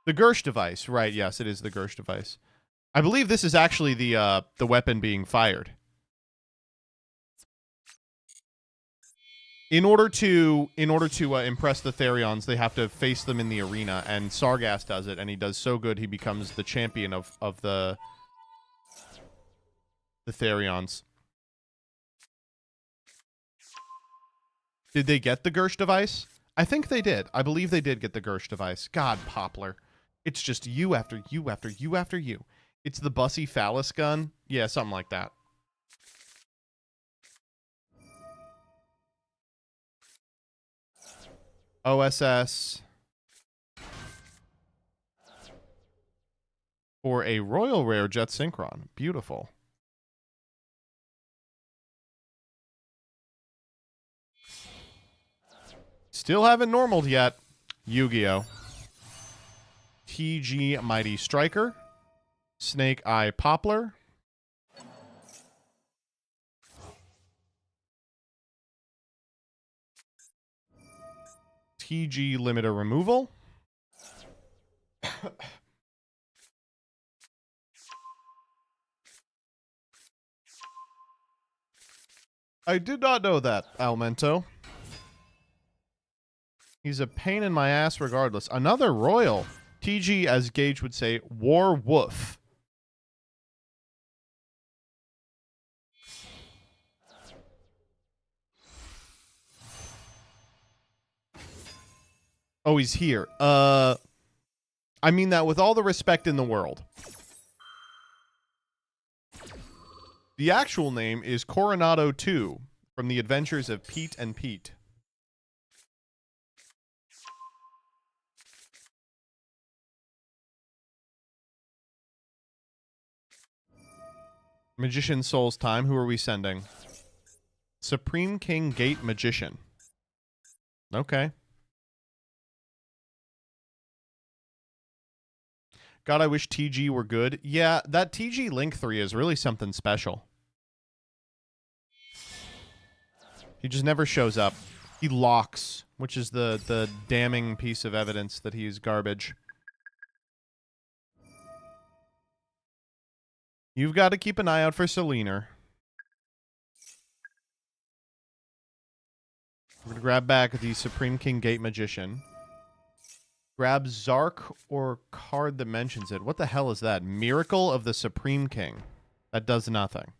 The Gersh device, right? Yes, it is the Gersh device. I believe this is actually the weapon being fired. In order to impress the Therions, they have to face them in the arena, and Sargas does it, and he does so good he becomes the champion of the Therions. Did they get the Gersh device? I think they did. I believe they did get the Gersh device. God, Poplar. It's just you after you after you after you. It's the Bussy Phallus gun. Yeah, something like that. OSS. For a Royal Rare Jet Synchron. Beautiful. Still haven't normaled yet. Yu-Gi-Oh! TG Mighty Striker. Snake Eye Poplar. TG Limiter Removal. I did not know that, Almento. He's a pain in my ass regardless. Another Royal. TG, as Gage would say, War Woof. Oh, he's here. I mean that with all the respect in the world. The actual name is Coronado 2 from the Adventures of Pete and Pete. Magician Souls time. Who are we sending? Supreme King Gate Magician. Okay. God, I wish TG were good. Yeah, that TG Link 3 is really something special. He just never shows up. He locks, which is the damning piece of evidence that he's garbage. You've got to keep an eye out for Selena. We're going to grab back the Supreme King Gate Magician. Grab Zark or card that mentions it. What the hell is that? Miracle of the Supreme King. That does nothing.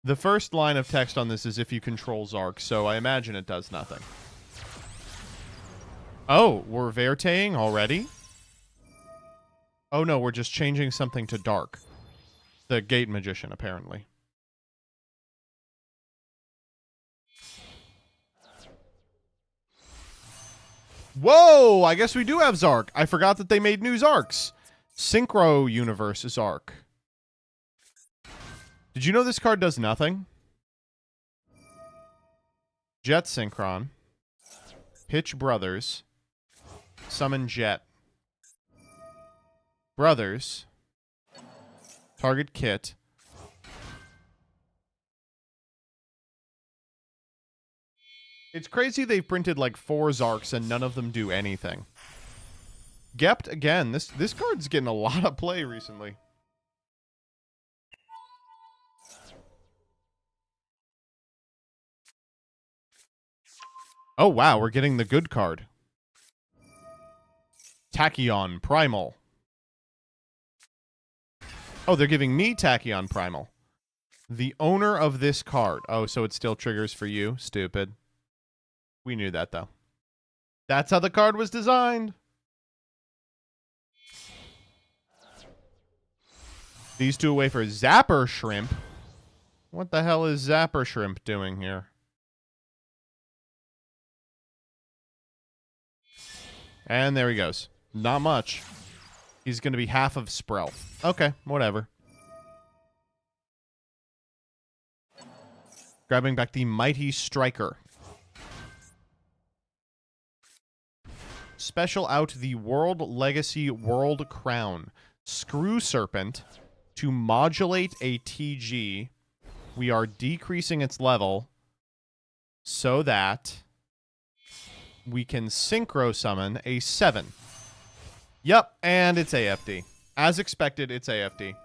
The first line of text on this is if you control Zark, so I imagine it does nothing. Oh, we're Verteing already? Oh no, we're just changing something to dark. The Gate Magician, apparently. Whoa! I guess we do have Zark. I forgot that they made new Zarks. Synchro Universe Zark. Did you know this card does nothing? Jet Synchron. Pitch Brothers. Summon Jet. Brothers. Target Kit. It's crazy they've printed like 4 Zarks and none of them do anything. Gept again. This card's getting a lot of play recently. Oh wow, we're getting the good card. Tachyon Primal. Oh, they're giving me Tachyon Primal. The owner of this card. Oh, so it still triggers for you? Stupid. We knew that, though. That's how the card was designed. These two away for Zapper Shrimp. What the hell is Zapper Shrimp doing here? And there he goes. Not much. He's going to be half of Sprel. Okay, whatever. Grabbing back the Mighty Striker. Special out the World Legacy World Crown. Screw Serpent. To modulate a TG, we are decreasing its level so that we can synchro summon a 7. Yep, and it's AFD. As expected, it's AFD.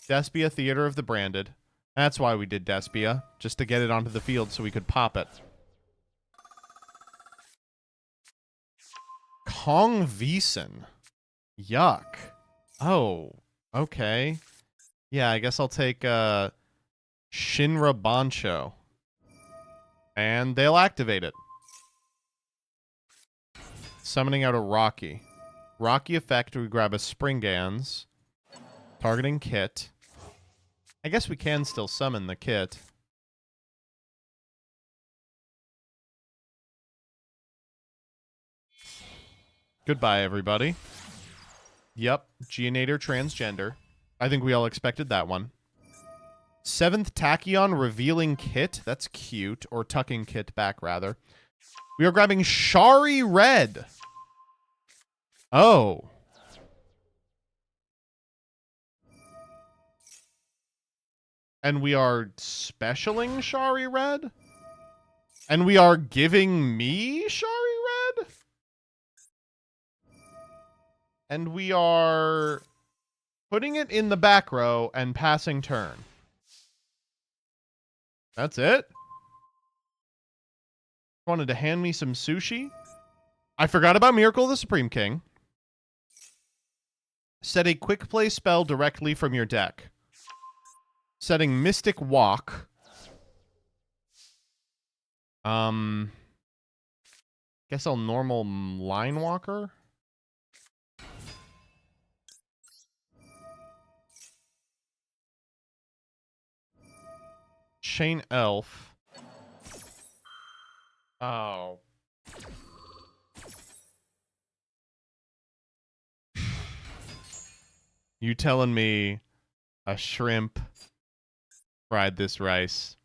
Despia Theater of the Branded. That's why we did Despia, just to get it onto the field so we could pop it. Kong Veesen. Yuck. Oh, okay. Yeah, I guess I'll take Shinra Bancho. And they'll activate it. Summoning out a Rocky. Rocky effect, we grab a Springans. Targeting Kit. I guess we can still summon the Kit. Goodbye, everybody. Yep, Geonator Transgender. I think we all expected that one. 7th Tachyon Revealing Kit. That's cute. Or tucking Kit back, rather. We are grabbing Shari Red. Oh. And we are specialing Shari Red? And we are giving me Shari Red? And we are putting it in the back row and passing turn. That's it? Wanted to hand me some sushi? I forgot about Miracle of the Supreme King. Set a quick play spell directly from your deck. Setting Mystic Walk. Guess I'll normal Line Walker. Chain Elf. Oh. You telling me a shrimp fried this rice?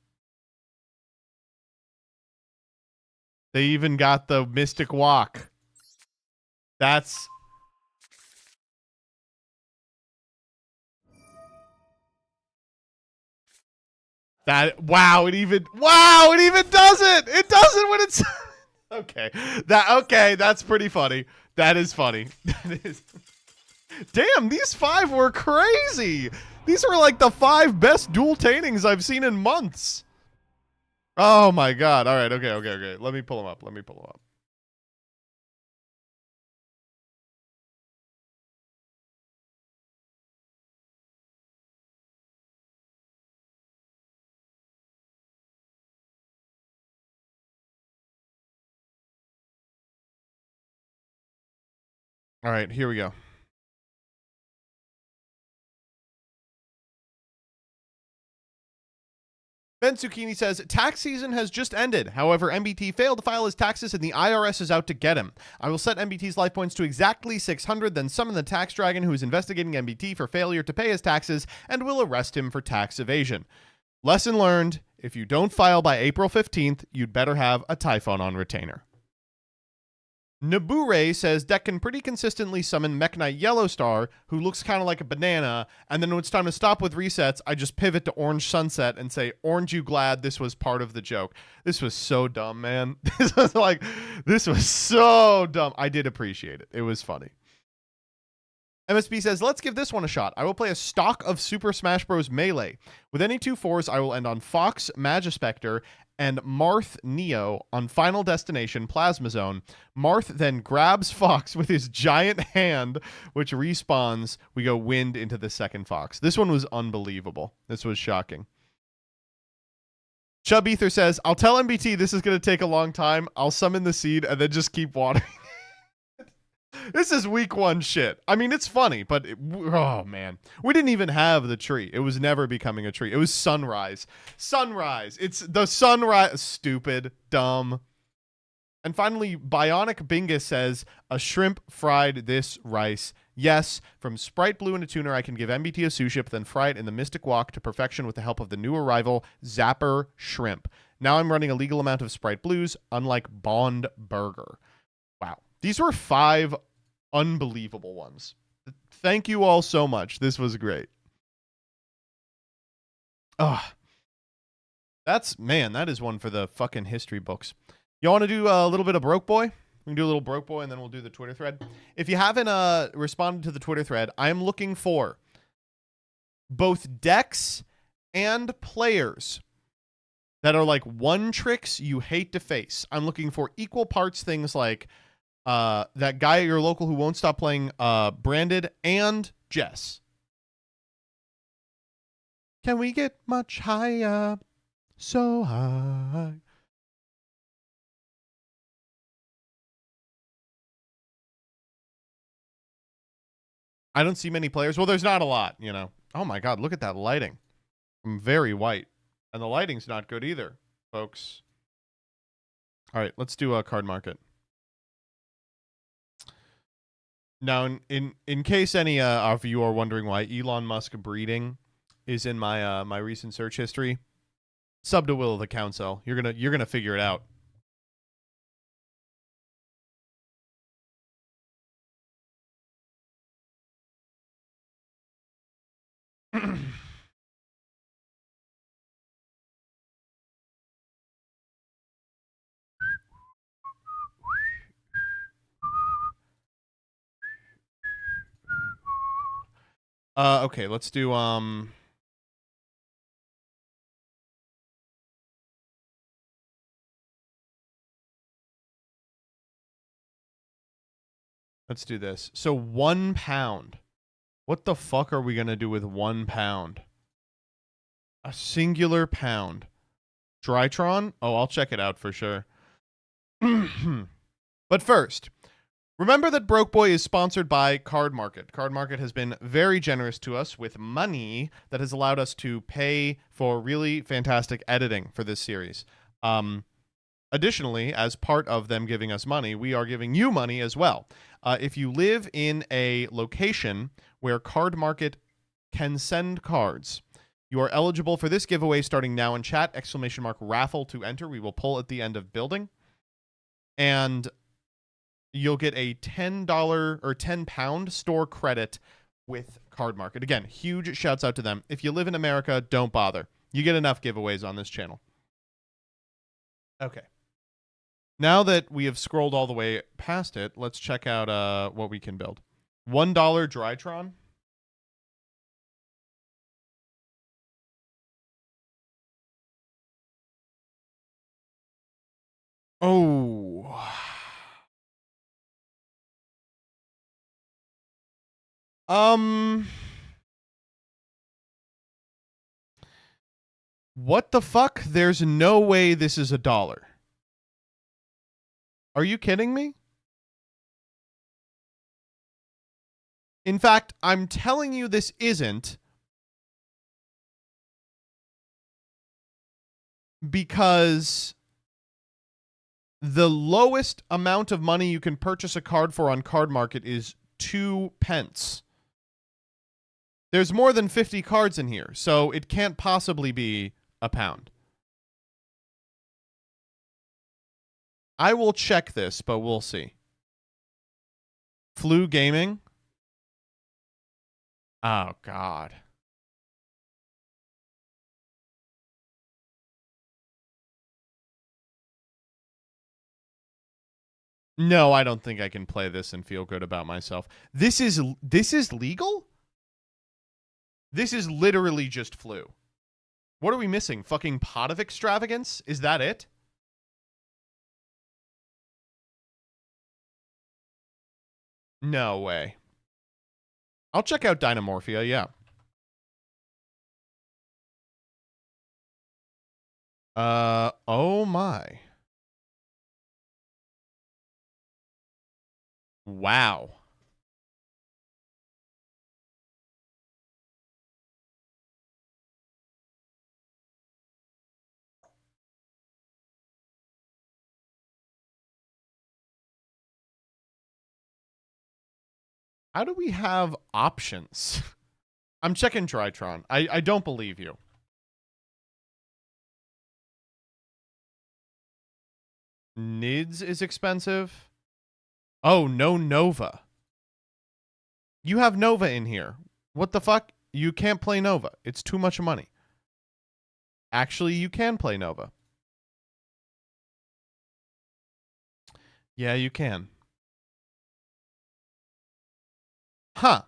They even got the Mystic Walk. That's... Wow, it even does it. It does it when it's okay, that's pretty funny. That is funny. That is. Damn, these 5 were crazy. These were like the 5 best dual tainings I've seen in months. Oh my god. All right, okay. Let me pull them up. All right, here we go. Ben Zucchini says, tax season has just ended. However, MBT failed to file his taxes and the IRS is out to get him. I will set MBT's life points to exactly 600, then summon the tax dragon who is investigating MBT for failure to pay his taxes and will arrest him for tax evasion. Lesson learned, if you don't file by April 15th, you'd better have a Typhon on retainer. Nabure says deck can pretty consistently summon Mech Knight Yellowstar, who looks kind of like a banana, and then when it's time to stop with resets, I just pivot to Orange Sunset and say, "Orange, you glad this was part of the joke?" This was so dumb, man. This was so dumb. I did appreciate it. It was funny. MSB says, let's give this one a shot. I will play a stock of Super Smash Bros. Melee. With any 2/4s, I will end on Fox, Magispector, and Marth Neo on Final Destination Plasma Zone. Marth then grabs Fox with his giant hand, which respawns. We go Wind into the second Fox. This one was unbelievable. This was shocking. Chub Ether says, I'll tell MBT this is going to take a long time. I'll summon the seed and then just keep watering. This is week 1 shit. I mean, it's funny, but oh man, we didn't even have the tree. It was never becoming a tree. It was sunrise. Sunrise. It's the sunrise. Stupid, dumb. And finally, Bionic Bingus says, a shrimp fried this rice. Yes, from Sprite Blue and a Tuner, I can give MBT a sous ship, then fry it in the Mystic Walk to perfection with the help of the new arrival, Zapper Shrimp. Now I'm running a legal amount of Sprite Blues, unlike Bond Burger. Wow. These were 5 unbelievable ones. Thank you all so much. This was great. Oh, that is one for the fucking history books. You want to do a little bit of Broke Boy? We can do a little Broke Boy and then we'll do the Twitter thread. If you haven't responded to the Twitter thread, I'm looking for both decks and players that are like one tricks you hate to face. I'm looking for equal parts things like that guy at your local who won't stop playing Branded and Jess. Can we get much higher? So high. I don't see many players. Well, there's not a lot, you know. Oh my god, look at that lighting. I'm very white. And the lighting's not good either, folks. All right, let's do a card market. Now, in case any of you are wondering why Elon Musk breeding is in my my recent search history, sub to Will of the Council. You're gonna figure it out. Okay, let's do let's do this. So £1. What the fuck are we gonna do with £1? A singular pound. Drytron? Oh, I'll check it out for sure. But first, remember that Broke Boy is sponsored by Card Market. Card Market has been very generous to us with money that has allowed us to pay for really fantastic editing for this series. Additionally, as part of them giving us money, we are giving you money as well. If you live in a location where Card Market can send cards, you are eligible for this giveaway starting now in chat, !raffle to enter. We will pull at the end of building. And you'll get a $10 or £10 store credit with Card Market. Again, huge shouts out to them. If you live in America, don't bother. You get enough giveaways on this channel. Okay. Now that we have scrolled all the way past it, let's check out what we can build. $1 Drytron. Oh. What the fuck? There's no way this is $1. Are you kidding me? In fact, I'm telling you this isn't, because the lowest amount of money you can purchase a card for on Card Market is 2 pence. There's more than 50 cards in here, so it can't possibly be £1. I will check this, but we'll see. Flu Gaming. Oh, God. No, I don't think I can play this and feel good about myself. This is legal? This is literally just flu. What are we missing? Fucking Pot of Extravagance? Is that it? No way. I'll check out Dynamorphia, yeah. Oh my. Wow. How do we have options? I'm checking Drytron. I don't believe you. Nids is expensive. Oh, no Nova. You have Nova in here. What the fuck? You can't play Nova. It's too much money. Actually, you can play Nova. Yeah, you can. Huh.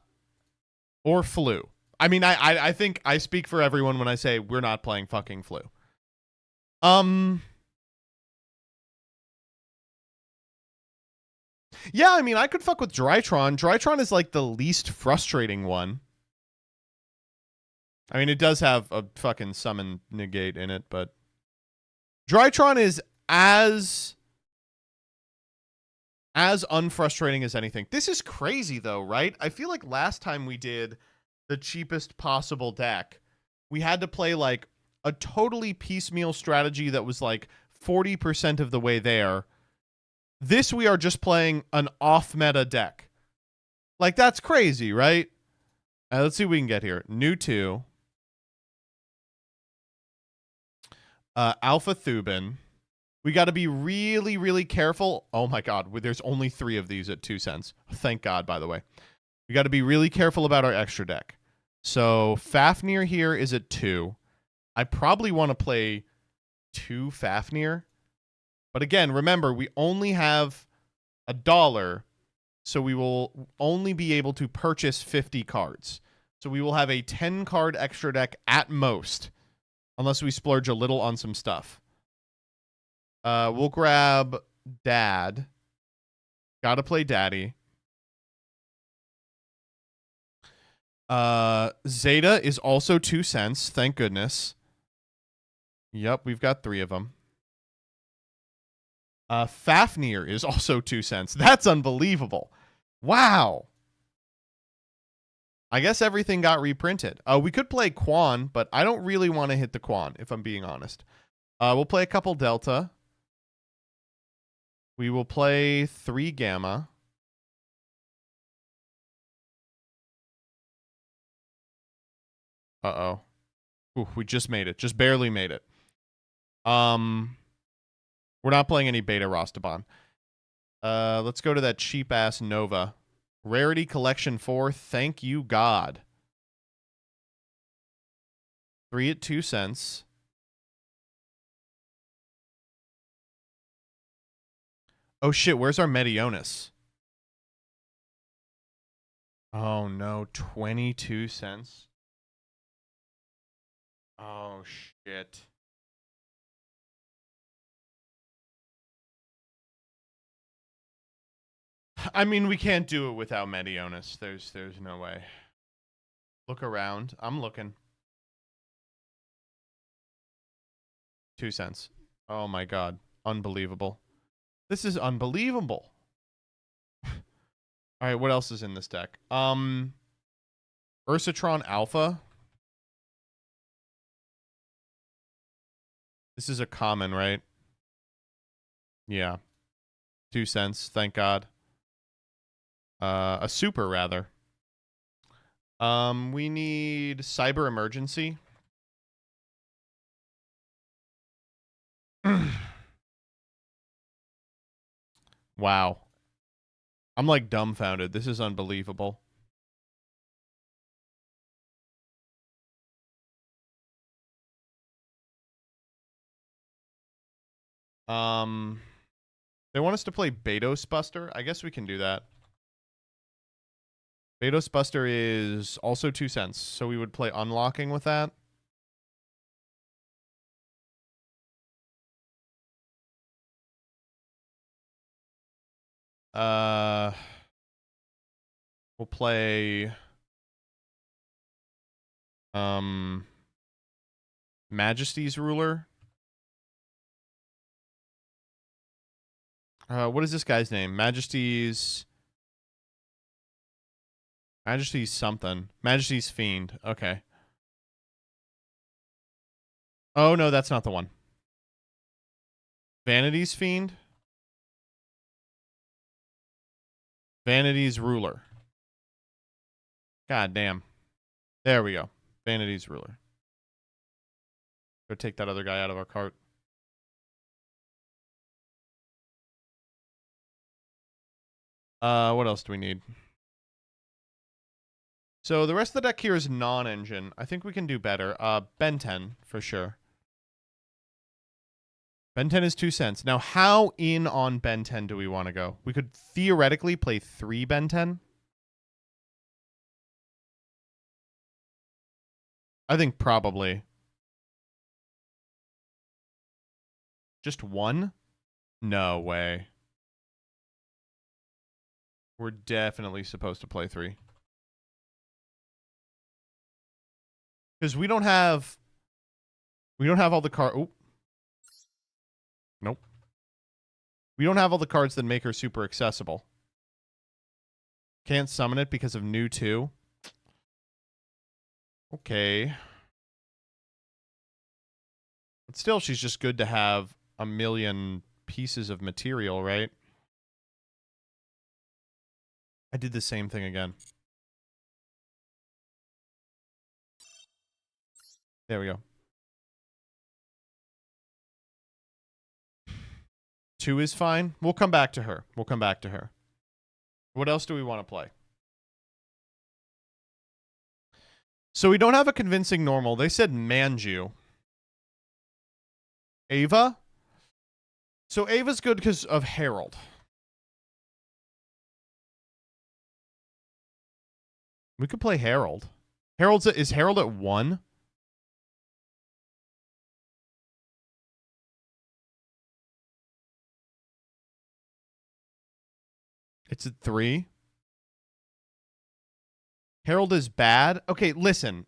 Or Flu. I mean, I think I speak for everyone when I say we're not playing fucking Flu. Yeah, I mean, I could fuck with Drytron. Drytron is like the least frustrating one. I mean, it does have a fucking summon negate in it, but Drytron is as unfrustrating as anything. This is crazy though, right? I feel like last time we did the cheapest possible deck, we had to play like a totally piecemeal strategy that was like 40% of the way there. This, we are just playing an off-meta deck. Like, that's crazy, right? Let's see what we can get here. New 2. Alpha Thubin. We got to be really, really careful. Oh, my God. There's only 3 of these at 2 cents. Thank God, by the way. We got to be really careful about our extra deck. So Fafnir here is at 2. I probably want to play 2 Fafnir. But again, remember, we only have $1, so we will only be able to purchase 50 cards. So we will have a 10-card extra deck at most, unless we splurge a little on some stuff. We'll grab Dad. Gotta play Daddy. Zeta is also 2 cents. Thank goodness. Yep, we've got 3 of them. Fafnir is also 2 cents. That's unbelievable. Wow. I guess everything got reprinted. We could play Quan, but I don't really want to hit the Quan, if I'm being honest. We'll play a couple Delta. We will play 3 Gamma. Uh-oh. Ooh, we just made it. Just barely made it. We're not playing any Beta Rostaban. Let's go to that cheap-ass Nova. Rarity Collection 4. Thank you, God. 3 at 2 cents. Oh, shit. Where's our Medionis? Oh, no. 22 cents. Oh, shit. I mean, we can't do it without Medionis. There's no way. Look around. I'm looking. 2 cents. Oh my God. Unbelievable. This is unbelievable. All right, what else is in this deck? Ursatron Alpha. This is a common, right? Yeah. 2 cents. Thank God. A super, rather. We need Cyber Emergency. Wow. I'm like dumbfounded. This is unbelievable. They want us to play Betos Buster. I guess we can do that. Betos Buster is also 2 cents, so we would play Unlocking with that. We'll play Majesty's Ruler. What is this guy's name? Majesty's something. Majesty's Fiend. Okay. Oh, no, that's not the one. Vanity's Fiend? Vanity's Ruler. God damn. There we go. Vanity's Ruler. Go take that other guy out of our cart. What else do we need? So the rest of the deck here is non-engine. I think we can do better. Ben 10, for sure. Ben 10 is 2 cents. Now, how in on Ben 10 do we want to go? We could theoretically play 3 Ben 10. I think probably. Just 1? No way. We're definitely supposed to play 3. Because we don't have all the cards. Oh. Nope. We don't have all the cards that make her super accessible. Can't summon it because of new 2. Okay. But still, she's just good to have a million pieces of material, right? I did the same thing again. There we go. 2 is fine. We'll come back to her. We'll come back to her. What else do we want to play? So we don't have a convincing normal. They said Manju. Ava? So Ava's good because of Herald. We could play Herald. Is Herald at 1? It's at 3. Herald is bad. Okay, listen.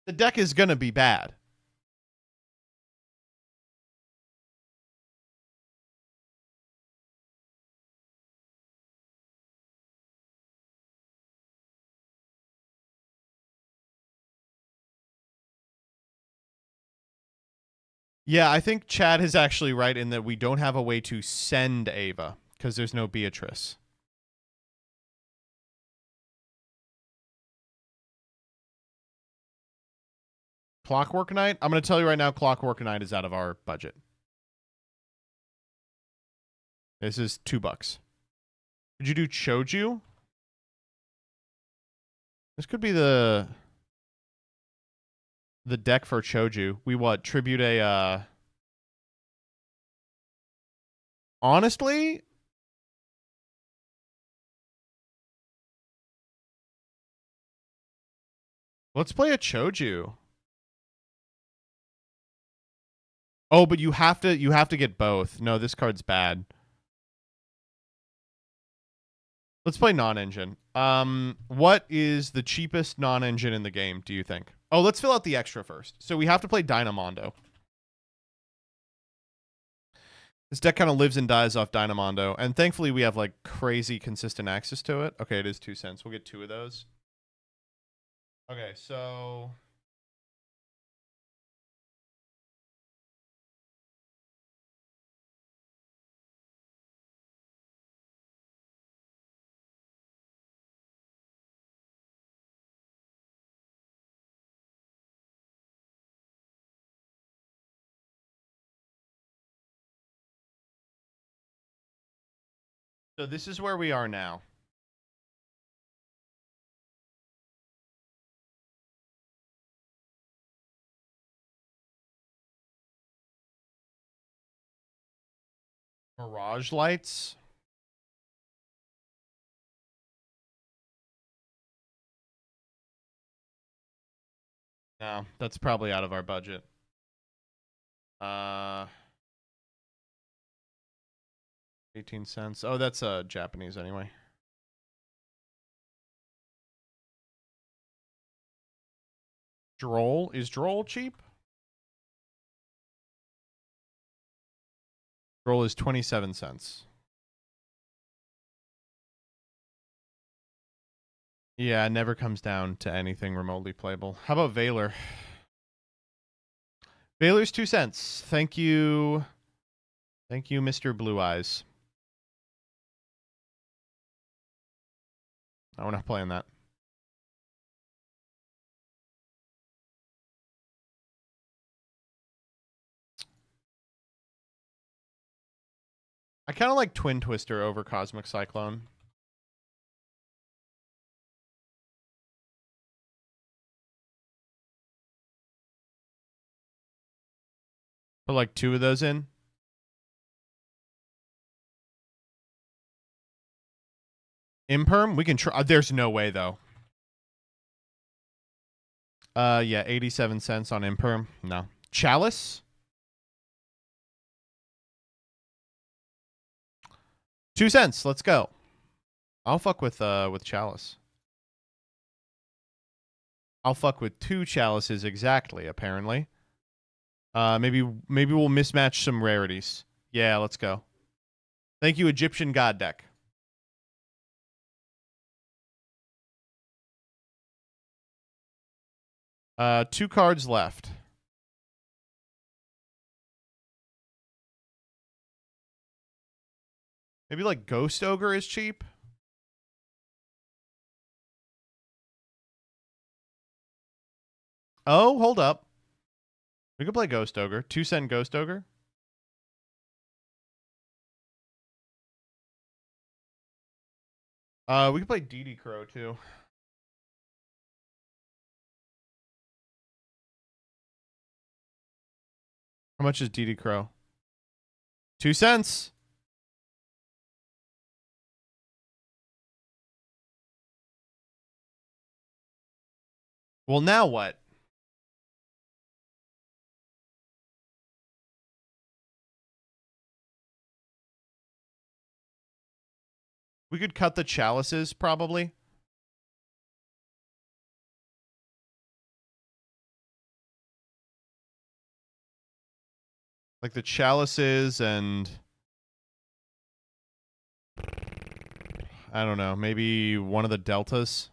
The deck is going to be bad. Yeah, I think Chad is actually right in that we don't have a way to send Ava because there's no Beatrice. Clockwork Knight? I'm going to tell you right now, Clockwork Knight is out of our budget. This is $2. Could you do Choju? This could be the deck for Choju. We what? Tribute a honestly, let's play a Choju. Oh, but you have to get both. No, this card's bad. Let's play non-engine. What is the cheapest non-engine in the game, do you think? Oh, let's fill out the extra first. So we have to play Dynamondo. This deck kind of lives and dies off Dynamondo, and thankfully we have like crazy consistent access to it. Okay, it is 2 cents. We'll get 2 of those. Okay, so this is where we are now. Mirage Lights. No, that's probably out of our budget. 18 cents. Oh, that's Japanese anyway. Droll? Is Droll cheap? Droll is 27 cents. Yeah, it never comes down to anything remotely playable. How about Valor? Valor's 2 cents. Thank you. Thank you, Mr. Blue Eyes. Oh, we're not playing that. I kind of like Twin Twister over Cosmic Cyclone. Put like 2 of those in. Imperm? We can try. There's no way, though. Yeah, 87 cents on Imperm. No. Chalice? 2 cents. Let's go. I'll fuck with Chalice. I'll fuck with 2 chalices exactly, apparently. Maybe we'll mismatch some rarities. Yeah, let's go. Thank you, Egyptian God deck. Two cards left. Maybe like Ghost Ogre is cheap. Oh, hold up. We could play Ghost Ogre. 2-cent Ghost Ogre. We could play DD Crow too. How much is DD Crow? 2 cents. Well, now what? We could cut the chalices, probably. Like the chalices and... I don't know. Maybe one of the deltas.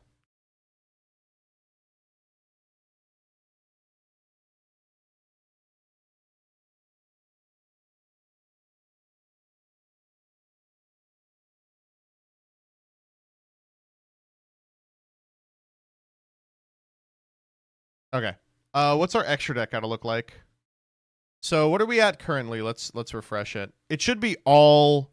Okay. What's our extra deck gotta look like? So what are we at currently? Let's refresh it. It should be all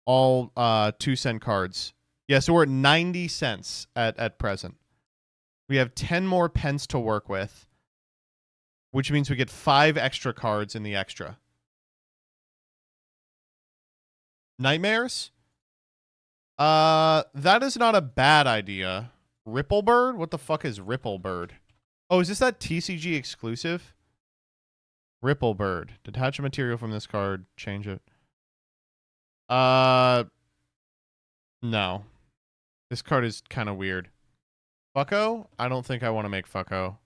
2 cent cards. Yeah, so we're at 90 cents at present. We have 10 more pence to work with, which means we get 5 extra cards in the extra. Nightmares? That is not a bad idea. Ripplebird? What the fuck is Ripplebird? Oh, is this that TCG exclusive? Ripplebird. Detach a material from this card. Change it. No. This card is kind of weird. Fucko? I don't think I want to make Fucko.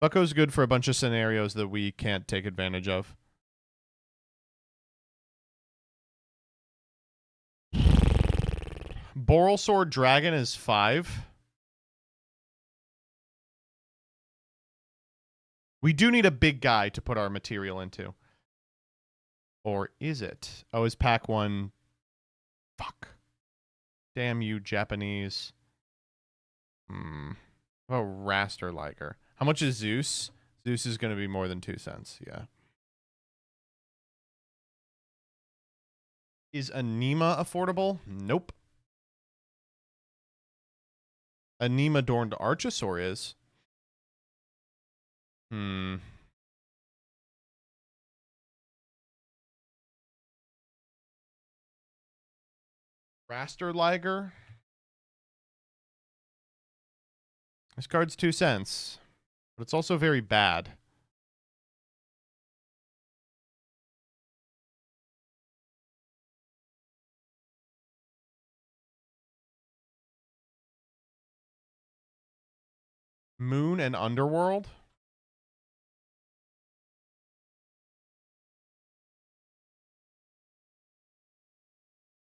Fucko's good for a bunch of scenarios that we can't take advantage of. Boral Sword Dragon is 5. We do need a big guy to put our material into. Or is it? Oh, is pack 1... Fuck. Damn you, Japanese. Oh, Raster Liger. How much is Zeus? Zeus is going to be more than 2 cents. Yeah. Is Anima affordable? Nope. Anima Dorned Archosaur is. Raster Liger. This card's 2 cents. But it's also very bad. Moon and Underworld?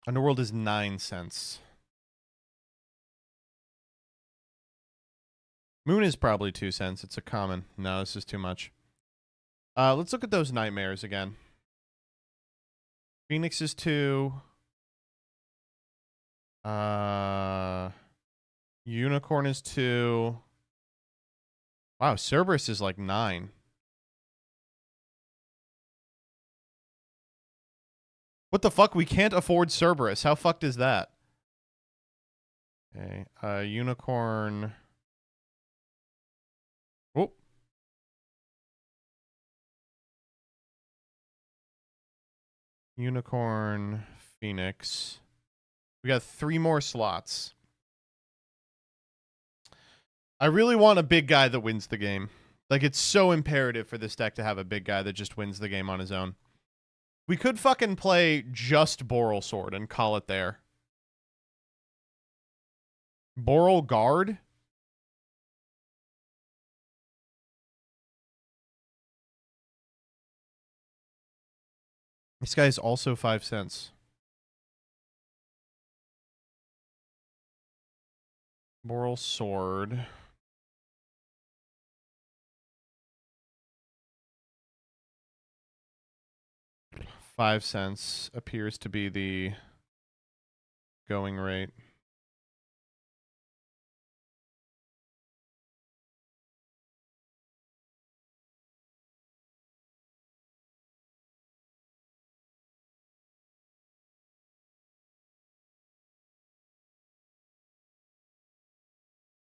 Underworld is 9 cents. Moon is probably 2 cents. It's a common. No, this is too much. Let's look at those nightmares again. Phoenix is 2. Unicorn is 2. Wow, Cerberus is like 9. What the fuck? We can't afford Cerberus. How fucked is that? Okay. Unicorn. Oh. Unicorn. Phoenix. We got 3 more slots. I really want a big guy that wins the game. Like, it's so imperative for this deck to have a big guy that just wins the game on his own. We could fucking play just Boral Sword and call it there. Boral Guard? This guy is also 5 cents. Boral Sword. 5 cents appears to be the going rate.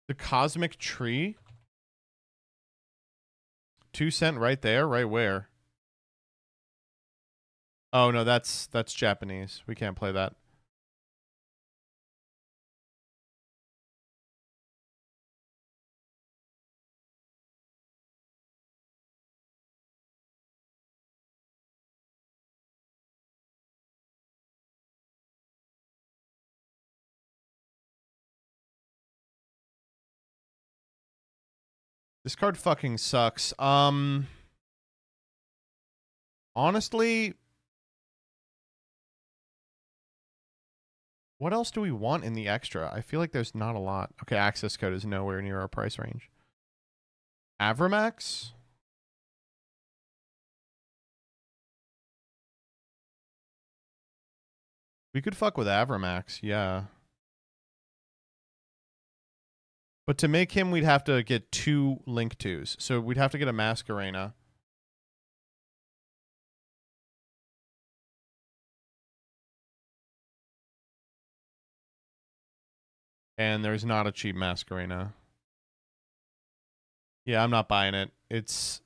The Cosmic Tree? 2 cent right there? Right where? Oh, no, that's Japanese. We can't play that. This card fucking sucks. Honestly, what else do we want in the extra? I feel like there's not a lot. Okay, access code is nowhere near our price range. Avramax? We could fuck with Avramax, yeah. But to make him, we'd have to get 2 Link 2s. So we'd have to get a Masquerena. And there's not a cheap Masquerena. Yeah, I'm not buying it. It's...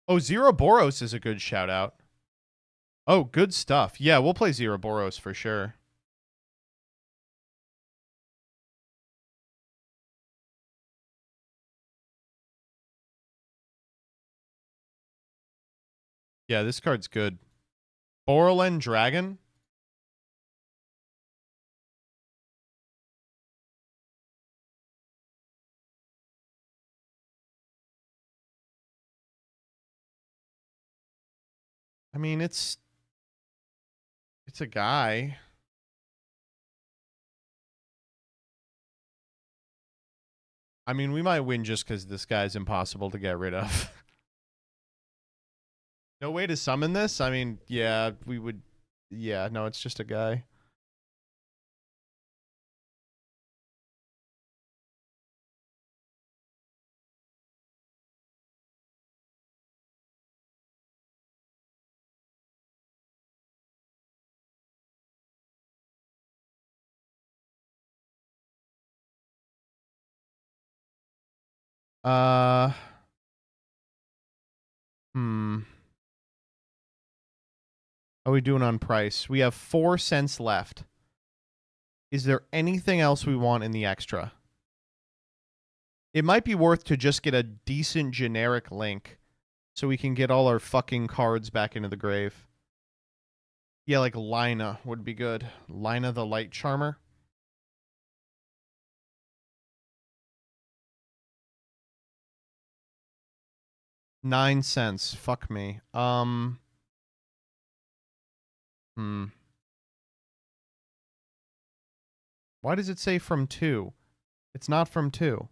Oh, Zero Boros is a good shout out. Oh, good stuff. Yeah, we'll play Zero Boros for sure. Yeah, this card's good. Borland Dragon? I mean, it's a guy. I mean, we might win just because this guy's impossible to get rid of. No way to summon this? I mean, yeah, we would... Yeah, no, it's just a guy. Uh... Hmm. How are we doing on price? We have 4 cents left. Is there anything else we want in the extra? It might be worth to just get a decent generic link so we can get all our fucking cards back into the grave. Yeah, like Lina would be good. Lina the Light Charmer. 9 cents. Fuck me. Hmm. Why does it say from 2? It's not from 2.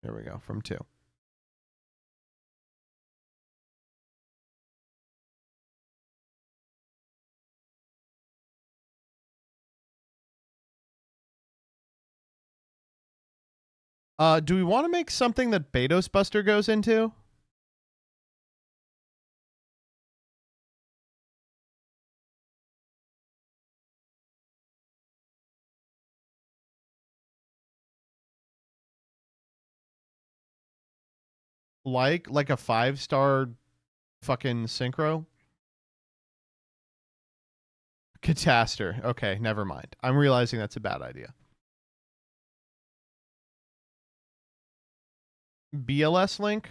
There we go. From 2. Do we want to make something that Betos Buster goes into? Like a 5-star fucking synchro? Cataster. Okay, never mind. I'm realizing that's a bad idea. BLS link?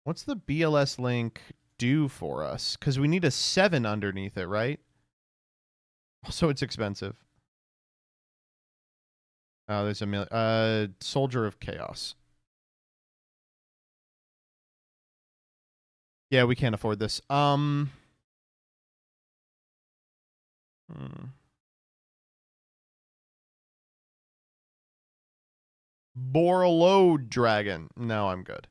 What's the BLS link do for us? Because we need a 7 underneath it, right? So it's expensive. Oh, there's a million. Soldier of Chaos. Yeah, we can't afford this. Borolo Dragon. No, I'm good.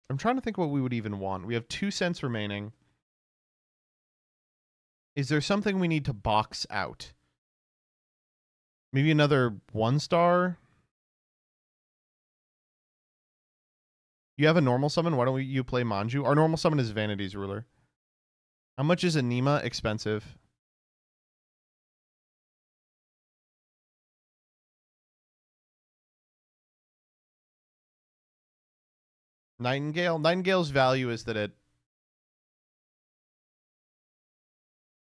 I'm trying to think what we would even want. We have 2 cents remaining. Is there something we need to box out? Maybe another 1 star? You have a normal summon? Why don't you play Manju? Our normal summon is Vanity's Ruler. How much is Anima? Expensive. Nightingale? Nightingale's value is that it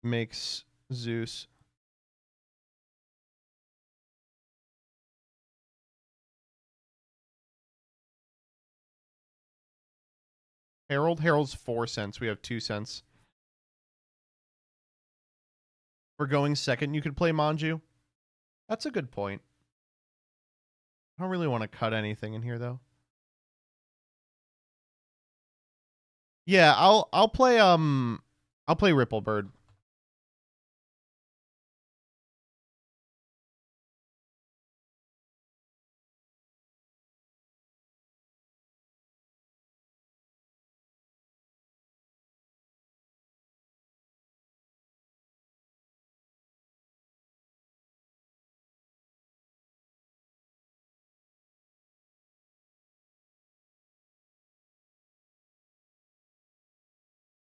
makes Zeus. Herald? Herald's 4 cents. We have 2 cents. For going second, you could play Manju. That's a good point. I don't really want to cut anything in here, though. Yeah, I'll play Ripplebird.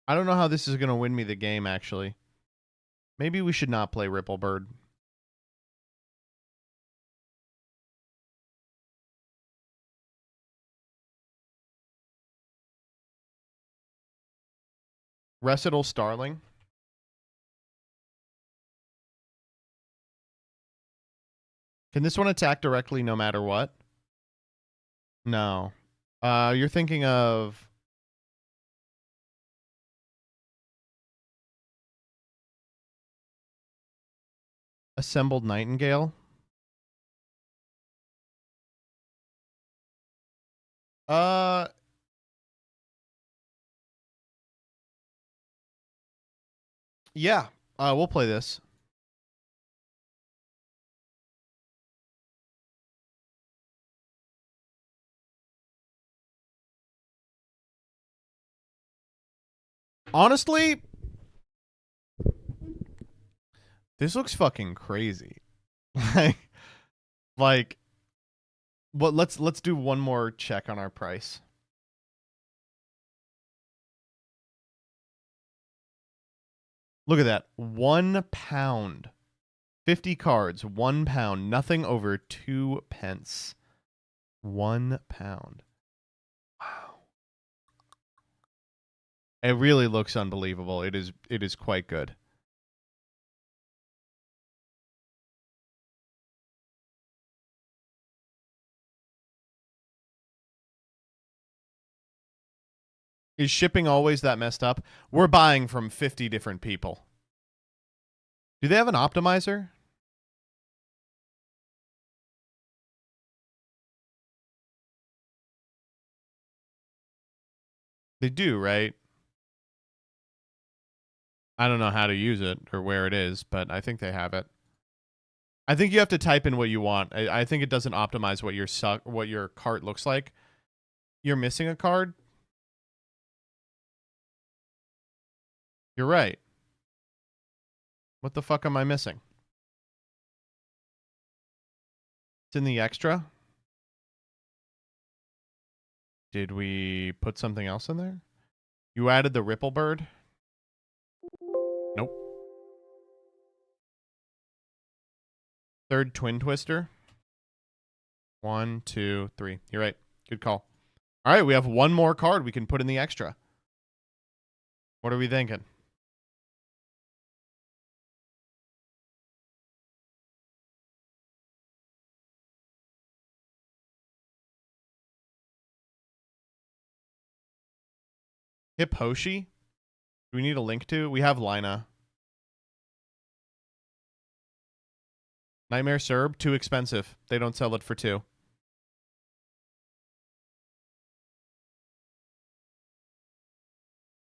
I don't know how this is going to win me the game, actually. Maybe we should not play Ripplebird. Recital Starling. Can this one attack directly no matter what? No. You're thinking of... Assembled Nightingale? Uh... Yeah. We'll play this. Honestly, this looks fucking crazy. like, what? Let's do one more check on our price. Look at that, £1. 50 cards, £1. Nothing over 2 pence. £1. Wow. It really looks unbelievable. It is quite good. Is shipping always that messed up? We're buying from 50 different people. Do they have an optimizer? They do, right? I don't know how to use it or where it is, but I think they have it. I think you have to type in what you want. I think it doesn't optimize what your cart looks like. You're missing a card? You're right. What the fuck am I missing? It's in the extra? Did we put something else in there? You added the Ripplebird? Nope. Third Twin Twister? 1, 2, 3. You're right. Good call. All right, we have one more card we can put in the extra. What are we thinking? Hip Hoshi? Do we need a link to? We have Lina. Nightmare Serb? Too expensive. They don't sell it for 2.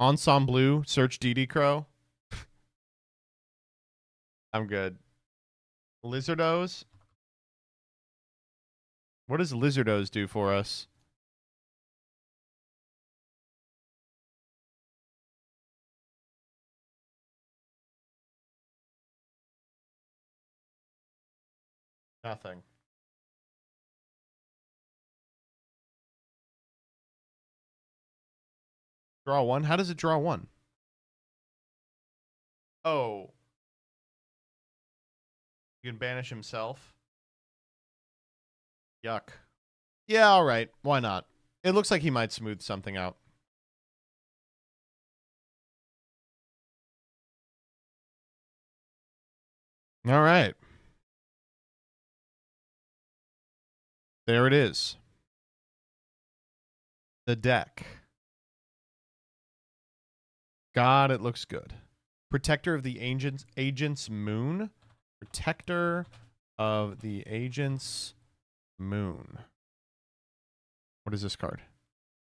Ensemble, search DD Crow. I'm good. Lizardos? What does Lizardos do for us? Nothing. Draw one? How does it draw one? Oh. You can banish himself. Yuck. Yeah, all right. Why not? It looks like he might smooth something out. All right. There it is. The deck. God, it looks good. Protector of the Agent's Moon. Protector of the Agent's Moon. What is this card?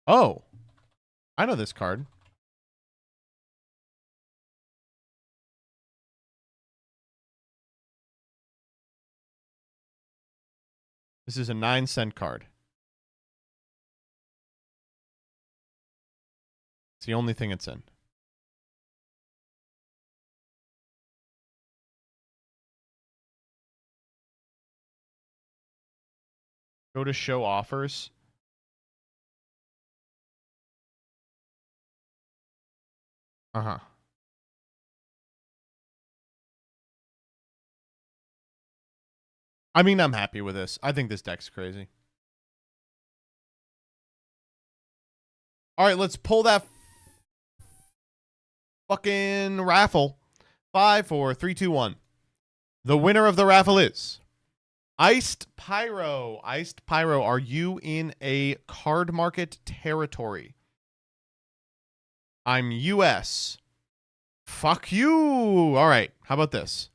Oh, I know this card. This is a 9-cent card. It's the only thing it's in. Go to show offers. Uh-huh. I mean, I'm happy with this. I think this deck's crazy. All right, let's pull that fucking raffle. 5, 4, 3, 2, 1. The winner of the raffle is Iced Pyro. Iced Pyro, are you in a card market territory? I'm US. Fuck you. All right, how about this?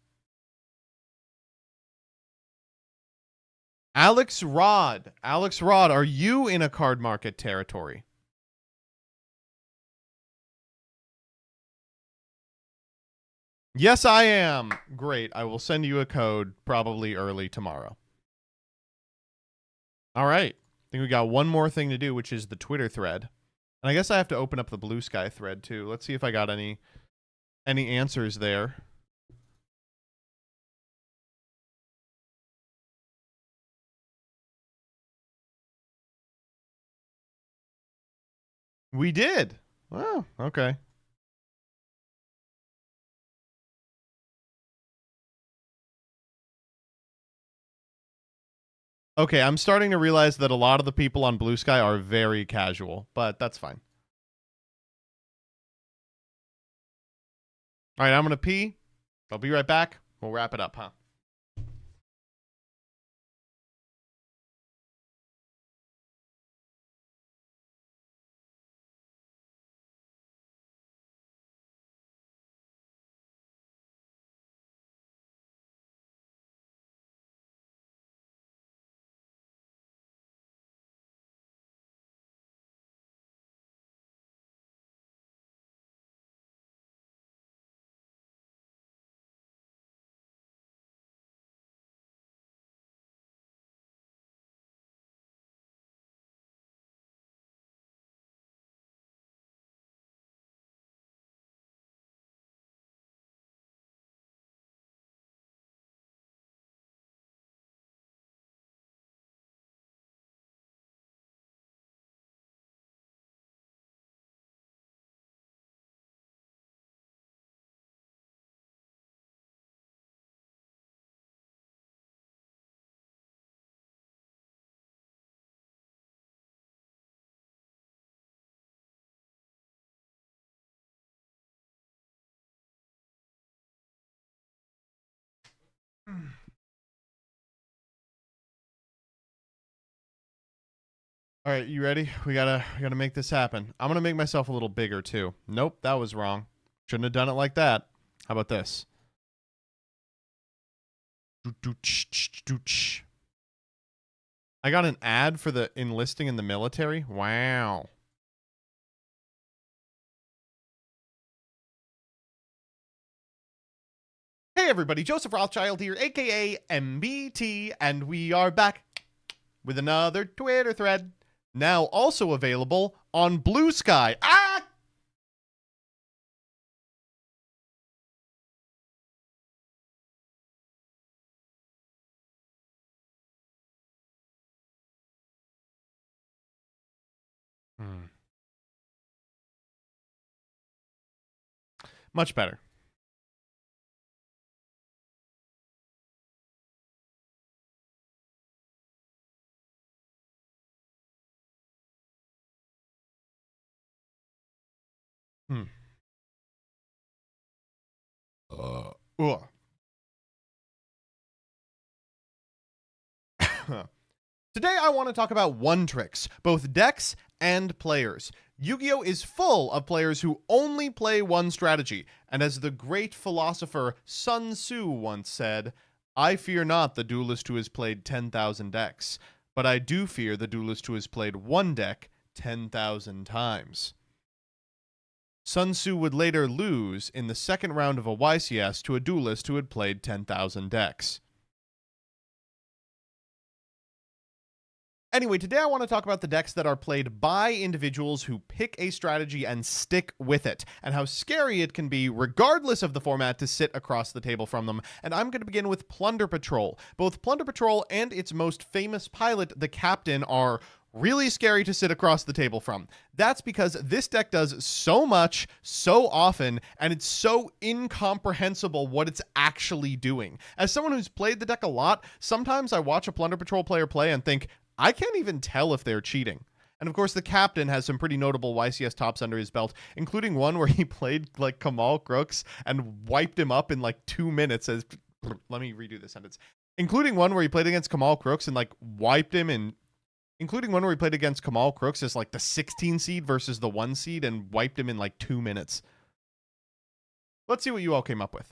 Alex Rod. Alex Rod, are you in a card market territory? Yes, I am. Great. I will send you a code probably early tomorrow. All right. I think we got one more thing to do, which is the Twitter thread. And I guess I have to open up the Blue Sky thread too. Let's see if I got any answers there. We did. Wow. Okay. Okay, I'm starting to realize that a lot of the people on Blue Sky are very casual, but that's fine. All right, I'm going to pee. I'll be right back. We'll wrap it up, huh? All right, you ready? We gotta make this happen. I'm gonna make myself a little bigger too. Nope, that was wrong. Shouldn't have done it like that. How about this? I got an ad for the enlisting in the military. Wow. Hey everybody, Joseph Rothschild here, aka MBT, and we are back with another Twitter thread. Now also available on Blue Sky. Ah! Hmm. Much better. Hmm. Ugh. Today I want to talk about one tricks, both decks and players. Yu-Gi-Oh! Is full of players who only play one strategy, and as the great philosopher Sun Tzu once said, I fear not the duelist who has played 10,000 decks, but I do fear the duelist who has played one deck 10,000 times. Sun Tzu would later lose in the second round of a YCS to a duelist who had played 10,000 decks. Anyway, today I want to talk about the decks that are played by individuals who pick a strategy and stick with it, and how scary it can be, regardless of the format, to sit across the table from them. And I'm going to begin with Plunder Patrol. Both Plunder Patrol and its most famous pilot, the Captain, are really scary to sit across the table from. That's because this deck does so much, so often, and it's so incomprehensible what it's actually doing. As someone who's played the deck a lot, sometimes I watch a Plunder Patrol player play and think, I can't even tell if they're cheating. And of course, the Captain has some pretty notable YCS tops under his belt, including one where he played like Kamal Crooks and wiped him up in like 2 minutes. As let me redo this sentence. Including one where he played against Kamal Crooks and like wiped him in. Including one where he played against Kamal Crooks as like the 16 seed versus the 1 seed and wiped him in like 2 minutes. Let's see what you all came up with.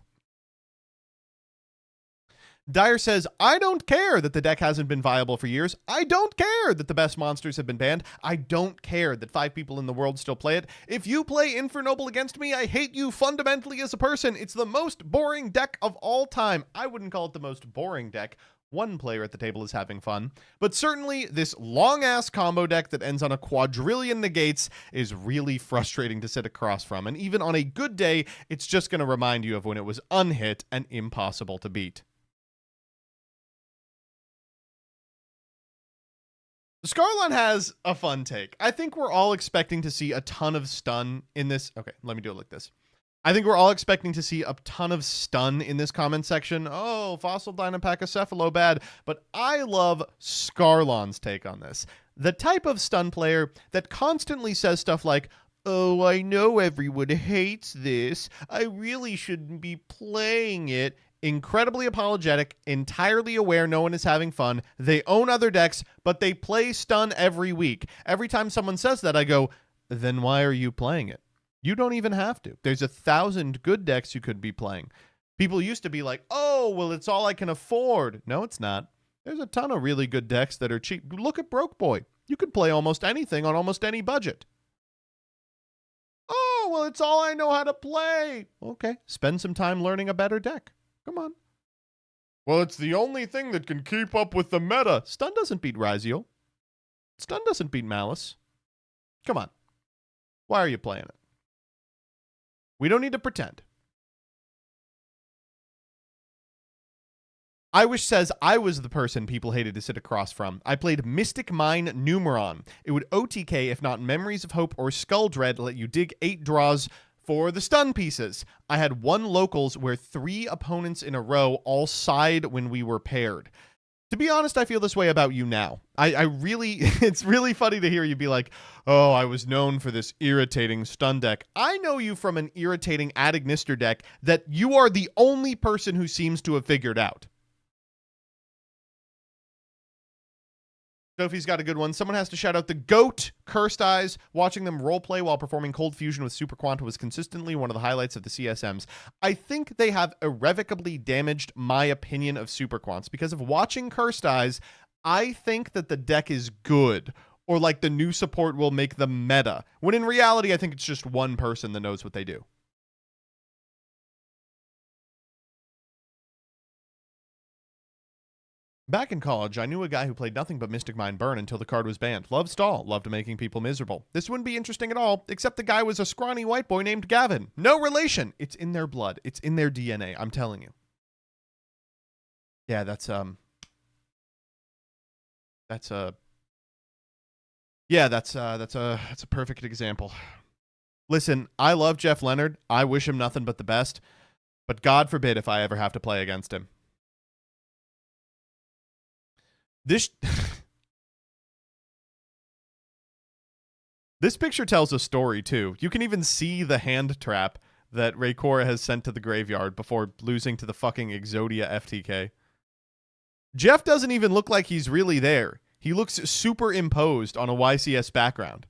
Dyer says, I don't care that the deck hasn't been viable for years. I don't care that the best monsters have been banned. I don't care that 5 people in the world still play it. If you play Infernoble against me, I hate you fundamentally as a person. It's the most boring deck of all time. I wouldn't call it the most boring deck. One player at the table is having fun. But certainly, this long-ass combo deck that ends on a quadrillion negates is really frustrating to sit across from. And even on a good day, it's just going to remind you of when it was unhit and impossible to beat. Scarlon has a fun take. I think we're all expecting to see a ton of stun in this. Okay, let me do it like this. I think we're all expecting to see a ton of stun in this comment section. Oh, Fossil Dynapachycephalo bad. But I love Scarlon's take on this. The type of stun player that constantly says stuff like, oh, I know everyone hates this. I really shouldn't be playing it. Incredibly apologetic, entirely aware no one is having fun. They own other decks, but they play stun every week. Every time someone says that, I go, then why are you playing it? You don't even have to. There's 1,000 good decks you could be playing. People used to be like, oh, well, it's all I can afford. No, it's not. There's a ton of really good decks that are cheap. Look at Broke Boy. You could play almost anything on almost any budget. Oh, well, it's all I know how to play. Okay, spend some time learning a better deck. Come on. Well, it's the only thing that can keep up with the meta. Stun doesn't beat Razio. Stun doesn't beat Malice. Come on. Why are you playing it? We don't need to pretend. I Wish says, I was the person people hated to sit across from. I played Mystic Mine Numeron. It would OTK if not Memories of Hope or Skull Dread let you dig 8 draws for the stun pieces. I had 1 locals where 3 opponents in a row all sighed when we were paired. To be honest, I feel this way about you now. I really, it's really funny to hear you be like, oh, I was known for this irritating stun deck. I know you from an irritating Ad Ignister deck that you are the only person who seems to have figured out. Sophie's got a good one. Someone has to shout out the GOAT, Cursed Eyes. Watching them roleplay while performing Cold Fusion with Super Quanta was consistently one of the highlights of the CSMs. I think they have irrevocably damaged my opinion of Super Quants because of watching Cursed Eyes. I think that the deck is good, or like the new support will make the meta, when in reality, I think it's just one person that knows what they do. Back in college, I knew a guy who played nothing but Mystic Mine Burn until the card was banned. Loved Stall, loved making people miserable. This wouldn't be interesting at all, except the guy was a scrawny white boy named Gavin. No relation. It's in their blood. It's in their DNA. I'm telling you. Yeah, that's Yeah, that's a perfect example. Listen, I love Jeff Leonard. I wish him nothing but the best, but God forbid if I ever have to play against him. This this picture tells a story too. You can even see the hand trap that Raycora has sent to the graveyard before losing to the fucking Exodia FTK. Jeff doesn't even look like he's really there. He looks superimposed on a YCS background.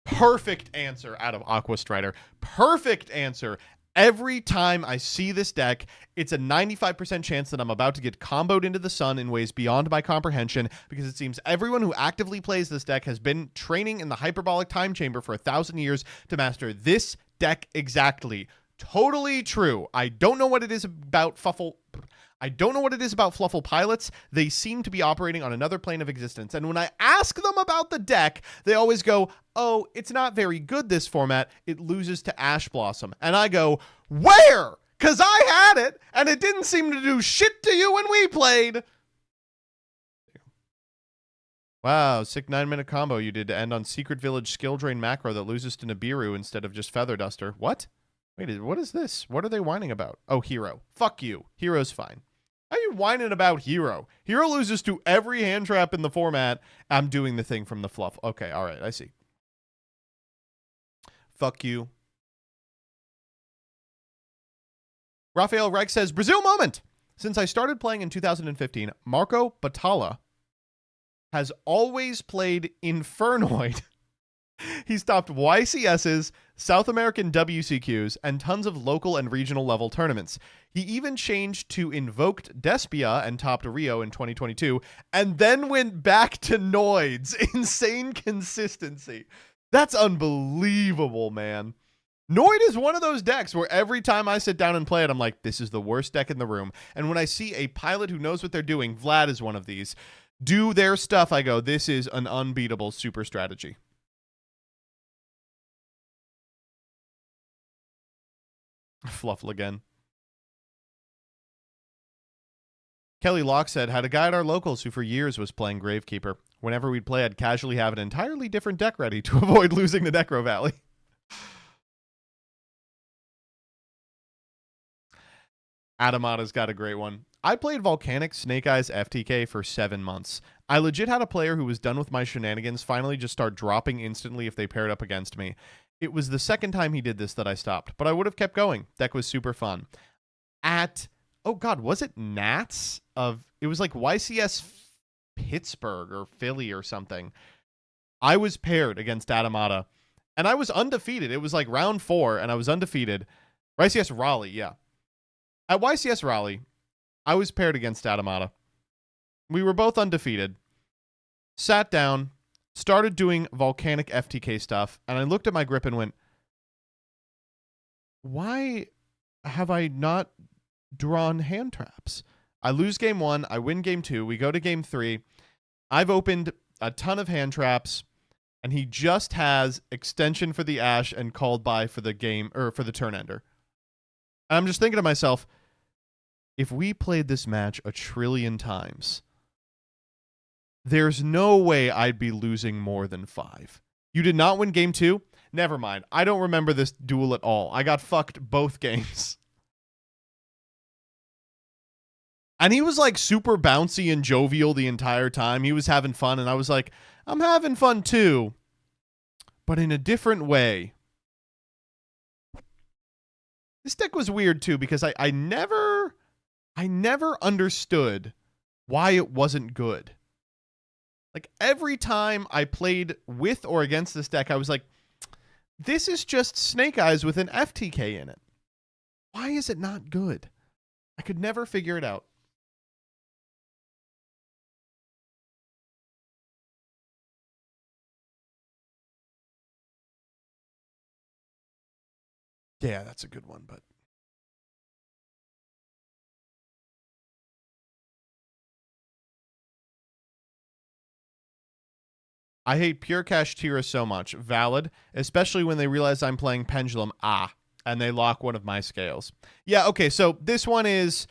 Perfect answer out of Aqua Strider. Perfect answer. Every time I see this deck, it's a 95% chance that I'm about to get comboed into the sun in ways beyond my comprehension, because it seems everyone who actively plays this deck has been training in the hyperbolic time chamber for 1,000 years to master this deck exactly. Totally true. I don't know what it is about Fluffle pilots. They seem to be operating on another plane of existence. And when I ask them about the deck, they always go, oh, it's not very good this format. It loses to Ash Blossom. And I go, where? Because I had it, and it didn't seem to do shit to you when we played. Wow, sick 9-minute combo you did to end on Secret Village skill drain macro that loses to Nibiru instead of just Feather Duster. What? Wait, what is this? What are they whining about? Oh, Hero. Fuck you. Hero's fine. How are you whining about Hero? Hero loses to every hand trap in the format. I'm doing the thing from the fluff. Okay, all right, I see. Fuck you. Raphael Reich says, Brazil moment. Since I started playing in 2015, Marco Batalla has always played Infernoid. He stopped YCSs, South American WCQs, and tons of local and regional level tournaments. He even changed to Invoked Despia and topped Rio in 2022, and then went back to Noids. Insane consistency. That's unbelievable, man. Noid is one of those decks where every time I sit down and play it, I'm like, this is the worst deck in the room. And when I see a pilot who knows what they're doing, Vlad is one of these, do their stuff, I go, this is an unbeatable super strategy. Fluffle again. Kelly Locke said, had a guy at our locals who for years was playing Gravekeeper. Whenever we'd play, I'd casually have an entirely different deck ready to avoid losing the Necro Valley. Adamata's got a great one. I played Volcanic Snake Eyes FTK for 7 months. I legit had a player who was done with my shenanigans finally just start dropping instantly if they paired up against me. It was the second time he did this that I stopped, but I would have kept going. Deck was super fun. At, oh God, was it Nats? It was like YCS Pittsburgh or Philly or something. I was paired against Adamata, and I was undefeated. It was like round 4, and I was undefeated. YCS Raleigh, yeah. At YCS Raleigh, I was paired against Adamata. We were both undefeated. Sat down, started doing Volcanic FTK stuff, and I looked at my grip and went, why have I not drawn hand traps? I lose game 1, I win game 2, we go to game 3. I've opened a ton of hand traps, and he just has extension for the Ash and called by for the game, or for the turn ender. And I'm just thinking to myself, if we played this match a trillion times, there's no way I'd be losing more than 5. You did not win game 2? Never mind. I don't remember this duel at all. I got fucked both games. And he was like super bouncy and jovial the entire time. He was having fun, and I was like, I'm having fun too, but in a different way. This deck was weird too, because I never understood why it wasn't good. Like every time I played with or against this deck, I was like, this is just Snake Eyes with an FTK in it. Why is it not good? I could never figure it out. Yeah, that's a good one, but I hate Pure Cash Tira so much. Valid, especially when they realize I'm playing Pendulum. And they lock one of my scales. Yeah, okay, so this one is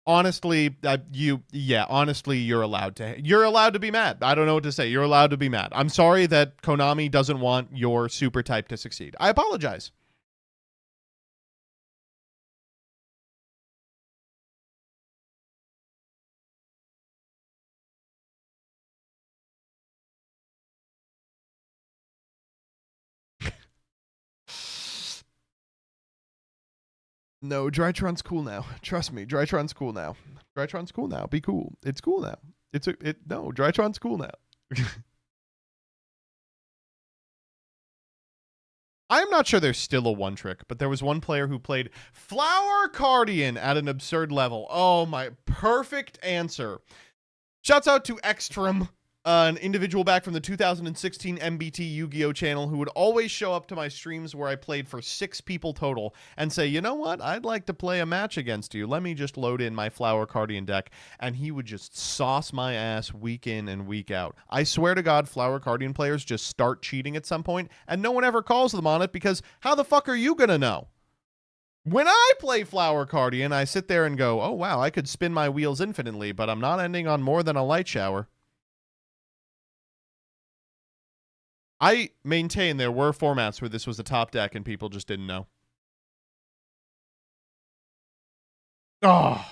Honestly, honestly, you're allowed to be mad. I don't know what to say. You're allowed to be mad. I'm sorry that Konami doesn't want your super type to succeed. I apologize. No, Drytron's cool now. Trust me, Drytron's cool now. Drytron's cool now. Be cool. It's cool now. No, Drytron's cool now. I'm not sure there's still a one trick, but there was one player who played Flower Cardian at an absurd level. Oh my, perfect answer. Shouts out to Extrem, an individual back from the 2016 MBT Yu-Gi-Oh channel who would always show up to my streams where I played for 6 people total and say, you know what, I'd like to play a match against you. Let me just load in my Flower Cardian deck. And he would just sauce my ass week in and week out. I swear to God, Flower Cardian players just start cheating at some point and no one ever calls them on it because how the fuck are you going to know? When I play Flower Cardian, I sit there and go, oh, wow, I could spin my wheels infinitely, but I'm not ending on more than a light shower. I maintain there were formats where this was a top deck and people just didn't know. Oh,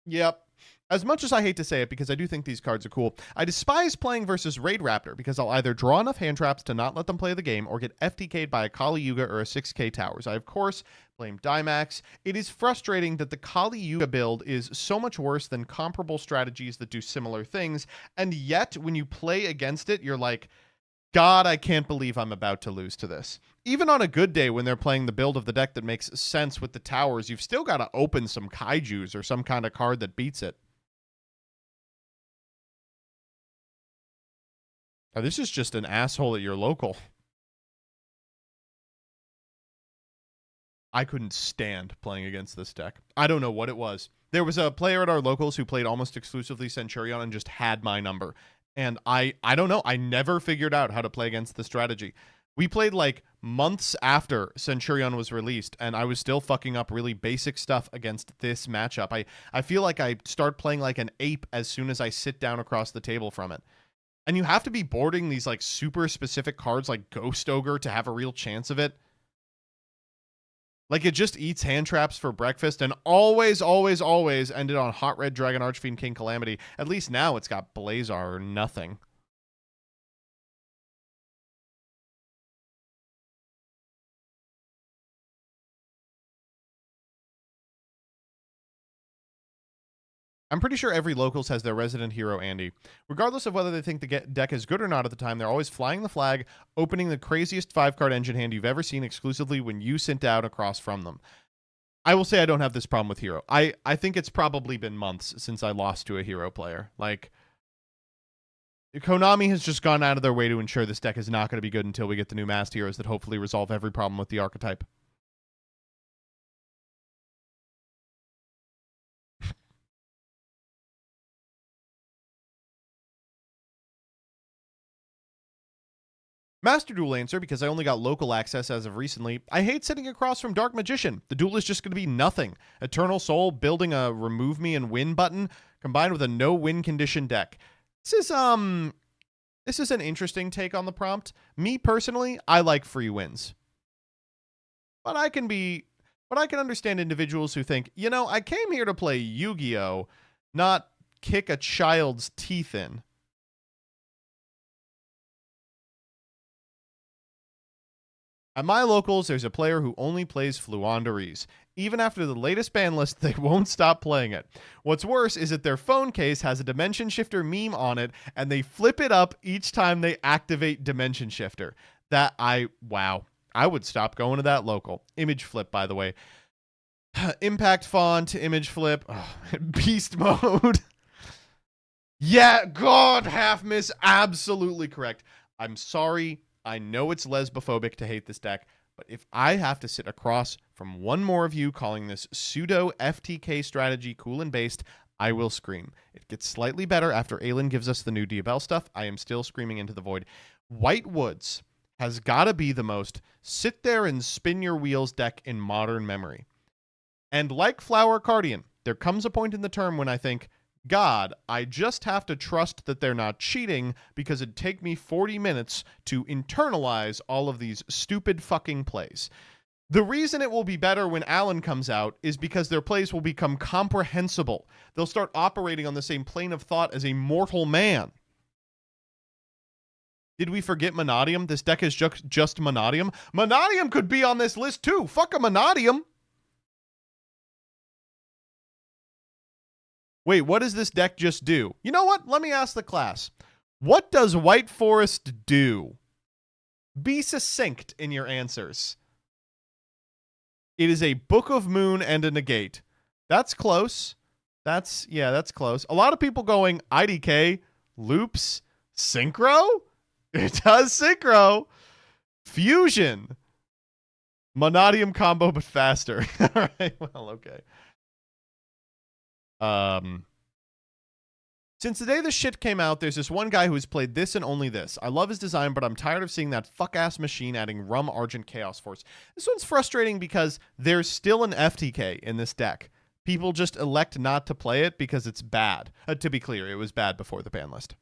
yep. As much as I hate to say it, because I do think these cards are cool, I despise playing versus Raid Raptor because I'll either draw enough hand traps to not let them play the game or get FTK'd by a Kali Yuga or a 6K Towers. I, of course, blame Dimax. It is frustrating that the Kali Yuga build is so much worse than comparable strategies that do similar things, and yet, when you play against it, you're like, God, I can't believe I'm about to lose to this. Even on a good day when they're playing the build of the deck that makes sense with the towers, you've still got to open some kaijus or some kind of card that beats it. Oh, this is just an asshole at your local. I couldn't stand playing against this deck. I don't know what it was. There was a player at our locals who played almost exclusively Centurion and just had my number. And I don't know. I never figured out how to play against the strategy. We played like months after Centurion was released, and I was still fucking up really basic stuff against this matchup. I feel like I start playing like an ape as soon as I sit down across the table from it. And you have to be boarding these like super specific cards like Ghost Ogre to have a real chance of it. Like it just eats hand traps for breakfast and always ended on Hot Red Dragon Archfiend King Calamity. At least now it's got Blazar or nothing. I'm pretty sure every locals has their resident hero, Andy. Regardless of whether they think the deck is good or not at the time, they're always flying the flag, opening the craziest 5-card engine hand you've ever seen exclusively when you sit down across from them. I will say I don't have this problem with hero. I think it's probably been months since I lost to a hero player. Like, Konami has just gone out of their way to ensure this deck is not going to be good until we get the new masked heroes that hopefully resolve every problem with the archetype. Master Duel answer, because I only got local access as of recently. I hate sitting across from Dark Magician. The duel is just going to be nothing. Eternal Soul building a remove me and win button combined with a no win condition deck. This is an interesting take on the prompt. Me personally, I like free wins. But I can understand individuals who think, you know, I came here to play Yu-Gi-Oh, not kick a child's teeth in. At my locals, there's a player who only plays Fluanderies. Even after the latest ban list, they won't stop playing it. What's worse is that their phone case has a Dimension Shifter meme on it, and they flip it up each time they activate Dimension Shifter. Wow. I would stop going to that local. Image flip, by the way. Impact font, image flip, beast mode. Yeah, God, half miss, absolutely correct. I'm sorry. I know it's lesbophobic to hate this deck, but if I have to sit across from one more of you calling this pseudo FTK strategy cool and based, I will scream. It gets slightly better after Aelin gives us the new Diabell stuff. I am still screaming into the void. White Woods has got to be the most sit there and spin your wheels deck in modern memory. And like Flower Cardian, There comes a point in the term when I think, God, I just have to trust that they're not cheating because it'd take me 40 minutes to internalize all of these stupid fucking plays. The reason it will be better when Alan comes out is because their plays will become comprehensible. They'll start operating on the same plane of thought as a mortal man. Did we forget Monodium? This deck is just Monodium. Monodium could be on this list too. Fuck a Monodium. Wait, what does this deck just do? You know what? Let me ask the class. What does White Forest do? Be succinct in your answers. It is a Book of Moon and a negate. That's close. That's close. A lot of people going IDK, loops, synchro? It does synchro. Fusion. Monodium combo, but faster. All right, well, okay. Since the day this shit came out, there's this one guy who's played this and only this. I love his design, but I'm tired of seeing that fuck-ass machine adding Rum Argent Chaos Force. This one's frustrating because there's still an FTK in this deck. People just elect not to play it because it's bad. To be clear, it was bad before the ban list.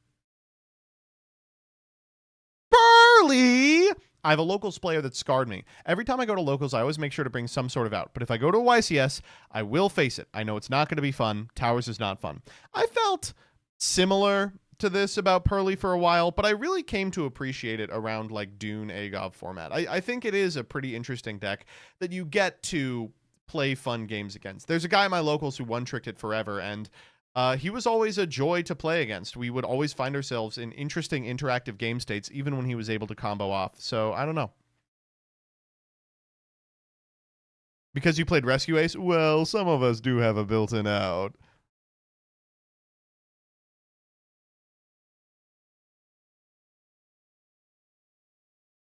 Burley! I have a locals player that scarred me. Every time I go to locals, I always make sure to bring some sort of out. But if I go to a YCS, I will face it. I know it's not going to be fun. Towers is not fun. I felt similar to this about Pearly for a while, but I really came to appreciate it around like Dune Agov format. I think it is a pretty interesting deck that you get to play fun games against. There's a guy in my locals who one-tricked it forever, and he was always a joy to play against. We would always find ourselves in interesting interactive game states, even when he was able to combo off. So, I don't know. Because you played Rescue Ace? Well, some of us do have a built-in out.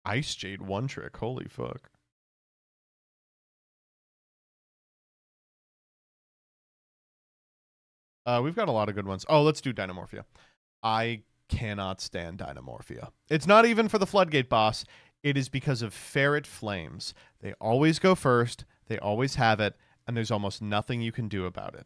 Ice Jade one trick. Holy fuck. We've got a lot of good ones. Oh, let's do Dynamorphia. I cannot stand Dynamorphia. It's not even for the Floodgate boss. It is because of Ferret Flames. They always go first. They always have it. And there's almost nothing you can do about it.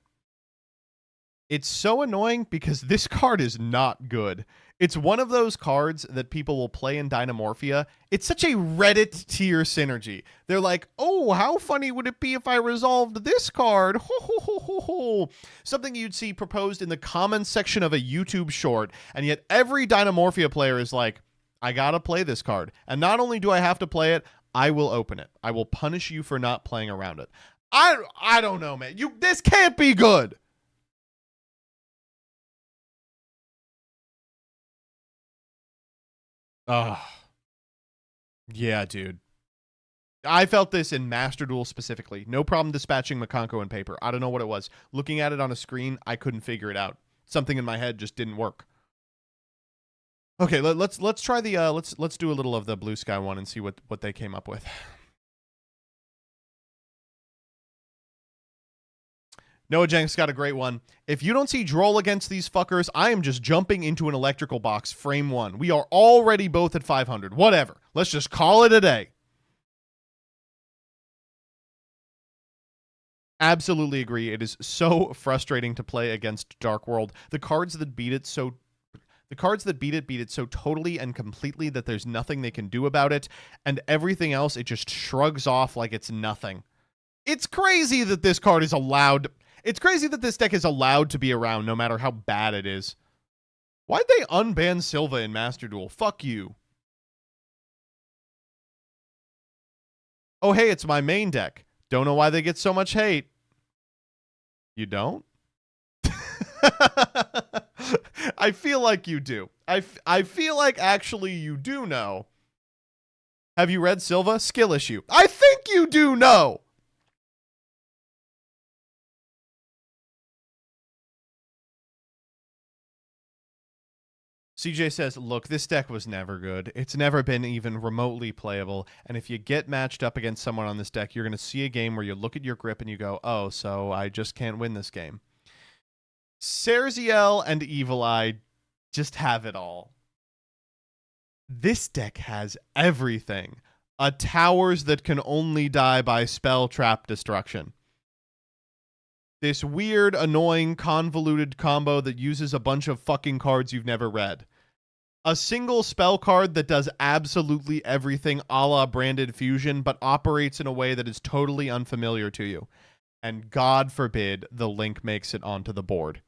It's so annoying because this card is not good. It's one of those cards that people will play in Dynamorphia. It's such a Reddit tier synergy. They're like, oh, how funny would it be if I resolved this card? Ho, ho, ho, ho, ho. Something you'd see proposed in the comments section of a YouTube short. And yet every Dynamorphia player is like, I gotta play this card. And not only do I have to play it, I will open it. I will punish you for not playing around it. I don't know, man. This can't be good. Yeah, dude. I felt this in Master Duel specifically. No problem dispatching Makonko in paper. I don't know what it was. Looking at it on a screen, I couldn't figure it out. Something in my head just didn't work. Okay, let's try the let's do a little of the Blue Sky one and see what they came up with. Noah Jenks got a great one. If you don't see Droll against these fuckers, I am just jumping into an electrical box, frame one. We are already both at 500. Whatever. Let's just call it a day. Absolutely agree. It is so frustrating to play against Dark World. The cards that beat it so totally and completely that there's nothing they can do about it, and everything else it just shrugs off like it's nothing. It's crazy that this card is allowed. It's crazy that this deck is allowed to be around no matter how bad it is. Why'd they unban Silva in Master Duel? Fuck you. Oh, hey, it's my main deck. Don't know why they get so much hate. You don't? I feel like you do. I feel like actually you do know. Have you read Silva? Skill issue. I think you do know. CJ says, look, this deck was never good. It's never been even remotely playable. And if you get matched up against someone on this deck, you're going to see a game where you look at your grip and you go, oh, so I just can't win this game. Serziel and Evil Eye just have it all. This deck has everything. A towers that can only die by spell trap destruction. this weird, annoying, convoluted combo that uses a bunch of fucking cards you've never read. A single spell card that does absolutely everything a la Branded Fusion, but operates in a way that is totally unfamiliar to you. And God forbid the Link makes it onto the board.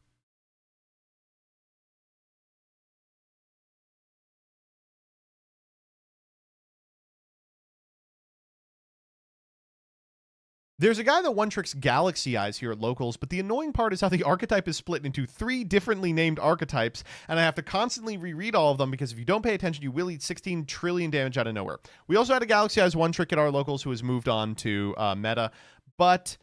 There's a guy that one-tricks Galaxy Eyes here at Locals, but the annoying part is how the archetype is split into 3 differently named archetypes, and I have to constantly reread all of them because if you don't pay attention, you will eat 16 trillion damage out of nowhere. We also had a Galaxy Eyes one-trick at our Locals who has moved on to meta, but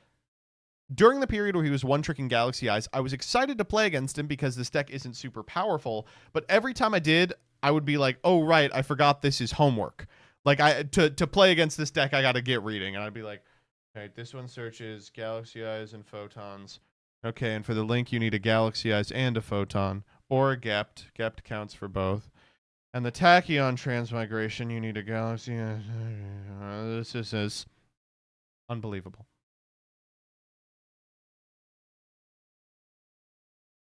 during the period where he was one-tricking Galaxy Eyes, I was excited to play against him because this deck isn't super powerful, but every time I did, I would be like, oh, right, I forgot this is homework. Like, to play against this deck, I gotta get reading, and I'd be like, okay, this one searches Galaxy Eyes and Photons. Okay, and for the Link, you need a Galaxy Eyes and a Photon, or a Gept. Gept counts for both. And the Tachyon Transmigration, you need a Galaxy Eyes. This is unbelievable.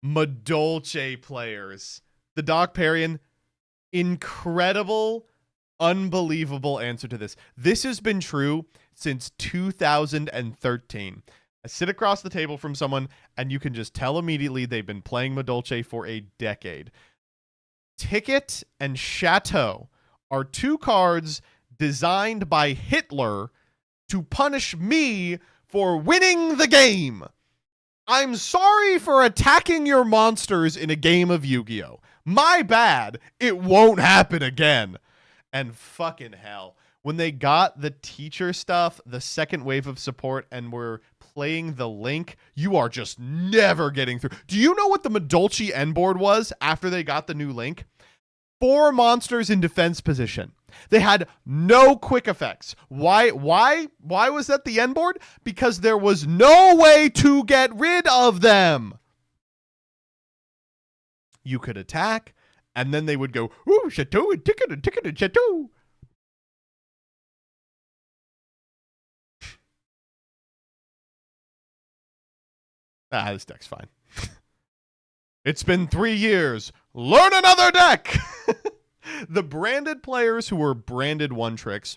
Madolche players. The Doc Parian, incredible, unbelievable answer to this. This has been true since 2013. I sit across the table from someone, and you can just tell immediately they've been playing Madolche for a decade. Ticket and Chateau are 2 cards designed by Hitler to punish me for winning the game. I'm sorry for attacking your monsters in a game of Yu-Gi-Oh! My bad. It won't happen again. And fucking hell. When they got the teacher stuff, the second wave of support, and were playing the Link, you are just never getting through. Do you know what the Madolche end board was after they got the new Link? 4 monsters in defense position. They had no quick effects. Why was that the end board? Because there was no way to get rid of them. You could attack, and then they would go, ooh, Chateau and ticket and Chateau. This deck's fine. It's been 3 years. Learn another deck! The branded players who were branded one-tricks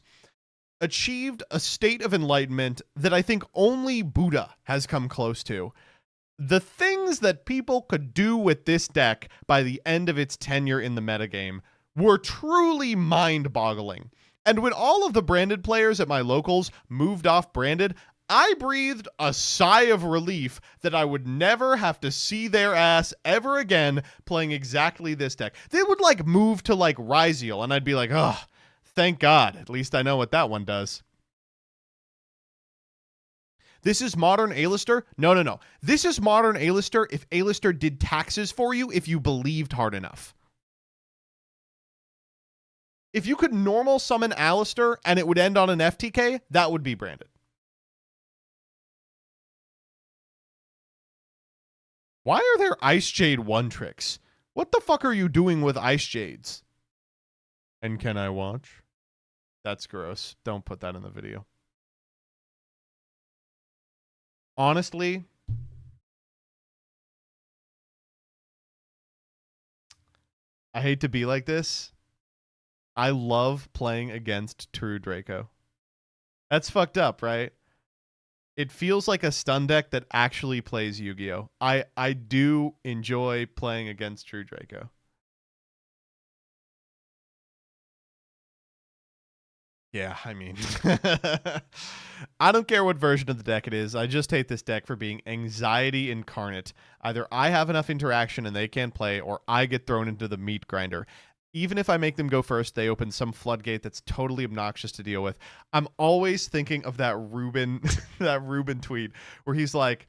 achieved a state of enlightenment that I think only Buddha has come close to. The things that people could do with this deck by the end of its tenure in the metagame were truly mind-boggling. And when all of the branded players at my locals moved off branded, I breathed a sigh of relief that I would never have to see their ass ever again playing exactly this deck. They would like move to like Ryziel, and I'd be like, oh, thank God. At least I know what that one does. This is modern A-lister? No. This is modern A-lister if A-lister did taxes for you if you believed hard enough. If you could normal summon Alistair and it would end on an FTK, that would be branded. Why are there Ice Jade one-tricks? What the fuck are you doing with Ice Jades? And can I watch? That's gross. Don't put that in the video. Honestly, I hate to be like this. I love playing against True Draco. That's fucked up, right? It feels like a stun deck that actually plays Yu-Gi-Oh! I do enjoy playing against True Draco. Yeah, I mean, I don't care what version of the deck it is. I just hate this deck for being anxiety incarnate. Either I have enough interaction and they can't play, or I get thrown into the meat grinder. Even if I make them go first, they open some floodgate that's totally obnoxious to deal with. I'm always thinking of that Ruben, that Ruben tweet where he's like,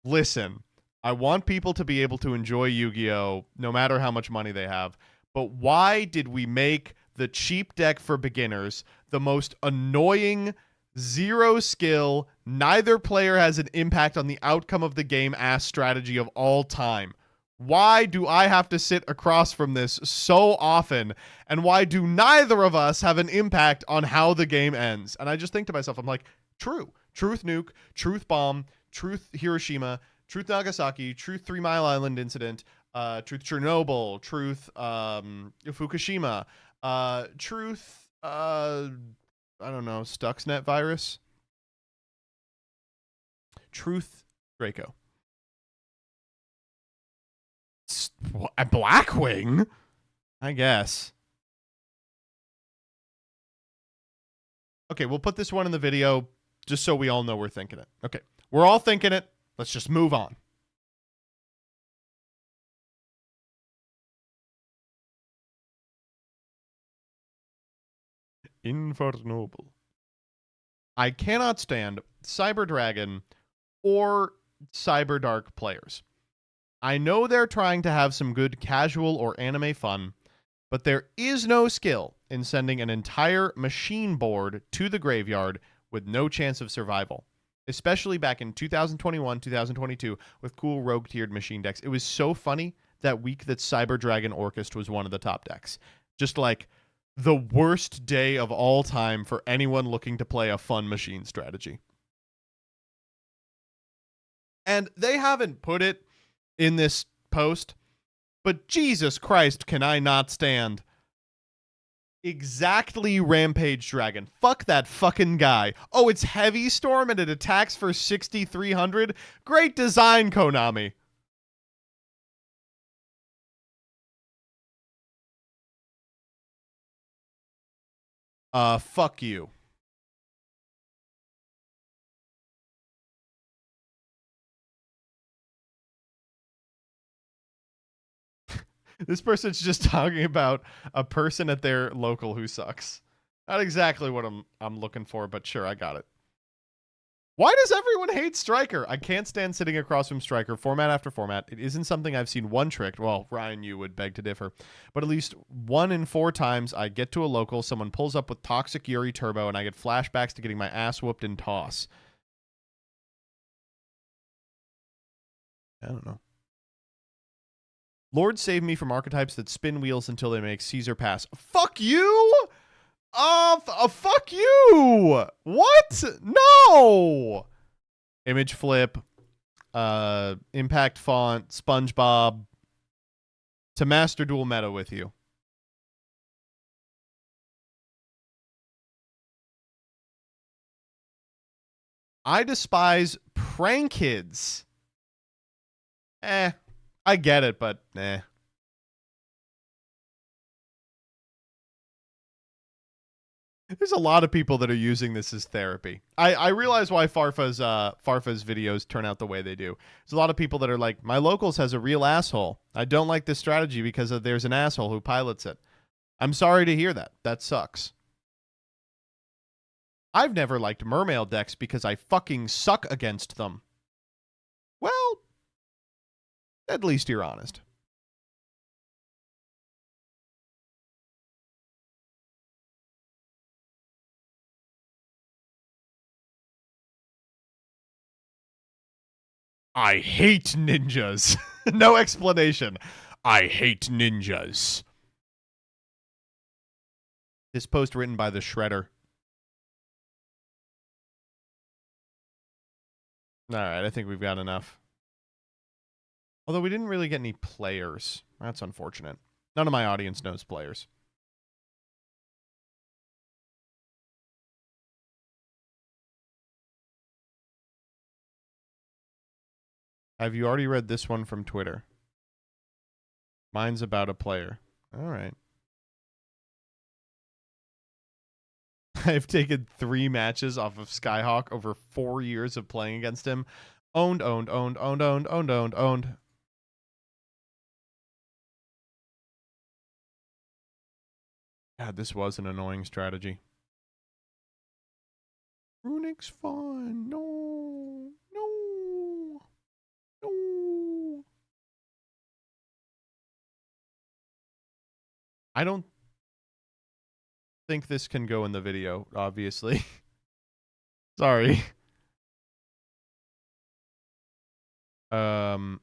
listen, I want people to be able to enjoy Yu-Gi-Oh! No matter how much money they have. But why did we make the cheap deck for beginners the most annoying, zero skill, neither player has an impact on the outcome of the game ass strategy of all time? Why do I have to sit across from this so often? And why do neither of us have an impact on how the game ends? And I just think to myself, I'm like, true. Truth Nuke, Truth Bomb, Truth Hiroshima, Truth Nagasaki, Truth 3 Mile Island incident, Truth Chernobyl, Truth Fukushima, Truth I don't know, Stuxnet virus, Truth Draco. A Blackwing? I guess. Okay, we'll put this one in the video just so we all know we're thinking it. Okay, we're all thinking it. Let's just move on. Infernoble. I cannot stand Cyber Dragon or Cyber Dark players. I know they're trying to have some good casual or anime fun, but there is no skill in sending an entire machine board to the graveyard with no chance of survival, especially back in 2021, 2022 with cool rogue tiered machine decks. It was so funny that week that Cyber Dragon Orchest was one of the top decks. Just like the worst day of all time for anyone looking to play a fun machine strategy. And they haven't put it in this post, but Jesus Christ, can I not stand exactly Rampage Dragon. Fuck that fucking guy. Oh, it's Heavy Storm and it attacks for 6,300? Great design, Konami. Fuck you. This person's just talking about a person at their local who sucks. Not exactly what I'm looking for, but sure, I got it. Why does everyone hate Striker? I can't stand sitting across from Striker, format after format. It isn't something I've seen one trick. Well, Ryan, you would beg to differ. But at least 1 in 4 times I get to a local, someone pulls up with Toxic Yuri Turbo, and I get flashbacks to getting my ass whooped in Toss. I don't know. Lord save me from archetypes that spin wheels until they make Caesar pass. Fuck you! Fuck you! What? No! Image flip, impact font, SpongeBob, to master dual meta with you. I despise prank kids. I get it, but There's a lot of people that are using this as therapy. I realize why Farfa's videos turn out the way they do. There's a lot of people that are like, my locals has a real asshole. I don't like this strategy because there's an asshole who pilots it. I'm sorry to hear that. That sucks. I've never liked mermail decks because I fucking suck against them. Well, at least you're honest. I hate ninjas. No explanation. I hate ninjas. This post written by the Shredder. All right, I think we've got enough. Although we didn't really get any players. That's unfortunate. None of my audience knows players. Have you already read this one from Twitter? Mine's about a player. All right. I've taken 3 matches off of Skyhawk over 4 years of playing against him. Owned. God, this was an annoying strategy. Runic's fun. No. I don't think this can go in the video, obviously. Sorry. Where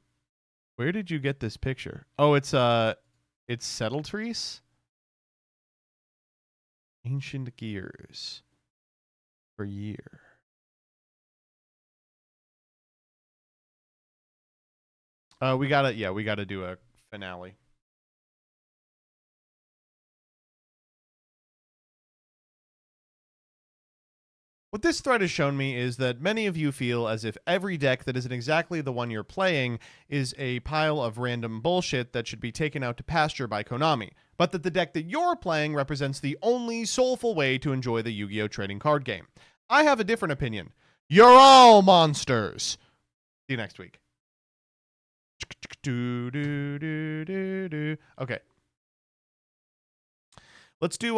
did you get this picture? Oh, it's Settletrees? Ancient Gears. For year. We gotta do a finale. What this thread has shown me is that many of you feel as if every deck that isn't exactly the one you're playing is a pile of random bullshit that should be taken out to pasture by Konami, but that the deck that you're playing represents the only soulful way to enjoy the Yu-Gi-Oh! Trading card game. I have a different opinion. You're all monsters! See you next week. Okay. Let's do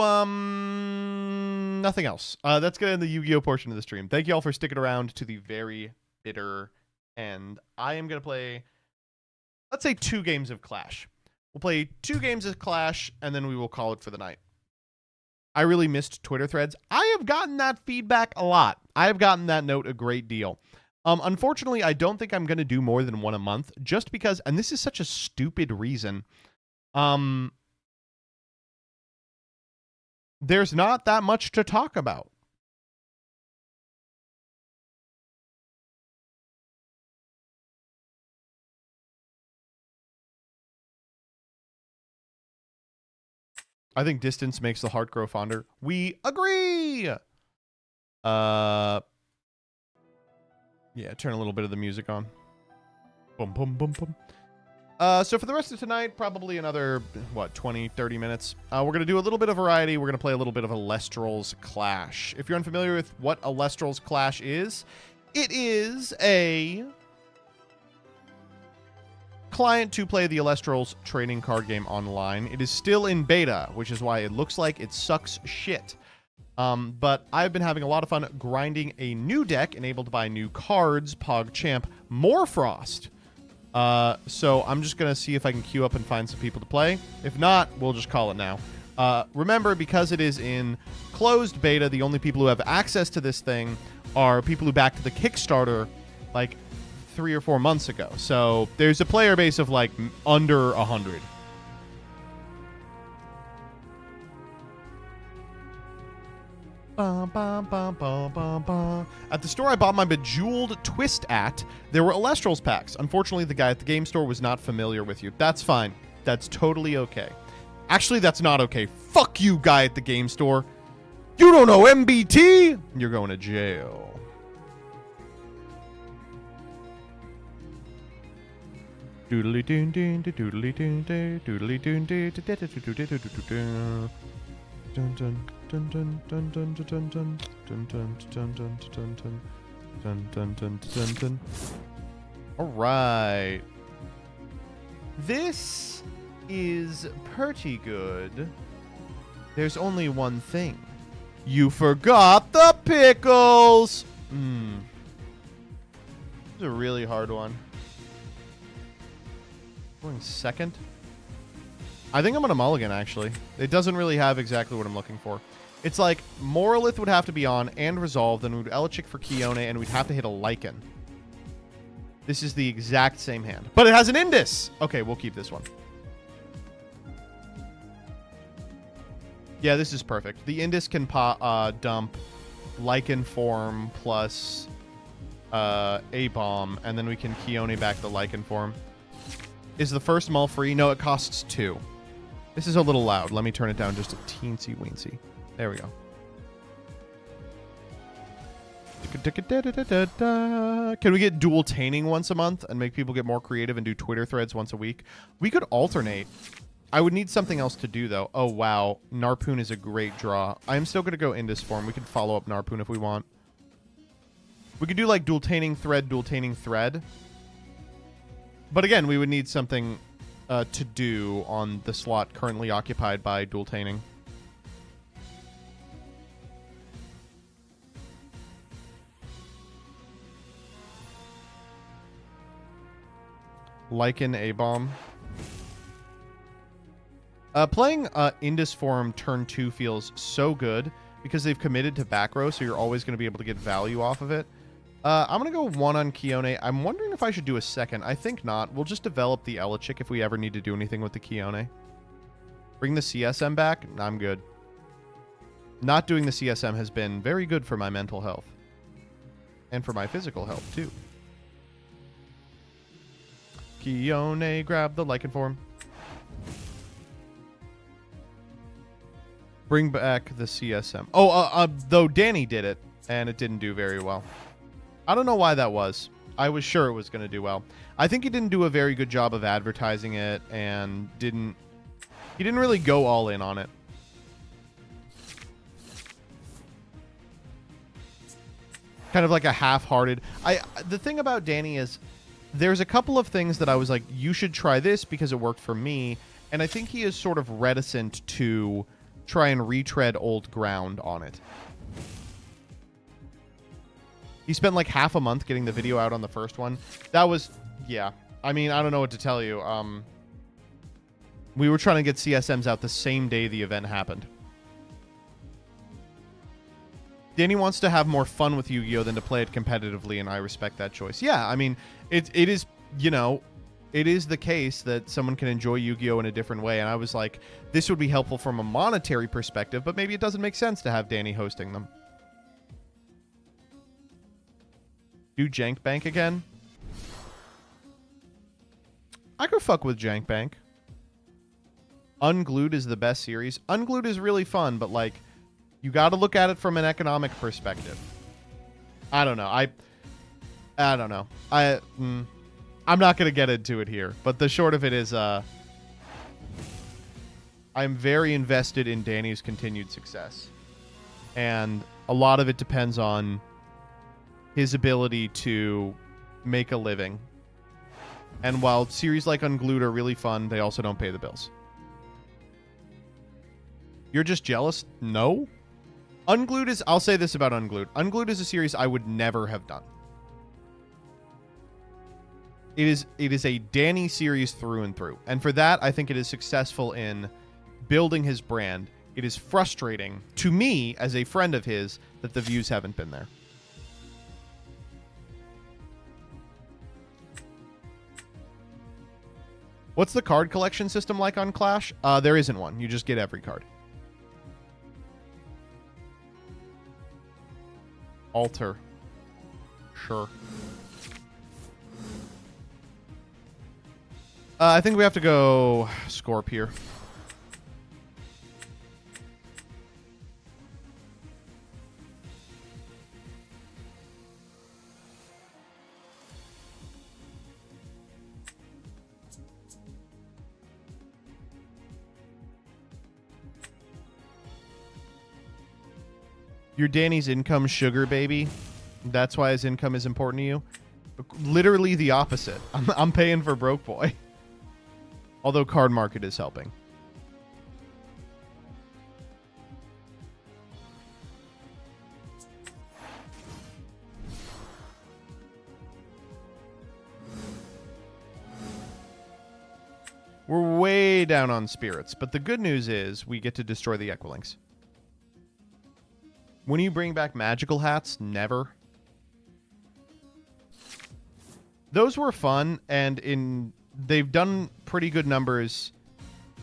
nothing else. That's gonna end the Yu-Gi-Oh portion of the stream. Thank you all for sticking around to the very bitter end. I am gonna play, let's say, 2 games of Clash. We'll play 2 games of Clash, and then we will call it for the night. I really missed Twitter threads. I have gotten that feedback a lot. I have gotten that note a great deal. Unfortunately, I don't think I'm gonna do more than 1 a month, just because, and this is such a stupid reason. There's not that much to talk about. I think distance makes the heart grow fonder. We agree. Yeah, turn a little bit of the music on. Boom, boom, boom, boom. So for the rest of tonight, probably another, 20, 30 minutes. We're going to do a little bit of variety. We're going to play a little bit of Alestral's Clash. If you're unfamiliar with what Alestral's Clash is, it is a client to play the Alestral's trading card game online. It is still in beta, which is why it looks like it sucks shit. But I've been having a lot of fun grinding a new deck enabled by new cards, PogChamp, Morfrost. So I'm just going to see if I can queue up and find some people to play. If not, we'll just call it now. Remember, because it is in closed beta, the only people who have access to this thing are people who backed the Kickstarter like 3 or 4 months ago. So there's a player base of like under 100. At the store I bought my Bejeweled Twist at, there were Alestral's packs. Unfortunately, the guy at the game store was not familiar with you. That's fine. That's totally okay. Actually, that's not okay. Fuck you, guy at the game store. You don't know MBT? You're going to jail. Doodly doon doon doodly doon doodly doon doodly dun dun dun dun dun dun dun dun dun dun dun dun dun dun dun dun dun dun. All right, this is pretty good. There's only one thing. You forgot the pickles. This is a really hard one. Going second. I think I'm going to mulligan, actually. It doesn't really have exactly what I'm looking for. It's like Morolith would have to be on and resolve, then we'd Elichick for Kione, and we'd have to hit a Lycan. This is the exact same hand. But it has an Indus! Okay, we'll keep this one. Yeah, this is perfect. The Indus can dump Lycan form plus A-Bomb, and then we can Kione back the Lycan form. Is the first mull free? No, it costs 2. This is a little loud. Let me turn it down just a teensy weensy. There we go. Can we get dueltaining once a month and make people get more creative and do Twitter threads once a week? We could alternate. I would need something else to do, though. Oh, wow. Narpoon is a great draw. I'm still going to go Indus form. We can follow up Narpoon if we want. We could do, like, dueltaining thread. But again, we would need something to do on the slot currently occupied by dueltaining. Lycan A-Bomb. Playing Indus form turn 2 feels so good because they've committed to back row, so you're always going to be able to get value off of it. I'm going to go 1 on Kione. I'm wondering if I should do a second. I think not. We'll just develop the Elichick if we ever need to do anything with the Kione. Bring the CSM back? I'm good. Not doing the CSM has been very good for my mental health. And for my physical health, too. Kione, grab the lichen form. Bring back the CSM. Oh, though Danny did it, and it didn't do very well. I don't know why that was. I was sure it was going to do well. I think he didn't do a very good job of advertising it, and he didn't really go all in on it. Kind of like a half-hearted. The thing about Danny is there's a couple of things that I was like, you should try this because it worked for me, and I think he is sort of reticent to try and retread old ground on it. He spent like half a month getting the video out on the first one. That was, yeah. I mean, I don't know what to tell you. We were trying to get CSMs out the same day the event happened. Danny wants to have more fun with Yu-Gi-Oh! Than to play it competitively, and I respect that choice. Yeah, I mean, it is, you know, it is the case that someone can enjoy Yu-Gi-Oh! In a different way, and I was like, this would be helpful from a monetary perspective, but maybe it doesn't make sense to have Danny hosting them. Do Jank Bank again? I could fuck with Jank Bank. Unglued is the best series. Unglued is really fun, but like, you got to look at it from an economic perspective. I don't know. I don't know. I'm not going to get into it here, but the short of it is I'm very invested in Danny's continued success. And a lot of it depends on his ability to make a living. And while series like Unglued are really fun, they also don't pay the bills. You're just jealous? No. Unglued is... I'll say this about Unglued. Unglued is a series I would never have done. It is a Danny series through and through. And for that, I think it is successful in building his brand. It is frustrating to me, as a friend of his, that the views haven't been there. What's the card collection system like on Clash? There isn't one. You just get every card. Alter. Sure. I think we have to go Scorp here. You're Danny's income sugar baby. That's why his income is important to you. Literally the opposite. I'm paying for broke boy. Although card market is helping. We're way down on spirits, but the good news is we get to destroy the Equilinks. When you bring back magical hats, never. Those were fun, and they've done pretty good numbers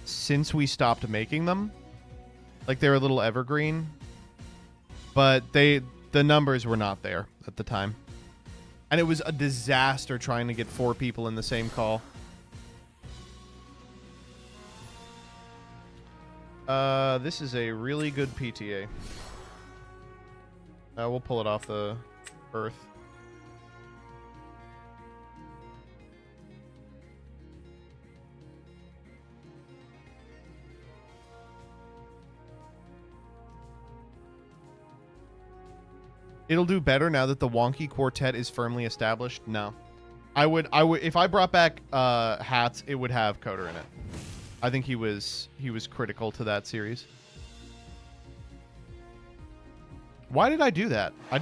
since we stopped making them. Like, they're a little evergreen, but the numbers were not there at the time. And it was a disaster trying to get 4 people in the same call. This is a really good PTA. We'll pull it off the earth. It'll do better now that the wonky quartet is firmly established. No. I would if I brought back hats, it would have Coder in it. I think he was critical to that series. Why did I do that? I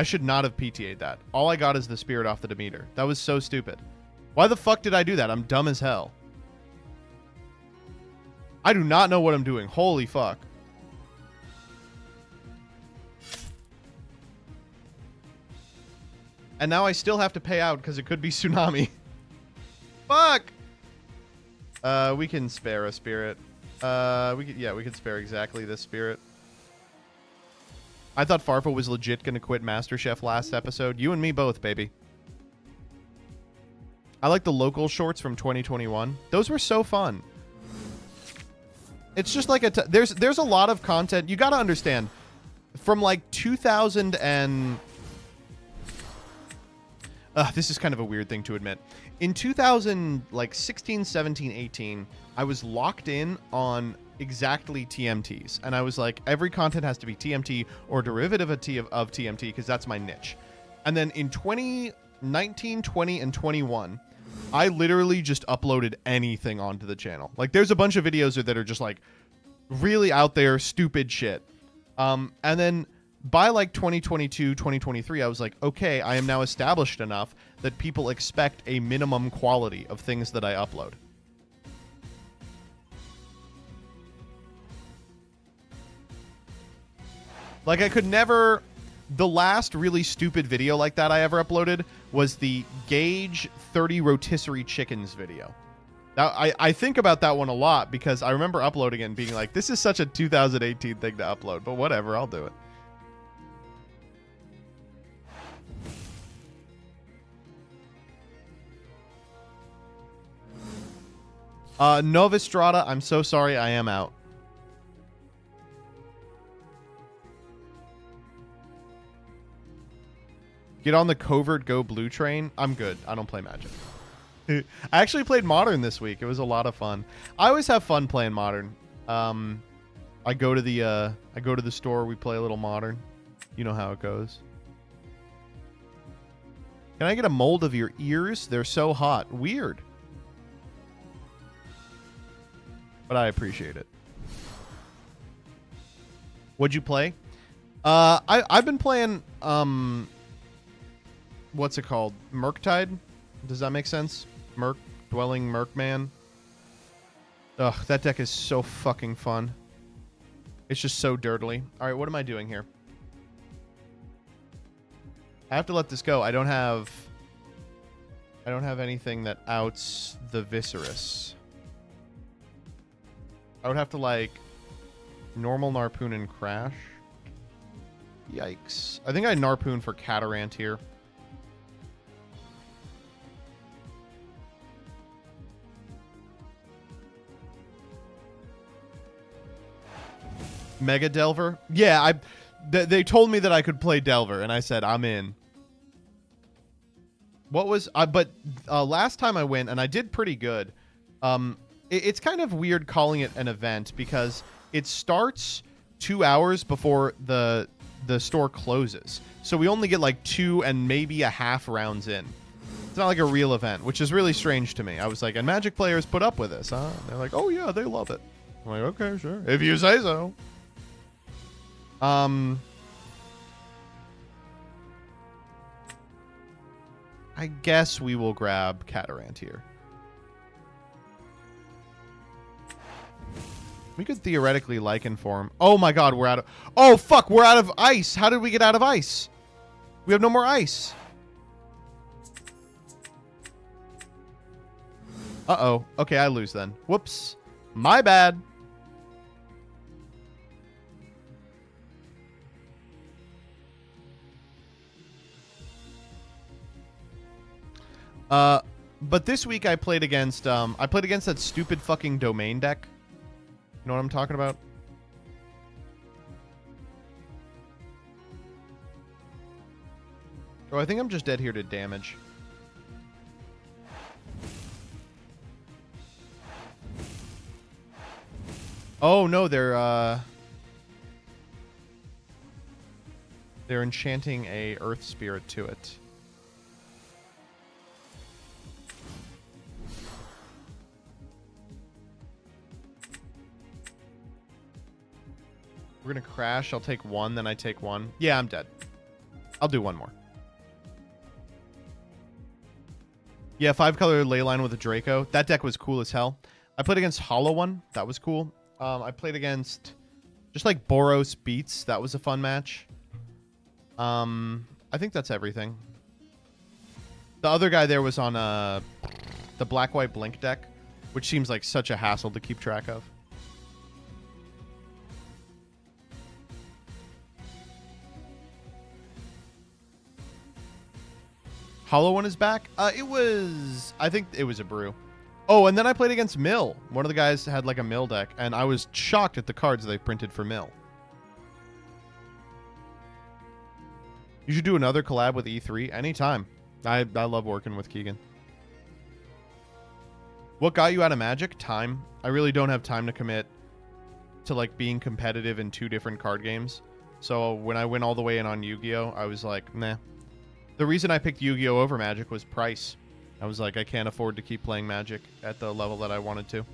should not have PTA'd that. All I got is the spirit off the Demeter. That was so stupid. Why the fuck did I do that? I'm dumb as hell. I do not know what I'm doing. Holy fuck. And now I still have to pay out because it could be Tsunami. Fuck! We can spare a spirit. We can spare exactly this spirit. I thought Farfa was legit going to quit MasterChef last episode. You and me both, baby. I like the local shorts from 2021. Those were so fun. It's just like there's a lot of content. You got to understand, from like 2000 and this is kind of a weird thing to admit. In 2000, like 16, 17, 18, I was locked in on exactly TMTs. And I was like, every content has to be TMT or derivative of TMT because that's my niche. And then in 2019, 20, and 21, I literally just uploaded anything onto the channel. Like, there's a bunch of videos that are just like really out there, stupid shit. And then by like 2022, 2023, I was like, okay, I am now established enough that people expect a minimum quality of things that I upload. Like, I could never... The last really stupid video like that I ever uploaded was the Gauge 30 rotisserie chickens video. Now, I think about that one a lot because I remember uploading it and being like, this is such a 2018 thing to upload, but whatever, I'll do it. Novistrada, I'm so sorry, I am out. Get on the covert go blue train. I'm good. I don't play Magic. I actually played Modern this week. It was a lot of fun. I always have fun playing Modern. I go to the store. We play a little Modern. You know how it goes. Can I get a mold of your ears? They're so hot. Weird. But I appreciate it. What'd you play? I've been playing what's it called? Murktide? Does that make sense? Dwelling Merkman. Ugh, that deck is so fucking fun. It's just so dirtily. All right, what am I doing here? I have to let this go. I don't have anything that outs the Viserys. I would have to, like, normal Narpoon and Crash. Yikes. I think I Narpoon for Catarant here. Mega Delver? Yeah, they told me that I could play Delver, and I said, I'm in. What was... but last time I went, and I did pretty good, it's kind of weird calling it an event, because it starts 2 hours before the store closes. So we only get like 2 and maybe a half rounds in. It's not like a real event, which is really strange to me. I was like, and Magic players put up with this, huh? And they're like, oh yeah, they love it. I'm like, okay, sure. If you say so. I guess we will grab Catarant here. We could theoretically Lycan form. Oh my god, we're out of... Oh fuck, we're out of ice. How did we get out of ice? We have no more ice. Uh-oh. Okay, I lose then. Whoops. My bad. But this week I played against that stupid fucking domain deck. You know what I'm talking about? Oh, I think I'm just dead here to damage. Oh no, they're enchanting a earth spirit to it. We're gonna crash. I'll take one, then I take one. Yeah, I'm dead. I'll do one more. Yeah, 5-color Leyline with a Draco. That deck was cool as hell. I played against Hollow One. That was cool. I played against just like Boros Beats. That was a fun match. I think that's everything. The other guy there was on the Black-White Blink deck, which seems like such a hassle to keep track of. Hollow One is back. I think it was a brew. Oh, and then I played against Mill. One of the guys had like a Mill deck, and I was shocked at the cards they printed for Mill. You should do another collab with E3 anytime. I love working with Keegan. What got you out of Magic? Time. I really don't have time to commit to like being competitive in 2 different card games. So when I went all the way in on Yu-Gi-Oh, I was like, nah. The reason I picked Yu-Gi-Oh over Magic was price. I was like, I can't afford to keep playing Magic at the level that I wanted to.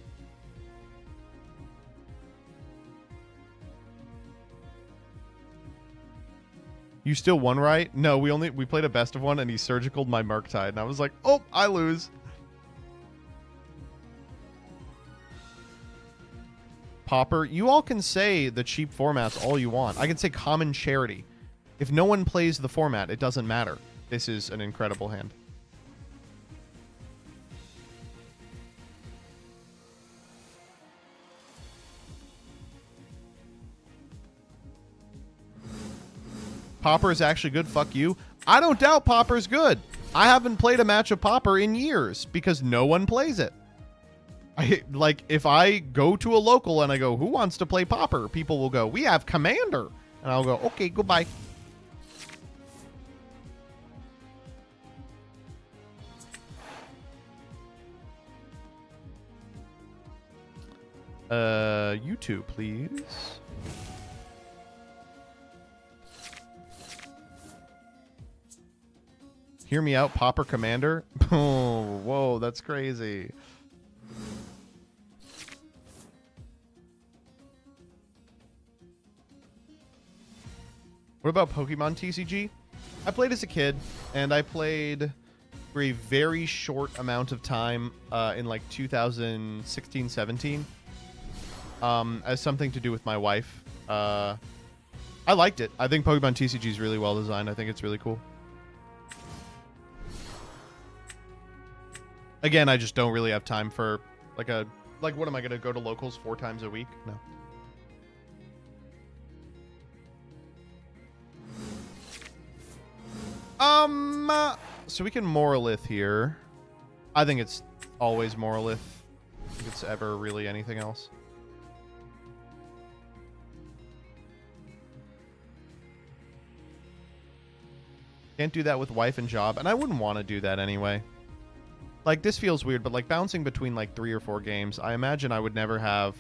You still won, right? No, we played a best of one, and he surgicaled my Murktide, and I was like, oh, I lose. Pauper, you all can say the cheap formats all you want. I can say Common Charity. If no one plays the format, it doesn't matter. This is an incredible hand. Pauper is actually good. Fuck you. I don't doubt Pauper's good. I haven't played a match of Pauper in years because no one plays it. If I go to a local and I go, who wants to play Pauper? People will go, we have Commander. And I'll go, okay, goodbye. YouTube, please. Hear me out, Pauper Commander. Oh, whoa, that's crazy. What about Pokemon TCG? I played as a kid, and I played for a very short amount of time in like 2016, 17 as something to do with my wife. I liked it. I think Pokemon TCG is really well designed. I think it's really cool. Again, I just don't really have time for what am I going to go to locals 4 times a week? No. So we can Moralith here. I think it's always Moralith. If it's ever really anything else. Can't do that with wife and job, and I wouldn't want to do that anyway. Like, this feels weird, but like bouncing between like 3 or 4 games, I imagine I would never have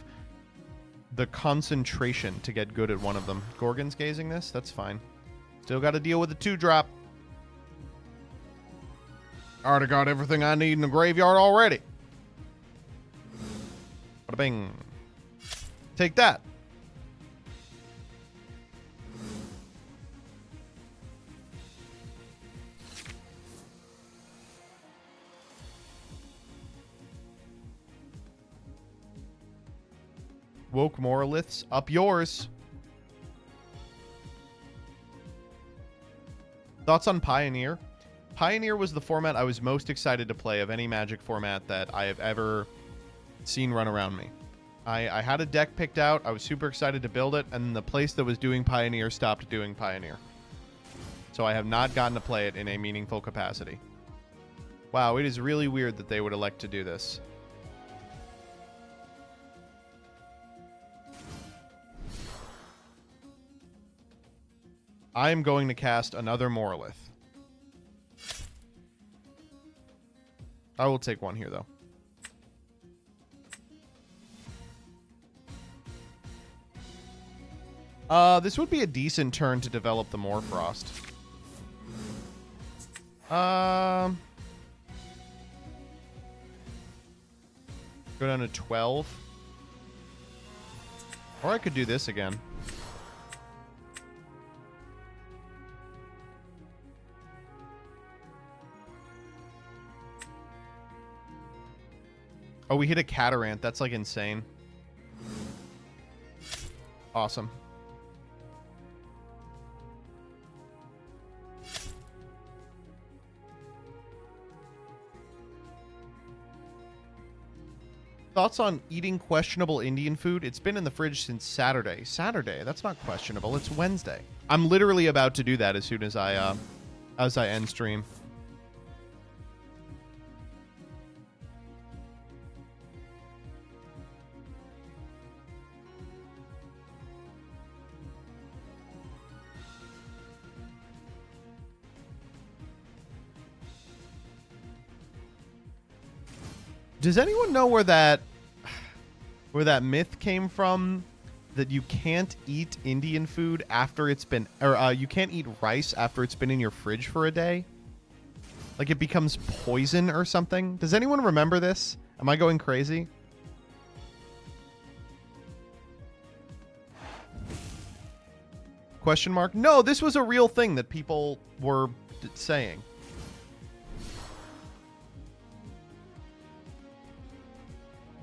the concentration to get good at one of them. Gorgon's gazing this? That's fine. Still got to deal with the 2-drop. Already got everything I need in the graveyard already. Bada bing. Take that. Woke Moraliths, up yours. Thoughts on Pioneer? Pioneer was the format I was most excited to play of any Magic format that I have ever seen run around me. I had a deck picked out. I was super excited to build it, and the place that was doing Pioneer stopped doing Pioneer. So I have not gotten to play it in a meaningful capacity. Wow, it is really weird that they would elect to do this. I am going to cast another Moralith. I will take one here, though. This would be a decent turn to develop the Morfrost. Go down to 12. Or I could do this again. Oh, we hit a Catarant. That's like insane. Awesome. Thoughts on eating questionable Indian food? It's been in the fridge since Saturday. Saturday? That's not questionable. It's Wednesday. I'm literally about to do that as soon as I end stream. Does anyone know where that myth came from? That you can't eat Indian food after it's been, or you can't eat rice after it's been in your fridge for a day? Like it becomes poison or something? Does anyone remember this? Am I going crazy? Question mark? No, this was a real thing that people were saying.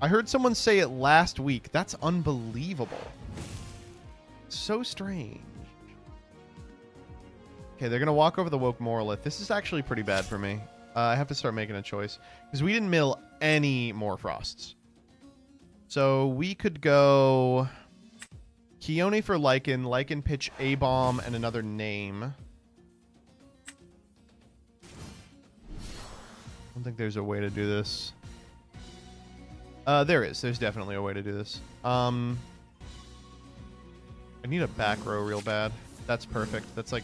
I heard someone say it last week. That's unbelievable. So strange. Okay, they're going to walk over the woke monolith. This is actually pretty bad for me. I have to start making a choice. Because we didn't mill any more frosts. So we could go... Keone for Lycan. Lycan pitch A-bomb and another name. I don't think there's a way to do this. There is. There's definitely a way to do this. I need a back row real bad. That's perfect. That's like...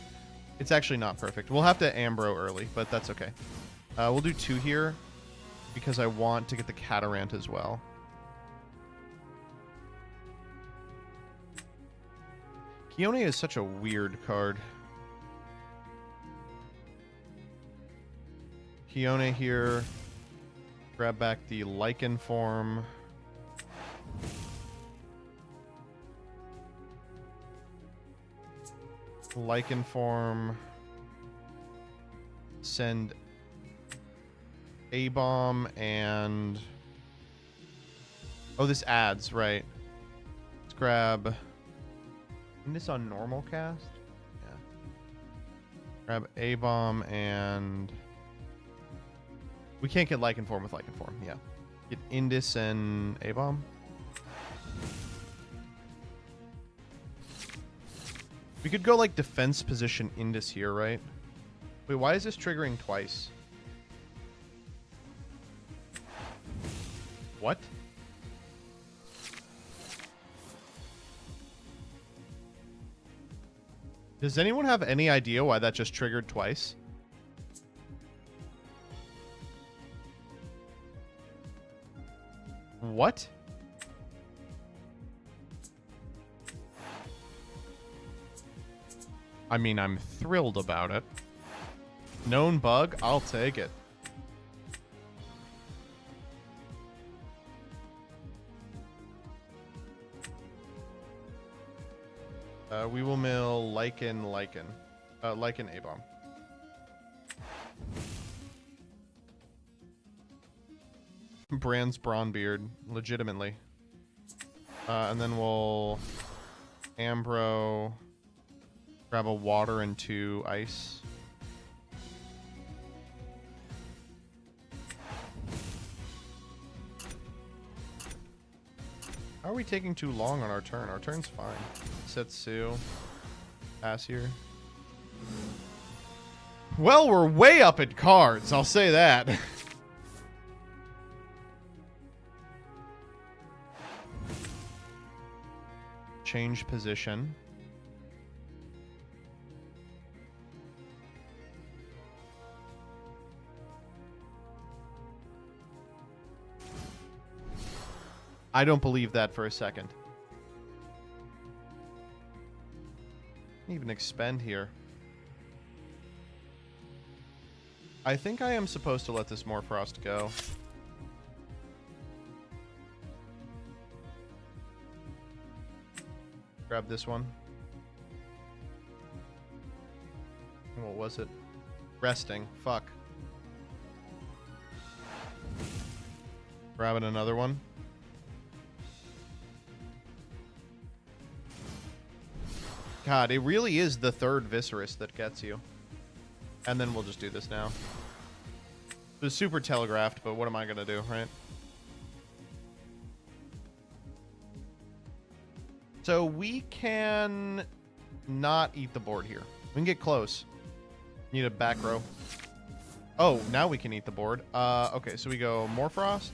It's actually not perfect. We'll have to Ambro early, but that's okay. We'll do 2 here because I want to get the Catarant as well. Keone is such a weird card. Keone here. Grab back the Lycan form. Lycan form. Send A-bomb and... Oh, this adds, right. Let's grab... Isn't this on normal cast? Yeah. Grab A-bomb and... We can't get Lycan form with Lycan form, yeah. Get Indus and A-bomb. We could go like defense position Indus here, right? Wait, why is this triggering twice? What? Does anyone have any idea why that just triggered twice? What? I mean, I'm thrilled about it. Known bug? I'll take it. We will mill Lycan A-bomb. Brand's Brawnbeard, legitimately. And then we'll Ambro, grab a water and 2 ice. How are we taking too long on our turn? Our turn's fine. Setsu. Pass here. Well, we're way up in cards, I'll say that. Change position. I don't believe that for a second. Even expend here. I think I am supposed to let this Morfrost go. Grab this one. What was it? Resting. Fuck. Grabbing another one. God, it really is the third Viscerus that gets you. And then we'll just do this now. It was super telegraphed, but what am I going to do, right? So we can not eat the board here. We can get close. Need a back row. Oh, now we can eat the board. Okay, so we go Morfrost.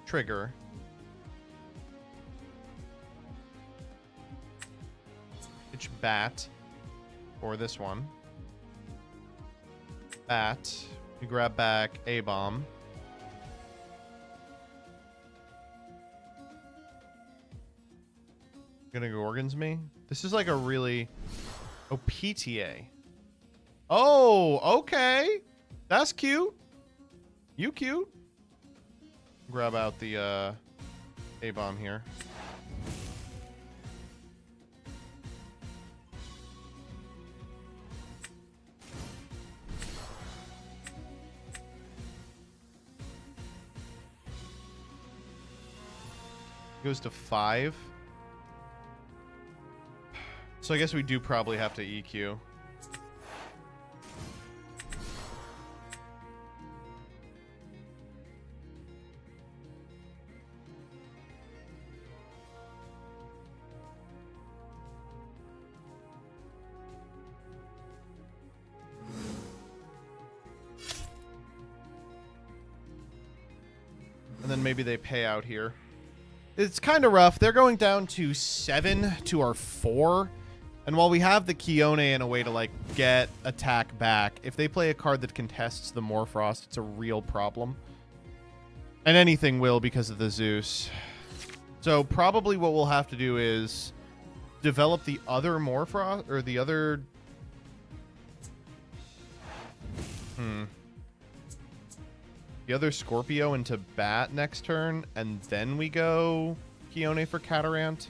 Trigger. Bat for this one. Bat. We grab back A-bomb. Gonna Gorgons me? This is like a really... Oh, PTA. Oh, okay. That's cute. You cute. Grab out the A-bomb here. Goes to 5. So I guess we do probably have to EQ. And then maybe they pay out here. It's kind of rough. They're going down to 7 to our 4. And while we have the Kione in a way to, like, get attack back, if they play a card that contests the Morfrost, it's a real problem. And anything will because of the Zeus. So probably what we'll have to do is develop the other Morfrost, or the other... The other Scorpio into Bat next turn, and then we go Kione for Catarant.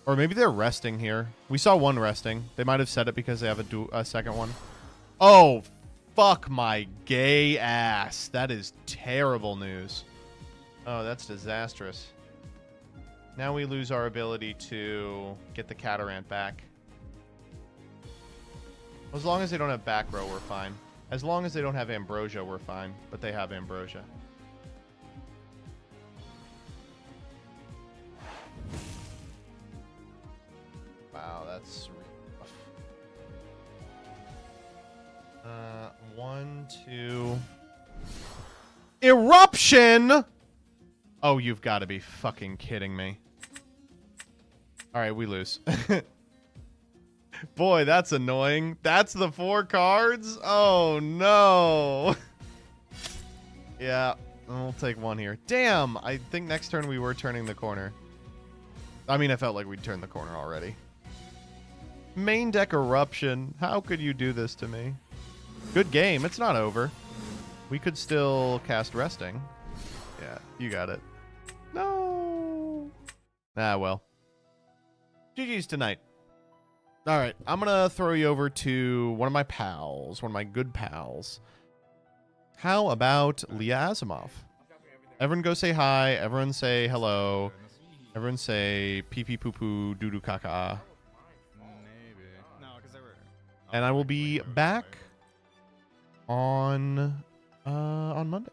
Or maybe they're resting here. We saw one resting. They might have said it because they have a second one. Oh, fuck my gay ass. That is terrible news. Oh, that's disastrous. Now we lose our ability to get the Catarant back. As long as they don't have back row, we're fine. As long as they don't have Ambrosia, we're fine. But they have Ambrosia. Wow, that's rough. 1, 2... Eruption! Oh, you've got to be fucking kidding me. Alright, we lose. Boy, that's annoying. That's the 4 cards? Oh, no. Yeah, we'll take 1 here. Damn, I think next turn we were turning the corner. I mean, I felt like we'd turned the corner already. Main deck Eruption. How could you do this to me? Good game. It's not over. We could still cast Resting. Yeah, you got it. No. Ah, well. GG's tonight. All right, I'm going to throw you over to one of my pals, one of my good pals. How about Leah Asimov? Everyone go say hi. Everyone say hello. Everyone say pee-pee poo-poo doo-doo caca. And I will be back on Monday.